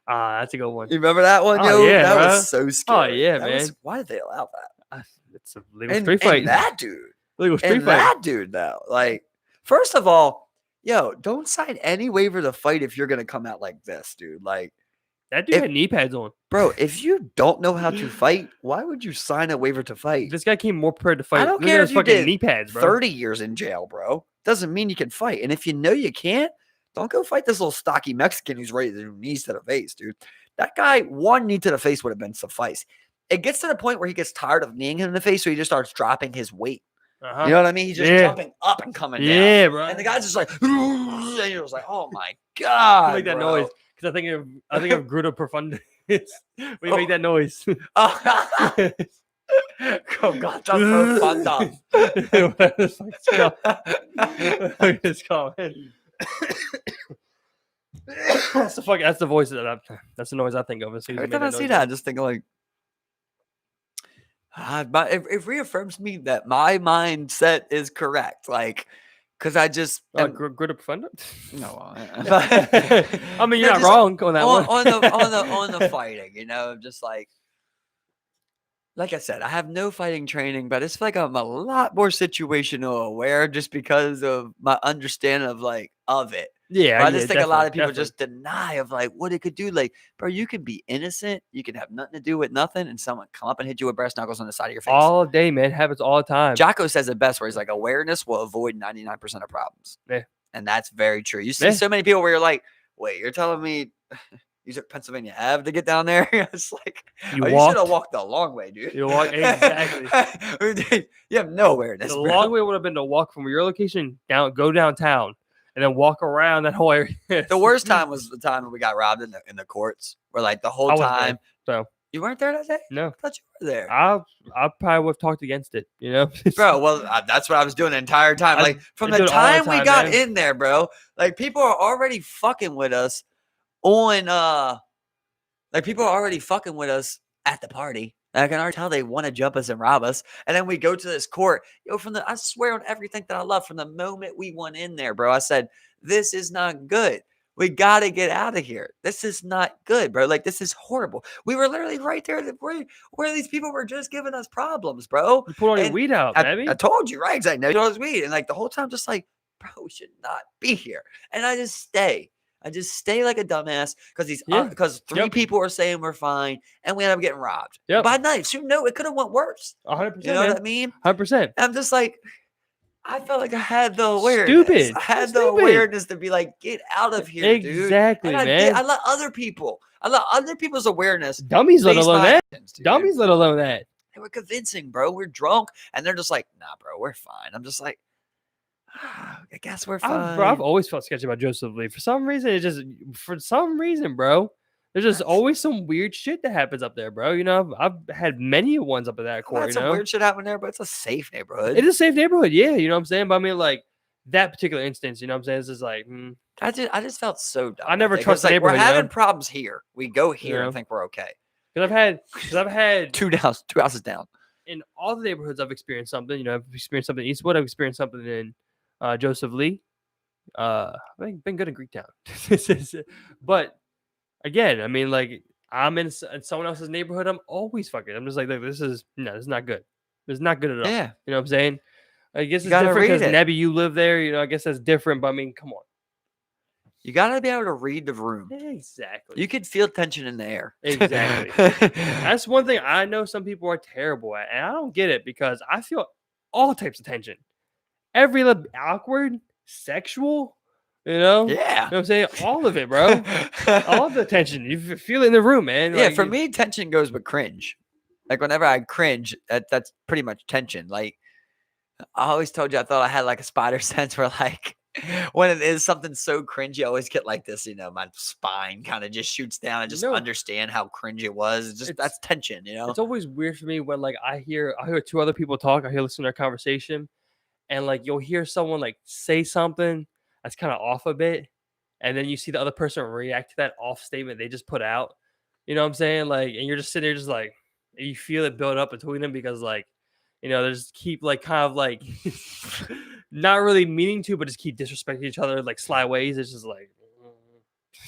That's a good one. You remember that one, yo? Yeah, that bro. was so scary. Oh yeah, man. Why did they allow that? It's a legal street fight. And that dude. Legal street fight. That dude, though. Like, first of all, yo, don't sign any waiver to fight if you're gonna come out like this, dude. Like, that dude had knee pads on. Bro, if you don't know how to fight, why would you sign a waiver to fight? This guy came more prepared to fight. I don't care if you fucking did knee pads, bro. 30 years in jail, bro. Doesn't mean you can fight. And if you know you can't, don't go fight this little stocky Mexican who's ready to do knees to the face, dude. That guy, one knee to the face would have been suffice. It gets to the point where he gets tired of kneeing him in the face, so he just starts dropping his weight. You know what I mean? He's just jumping up and coming down. Yeah, bro. And the guy's just like, and you're just like, oh my God. You make that noise. Because I think of Grudo Profundus. We make that noise. Oh, God, that's Profundus. It's called. That's the voice that's the noise I think of. Every time I see that, I just think like, it reaffirms me that my mindset is correct. Like, because I just Grudo Profundus. No, I mean you're not wrong on that one. on the fighting, you know, just like I said, I have no fighting training, but it's like I'm a lot more situational aware just because of my understanding of it. Yeah, I just think a lot of people just deny of like what it could do. Like, bro, you can be innocent, you can have nothing to do with nothing, and someone come up and hit you with breast knuckles on the side of your face. All day, man. Happens all the time. Jocko says it best, where he's like, awareness will avoid 99% of problems. Yeah, and that's very true. You see so many people where you're like, wait, you're telling me you took Pennsylvania Ave to get down there? It's like, you should have walked the long way, dude. You walk exactly. You have no awareness. The long way would have been to walk from your location go downtown. And then walk around that whole area. The worst time was the time when we got robbed in the courts. Where like the whole time. So you weren't there that day? No, I thought you were there. I probably would have talked against it. You know, bro. Well, that's what I was doing the entire time. Like from the time we got in there, bro. Like people are already fucking with us on. Like people are already fucking with us at the party. I can already tell they want to jump us and rob us. And then we go to this court. Yo, I swear on everything that I love, from the moment we went in there, bro, I said, this is not good. We got to get out of here. This is not good, bro. Like, this is horrible. We were literally right there where these people were just giving us problems, bro. You pulled all your weed out, baby. I told you, right? Because I know all this weed. And like the whole time, just like, bro, we should not be here. And I just stay. I just stay like a dumbass Yeah. because three Yep. people are saying we're fine, and we end up getting robbed Yep. by knives. You know, it could have went worse. 100%, You know man. what I mean? 100%. I'm just like, I felt like I had the awareness. Stupid. I had the Stupid. awareness to be like, get out of here, Exactly, dude. And man. I let other people's awareness. Dummies, let face alone my that. actions, dude. Dummies, let alone that. They were convincing, bro. We're drunk, and they're just like, nah, bro, we're fine. I'm just like, I guess we're fine. I've always felt sketchy about Joseph Lee. For some reason, bro. There's just always some weird shit that happens up there, bro. You know, I've had many ones up at that court. Had some weird shit happen there, but it's a safe neighborhood. It is a safe neighborhood, yeah. You know what I'm saying? But I mean, like that particular instance, you know what I'm saying? It's just like, I just felt so dumb. I never trust the neighborhood. We're having problems here. We go here and think we're okay. Because I've had two houses down. In all the neighborhoods, I've experienced something. You know, I've experienced something in Eastwood. I've experienced something in Joseph Lee. I've been good in Greektown. But again, I mean, like I'm in someone else's neighborhood. I'm always fucking. I'm just like, look, this is not good. This is not good at all. Yeah. You know what I'm saying? I guess it's different because Nebby, you live there. You know, I guess that's different. But I mean, come on. You gotta be able to read the room. Exactly. You could feel tension in the air. Exactly. That's one thing I know some people are terrible at, and I don't get it because I feel all types of tension. Every awkward, sexual, you know? Yeah. You know what I'm saying? All of it, bro. All the tension. You feel it in the room, man. Yeah, like, for me, tension goes with cringe. Like whenever I cringe, that's pretty much tension. Like I always told you, I thought I had like a spider sense where like when it is something so cringy, I always get like this, you know, my spine kind of just shoots down. I just understand how cringe it was. It's just that's tension, you know. It's always weird for me when like I hear two other people talk, I listen to their conversation, and like you'll hear someone like say something that's kind of off a bit, and then you see the other person react to that off statement they just put out. You know what I'm saying? Like, and you're just sitting there just like you feel it build up between them because like, you know, they just keep like kind of like not really meaning to, but just keep disrespecting each other like sly ways. It's just like you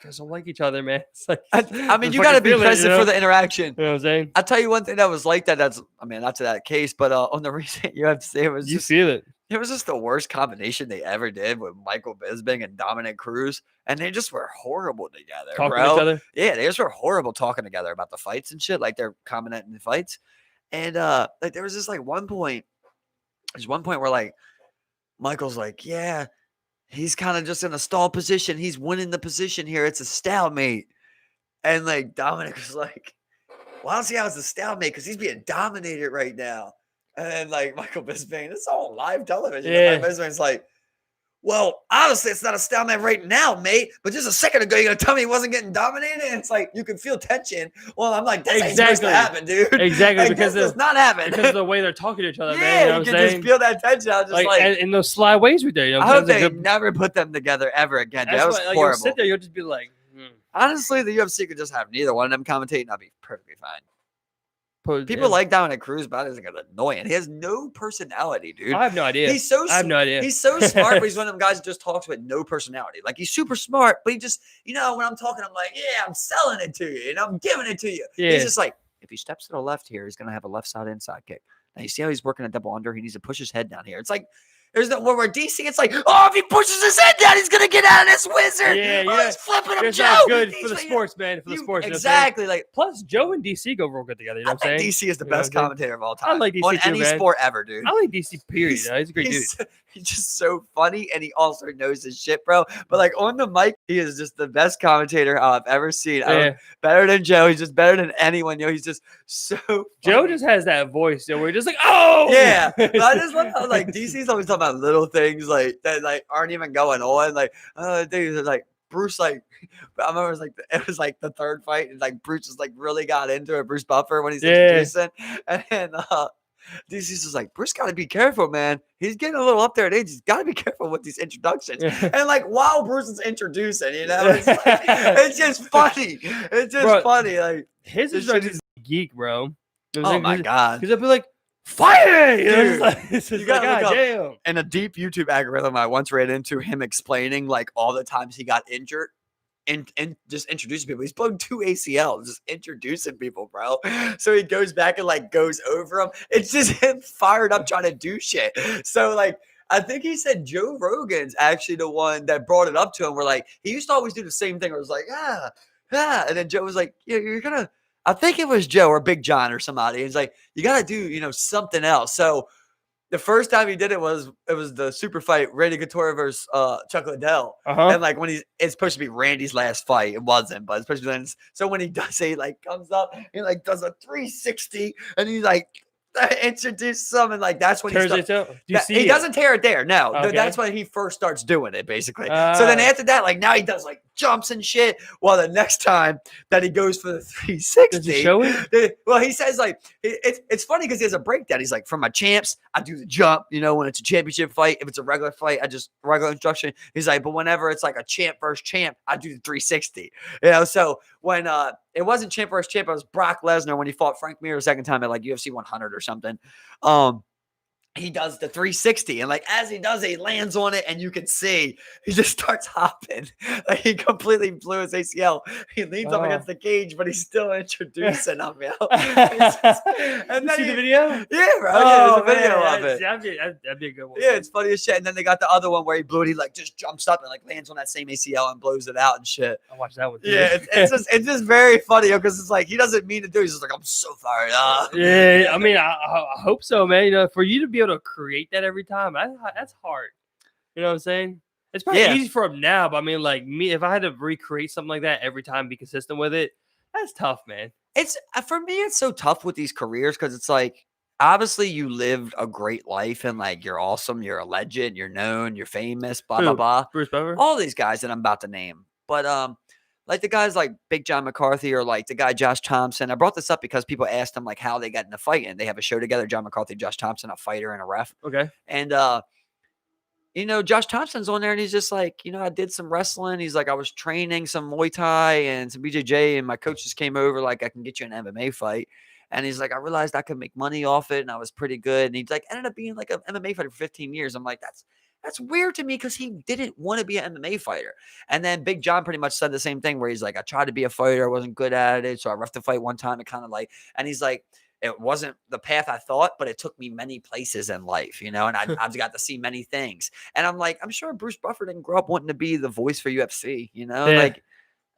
guys don't like each other, man. It's like, I mean, you got to be present for the interaction. You know what I'm saying? I'll tell you one thing that was like that. That's, I mean, not to that case, but on the recent UFC, it was just, feel it. It was just the worst combination they ever did with Michael Bisping and Dominic Cruz, and they just were horrible together, talking to each other. Yeah, they just were horrible talking together about the fights and shit. Like they're commenting the fights, and like there was this like one point. There's one point where like Michael's like, yeah, he's kind of just in a stall position. He's winning the position here. It's a stalemate, and like Dominic was like, well, I don't see how it's a stalemate because he's being dominated right now. And then, like, Michael Bisping, it's all live television. Yeah. Michael Bisping's like, well, honestly, it's not a stalemate right now, mate. But just a second ago, you're going to tell me he wasn't getting dominated? And it's like, you can feel tension. Well, I'm like, that's ain't supposed to happen, dude. Exactly. Like, because it's not happening. Because of the way they're talking to each other, yeah, man. You know you can just feel that tension. I was just like in those sly ways we do. You know I hope they never put them together ever again. That was horrible. You'll sit there, you'll just be like, Honestly, the UFC could just have neither one of them commentate, and I'd be perfectly fine. People like Dominic Cruz, but I think it's annoying. He has no personality, dude. I have no idea. I have no idea. He's so smart, but he's one of them guys who just talks with no personality. Like he's super smart, but he just, you know, when I'm talking, I'm like, yeah, I'm selling it to you and I'm giving it to you. Yeah. He's just like, if he steps to the left here, he's gonna have a left side inside kick. Now you see how he's working a double under. He needs to push his head down here. It's like. There's no where DC. It's like, oh, if he pushes his head down, he's gonna get out of this wizard. Yeah, he's flipping him, Joe. Not good for the sports, man. For the sports, exactly. You know like, plus Joe and DC go real good together. You know what I'm saying? DC is the best commentator of all time. I like DC on too, any sport ever, dude. I like DC. Period. He's a great dude. He's just so funny, and he also knows his shit, bro. But like on the mic, he is just the best commentator I've ever seen. Better than Joe. He's just better than anyone. You know, he's just so. Funny. Joe just has that voice, you know, where you're just like, oh, yeah. But I just love how like DC's always talking about little things like that, like aren't even going on. Like, dude, like Bruce, like I remember it was like the third fight, and like Bruce just like really got into it. Bruce Buffer when he's introducing, and DC's just like, Bruce got to be careful, man. He's getting a little up there in age. He's got to be careful with these introductions. And like while Bruce is introducing, you know, it's, like, it's just funny. It's just funny. Like his introduction is geek, bro. Oh my god! Because I'd be like, fight! You got to look up. In a deep YouTube algorithm, I once ran into him explaining like all the times he got injured. And just introducing people. He's blown 2 ACLs, just introducing people, bro. So he goes back and like goes over them. It's just him fired up trying to do shit. So like I think he said Joe Rogan's actually the one that brought it up to him. Where like he used to always do the same thing. Where it was like and then Joe was like, yeah, you're gonna. I think it was Joe or Big John or somebody. He's like, you gotta do something else. So the first time he did it was the super fight Randy Couture versus Chuck Liddell. And like when it's supposed to be Randy's last fight, it wasn't, but it's supposed to be. So when he does it, he like comes up, he like does a 360, and he's like introduce something like that's when he doesn't tear it there. No, that's when he first starts doing it basically. So then after that, like now he does like jumps and shit. Well, the next time that he goes for the 360, does he show it? Well, he says like it's funny because he has a breakdown. He's like, for my champs, I do the jump. When it's a championship fight, if it's a regular fight, I just regular instruction. He's like, but whenever it's like a champ versus champ, I do the 360. So when it wasn't champ versus champ, it was Brock Lesnar when he fought Frank Mir the second time at like UFC 100 or something. He does the 360, and like as he does it, he lands on it, and you can see he just starts hopping. Like he completely blew his ACL. He leans up against the cage, but he's still introducing him. And then see the video? Yeah, bro. There's a video of it. That'd be a good one. Yeah, it's funny as shit. And then they got the other one where he blew it. He like just jumps up and like lands on that same ACL and blows it out and shit. I watched that one too. Yeah, it's just very funny because it's like he doesn't mean to do it. He's just like, I'm so fired up. Yeah, I mean, I hope so, man. For you to be able to create that every time, that's hard. You know what I'm saying? It's probably easy for him now, but I mean, like me, if I had to recreate something like that every time, be consistent with it, that's tough, man. It's for me, it's so tough with these careers because it's like obviously you lived a great life and like you're awesome, you're a legend, you're known, you're famous, blah blah blah. Bruce Buffer, all these guys that I'm about to name, but like the guys like Big John McCarthy or like the guy Josh Thompson. I brought this up because people asked him like how they got in the fight, and they have a show together. John McCarthy, Josh Thompson, a fighter and a ref. Okay. And Josh Thompson's on there, and he's just like, I did some wrestling. He's like, I was training some Muay Thai and some BJJ, and my coach just came over like, I can get you an MMA fight. And he's like, I realized I could make money off it, and I was pretty good. And he's like, ended up being like an MMA fighter for 15 years. I'm like, that's weird to me because he didn't want to be an MMA fighter. And then Big John pretty much said the same thing where he's like, I tried to be a fighter. I wasn't good at it. So I reffed a fight one time. It kind of like, and he's like, it wasn't the path I thought, but it took me many places in life, and I've got to see many things. And I'm like, I'm sure Bruce Buffer didn't grow up wanting to be the voice for UFC, like,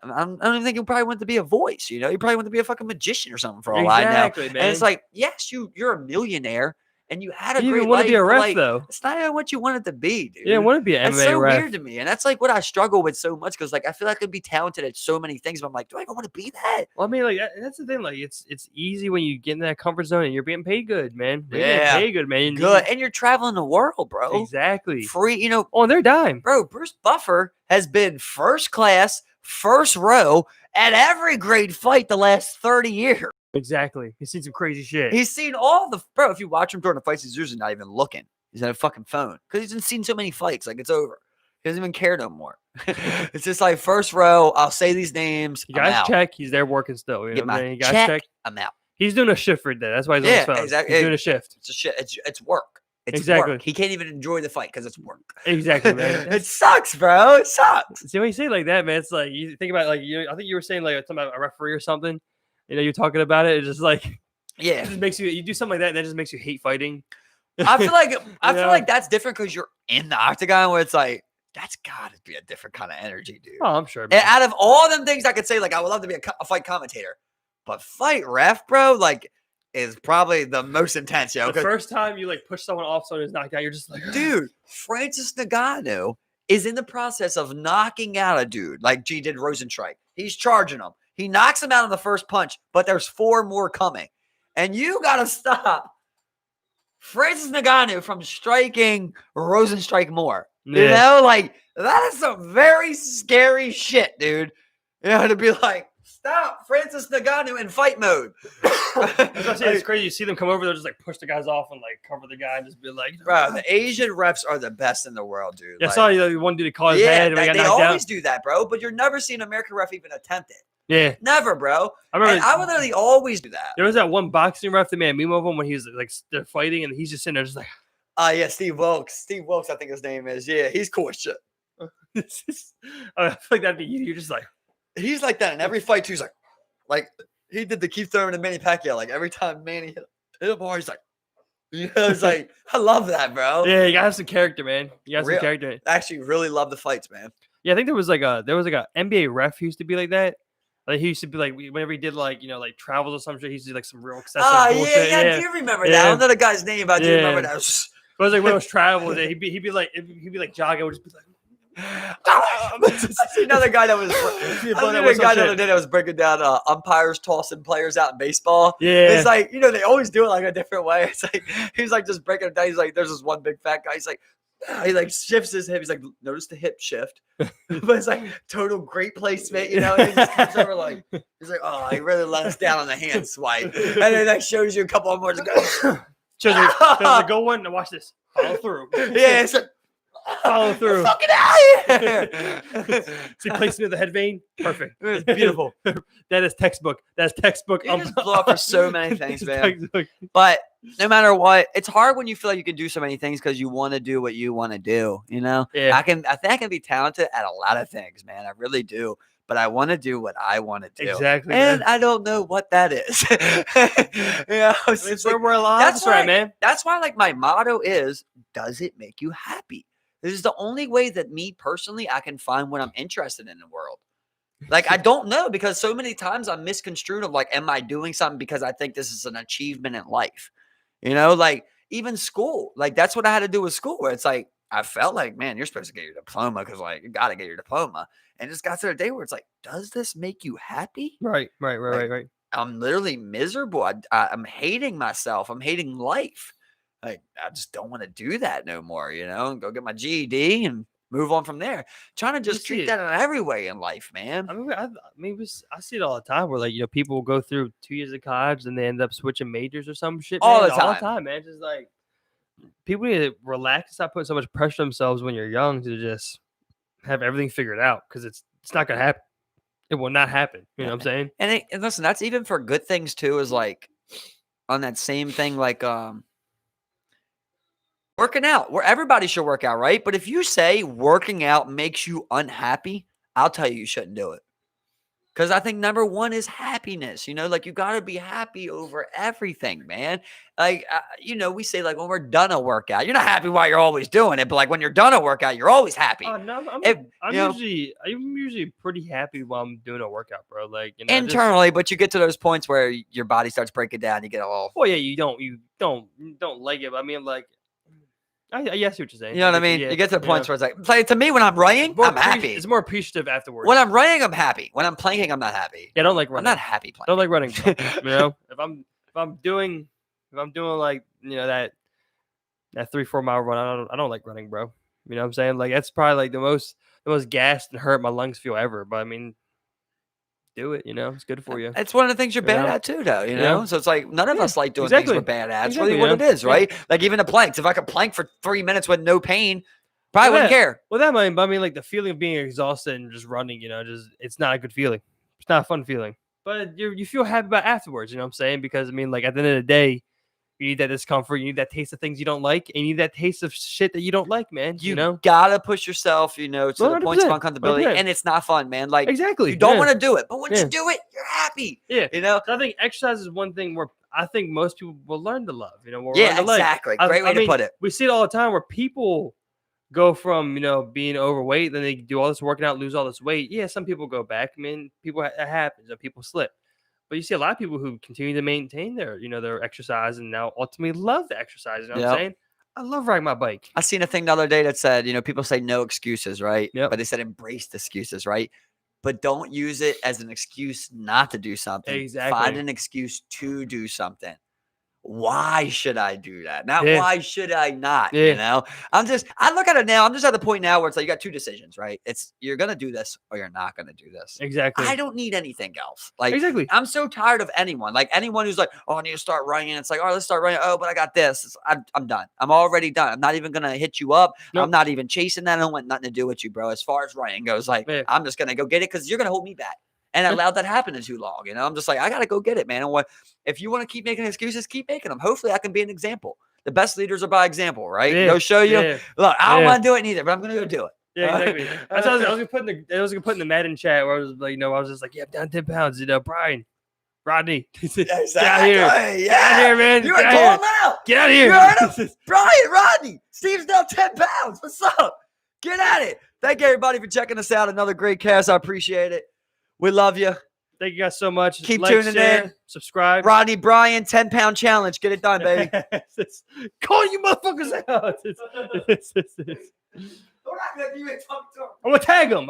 I don't even think he probably wanted to be a voice, he probably wanted to be a fucking magician or something for all I know. Man. And it's like, yes, you're a millionaire. And you had a you great want to be a ref, like, though. It's not even what you wanted to be, dude. You didn't want to be an MMA That's so ref. weird to me. And that's like what I struggle with so much because like I feel like I could be talented at so many things, but I'm like, do I even want to be that? Well, I mean, like that's the thing. Like it's easy when you get in that comfort zone and you're being paid good, man. You're getting paid good, man. Good. And you're traveling the world, bro. Exactly. Free, on their dime. Bro, Bruce Buffer has been first class, first row at every great fight the last 30 years. Exactly. He's seen some crazy shit. He's seen all the bro. If you watch him during the fights, he's usually not even looking. He's on a fucking phone because he's seen so many fights. Like it's over. He doesn't even care no more. It's just like first row. I'll say these names. You guys check. He's there working still. You Get know my you guys check. I'm out. He's doing a shift for that. That's why he's on his phone. Exactly. He's doing a shift. It's a shit. It's work. It's exactly. work. He can't even enjoy the fight because it's work. Exactly, man. It sucks, bro. It sucks. See, when you say it like that, man, it's like you think about like I think you were saying like something about a referee or something. You're talking about it. It's just like it just makes you do something like that. And that just makes you hate fighting. I feel like that's different because you're in the octagon where it's like that's got to be a different kind of energy, dude. Oh, I'm sure. Man. And out of all them things I could say, like I would love to be a fight commentator, but fight ref, bro, like is probably the most intense. The first time you like push someone off, someone who's knocked out, you're just like, dude. Francis Ngannou is in the process of knocking out a dude like G did Rosenstrike. He's charging him. He knocks him out on the first punch, but there's 4 more coming. And you got to stop Francis Ngannou from striking Rosenstrike more. Yeah. Like that is some very scary shit, dude. To be like, stop Francis Ngannou in fight mode. It's crazy. You see them come over, they'll just like push the guys off and like cover the guy and just be like, bro, the Asian refs are the best in the world, dude. Yeah, I saw one dude call his head. And they always do that, bro. But you're never seeing an American ref even attempt it. Yeah. Never, bro. I would literally always do that. There was that one boxing ref that made a meme of him when he was like they're fighting and he's just sitting there just like yeah, Steve Wilkes. Steve Wilkes, I think his name is. Yeah, he's cool as shit. I feel like that'd be you. You're just like he's like that in every fight too. He's like he did the Keith Thurman and Manny Pacquiao. Like every time Manny hit him hard, he's like You know, it's like I love that, bro. Yeah, you gotta have some character, man. You got some Real, character. I actually really love the fights, man. Yeah, I think there was like a NBA ref who used to be like that. Like he used to be like whenever he did like like travels or some shit, he used to do like some real excessive bullshit. Yeah, I do remember that. I don't know the guy's name, but I do remember that. But it was like when it was travel, he'd be like jogging, would just be like. I see another guy that was. I see a guy the other day that was breaking down umpires tossing players out in baseball. Yeah, it's like they always do it like a different way. It's like he's like just breaking it down. He's like, there's this one big fat guy. He's like, he like shifts his hip. He's like, notice the hip shift, but it's like total great placement, And he just comes over like, he's like, oh, he really let us down on the hand swipe, and then that shows you a couple of more. Shows the go one. Now watch this. Follow through. Yeah, it's like, follow through. Fucking out here. See placement of the head vein. Perfect. It's beautiful. That is textbook. That's textbook. You just blow up for so many things, man. But no matter what, it's hard when you feel like you can do so many things because you want to do what you want to do. Yeah. I think I can be talented at a lot of things, man. I really do. But I want to do what I want to do. Exactly. And man. I don't know what that is. It's where we're alive. That's right, man. That's why, like, my motto is, does it make you happy? This is the only way that me personally, I can find what I'm interested in the world. Like, I don't know, because so many times I'm misconstrued of like, am I doing something because I think this is an achievement in life? Like even school, like that's what I had to do with school, where it's like, I felt like, man, you're supposed to get your diploma because like you got to get your diploma. And it just got to the day where it's like, does this make you happy? Right. I'm literally miserable. I'm hating myself. I'm hating life. Like, I just don't want to do that no more, go get my GED and move on from there. Trying to just treat that in every way in life, man. I mean, I see it all the time where like, people will go through 2 years of college and they end up switching majors or some shit. Man. All the time, man. Just like people need to relax and stop putting so much pressure on themselves when you're young to just have everything figured out, because it's not going to happen. It will not happen. You know what I'm saying? And listen, that's even for good things too, is like on that same thing, like, working out, where everybody should work out, right? But if you say working out makes you unhappy, I'll tell you shouldn't do it. Because I think number one is happiness. Like you got to be happy over everything, man. Like, we say like when we're done a workout, you're not happy while you're always doing it. But like when you're done a workout, you're always happy. No, I'm usually pretty happy while I'm doing a workout, bro. Like internally, but you get to those points where your body starts breaking down. You get a little. Well, yeah, you don't like it. But I mean, like. I see what you're saying. You know what I mean? Yeah, you get to the points where it's like to me, when I'm writing, I'm happy. It's more appreciative afterwards. When I'm writing, I'm happy. When I'm planking, I'm not happy. Yeah, I don't like running. I'm not happy planking. I don't like running. If I'm doing like that 3-4 mile run, I don't like running, bro. You know what I'm saying? Like that's probably like the most gassed and hurt my lungs feel ever. But I mean, do it, it's good for you. It's one of the things you're bad at too, though, Yeah. So it's like none of us like doing things we're bad at. It's really what it is, right? Like even the planks. If I could plank for 3 minutes with no pain, probably wouldn't care. Well, that might, but I mean, like the feeling of being exhausted and just running, it's not a good feeling. It's not a fun feeling. But you feel happy about it afterwards, you know what I'm saying? Because I mean, like at the end of the day, you need that discomfort. You need that taste of things you don't like. And you need that taste of shit that you don't like, man. You gotta push yourself, to the points of uncomfortability. 100%. And it's not fun, man. Like exactly, you don't want to do it, but when you do it, you're happy. Yeah, So I think exercise is one thing where I think most people will learn to love. Exactly. Great way to put it. We see it all the time where people go from being overweight, then they do all this working out, lose all this weight. Yeah, some people go back. I mean, it happens. People slip. But you see a lot of people who continue to maintain their, their exercise and now ultimately love the exercise. You know what I'm saying? I love riding my bike. I seen a thing the other day that said, people say no excuses, right? Yep. But they said embrace the excuses, right? But don't use it as an excuse not to do something. Exactly. Find an excuse to do something. Why should I do that? Not why should I not? Yeah. I look at it now. I'm just at the point now where it's like you got two decisions, right? It's you're gonna do this or you're not gonna do this. Exactly. I don't need anything else. Like exactly. I'm so tired of anyone. Like anyone who's like, oh, I need to start running. It's like, all right, let's start running. Oh, but I got this. I'm done. I'm already done. I'm not even gonna hit you up. Nope. I'm not even chasing that. I don't want nothing to do with you, bro. As far as running goes, like I'm just gonna go get it because you're gonna hold me back. And I allowed that happen in too long. I'm just like, I got to go get it, man. And if you want to keep making excuses, keep making them. Hopefully I can be an example. The best leaders are by example, right? Yeah. Go show you. Yeah. Look, I don't want to do it neither, but I'm going to go do it. Yeah, exactly. That's what I was gonna put in the Madden chat where I was like, I was just like, yeah, I'm down 10 pounds. Brian, Rodney. Get out Exactly. here. Yeah. Get out here, man. You Get ain't out calling here. out. Get out of here. You heard him? Brian, Rodney. Steve's down 10 pounds. What's up? Get at it. Thank you, everybody, for checking us out. Another great cast. I appreciate it. We love you. Thank you guys so much. Keep like, tuning share, in. Subscribe. Rodney Bryan, 10-pound challenge. Get it done, baby. Call you motherfuckers out. Don't act like you ain't talking to him. I'm going to tag him.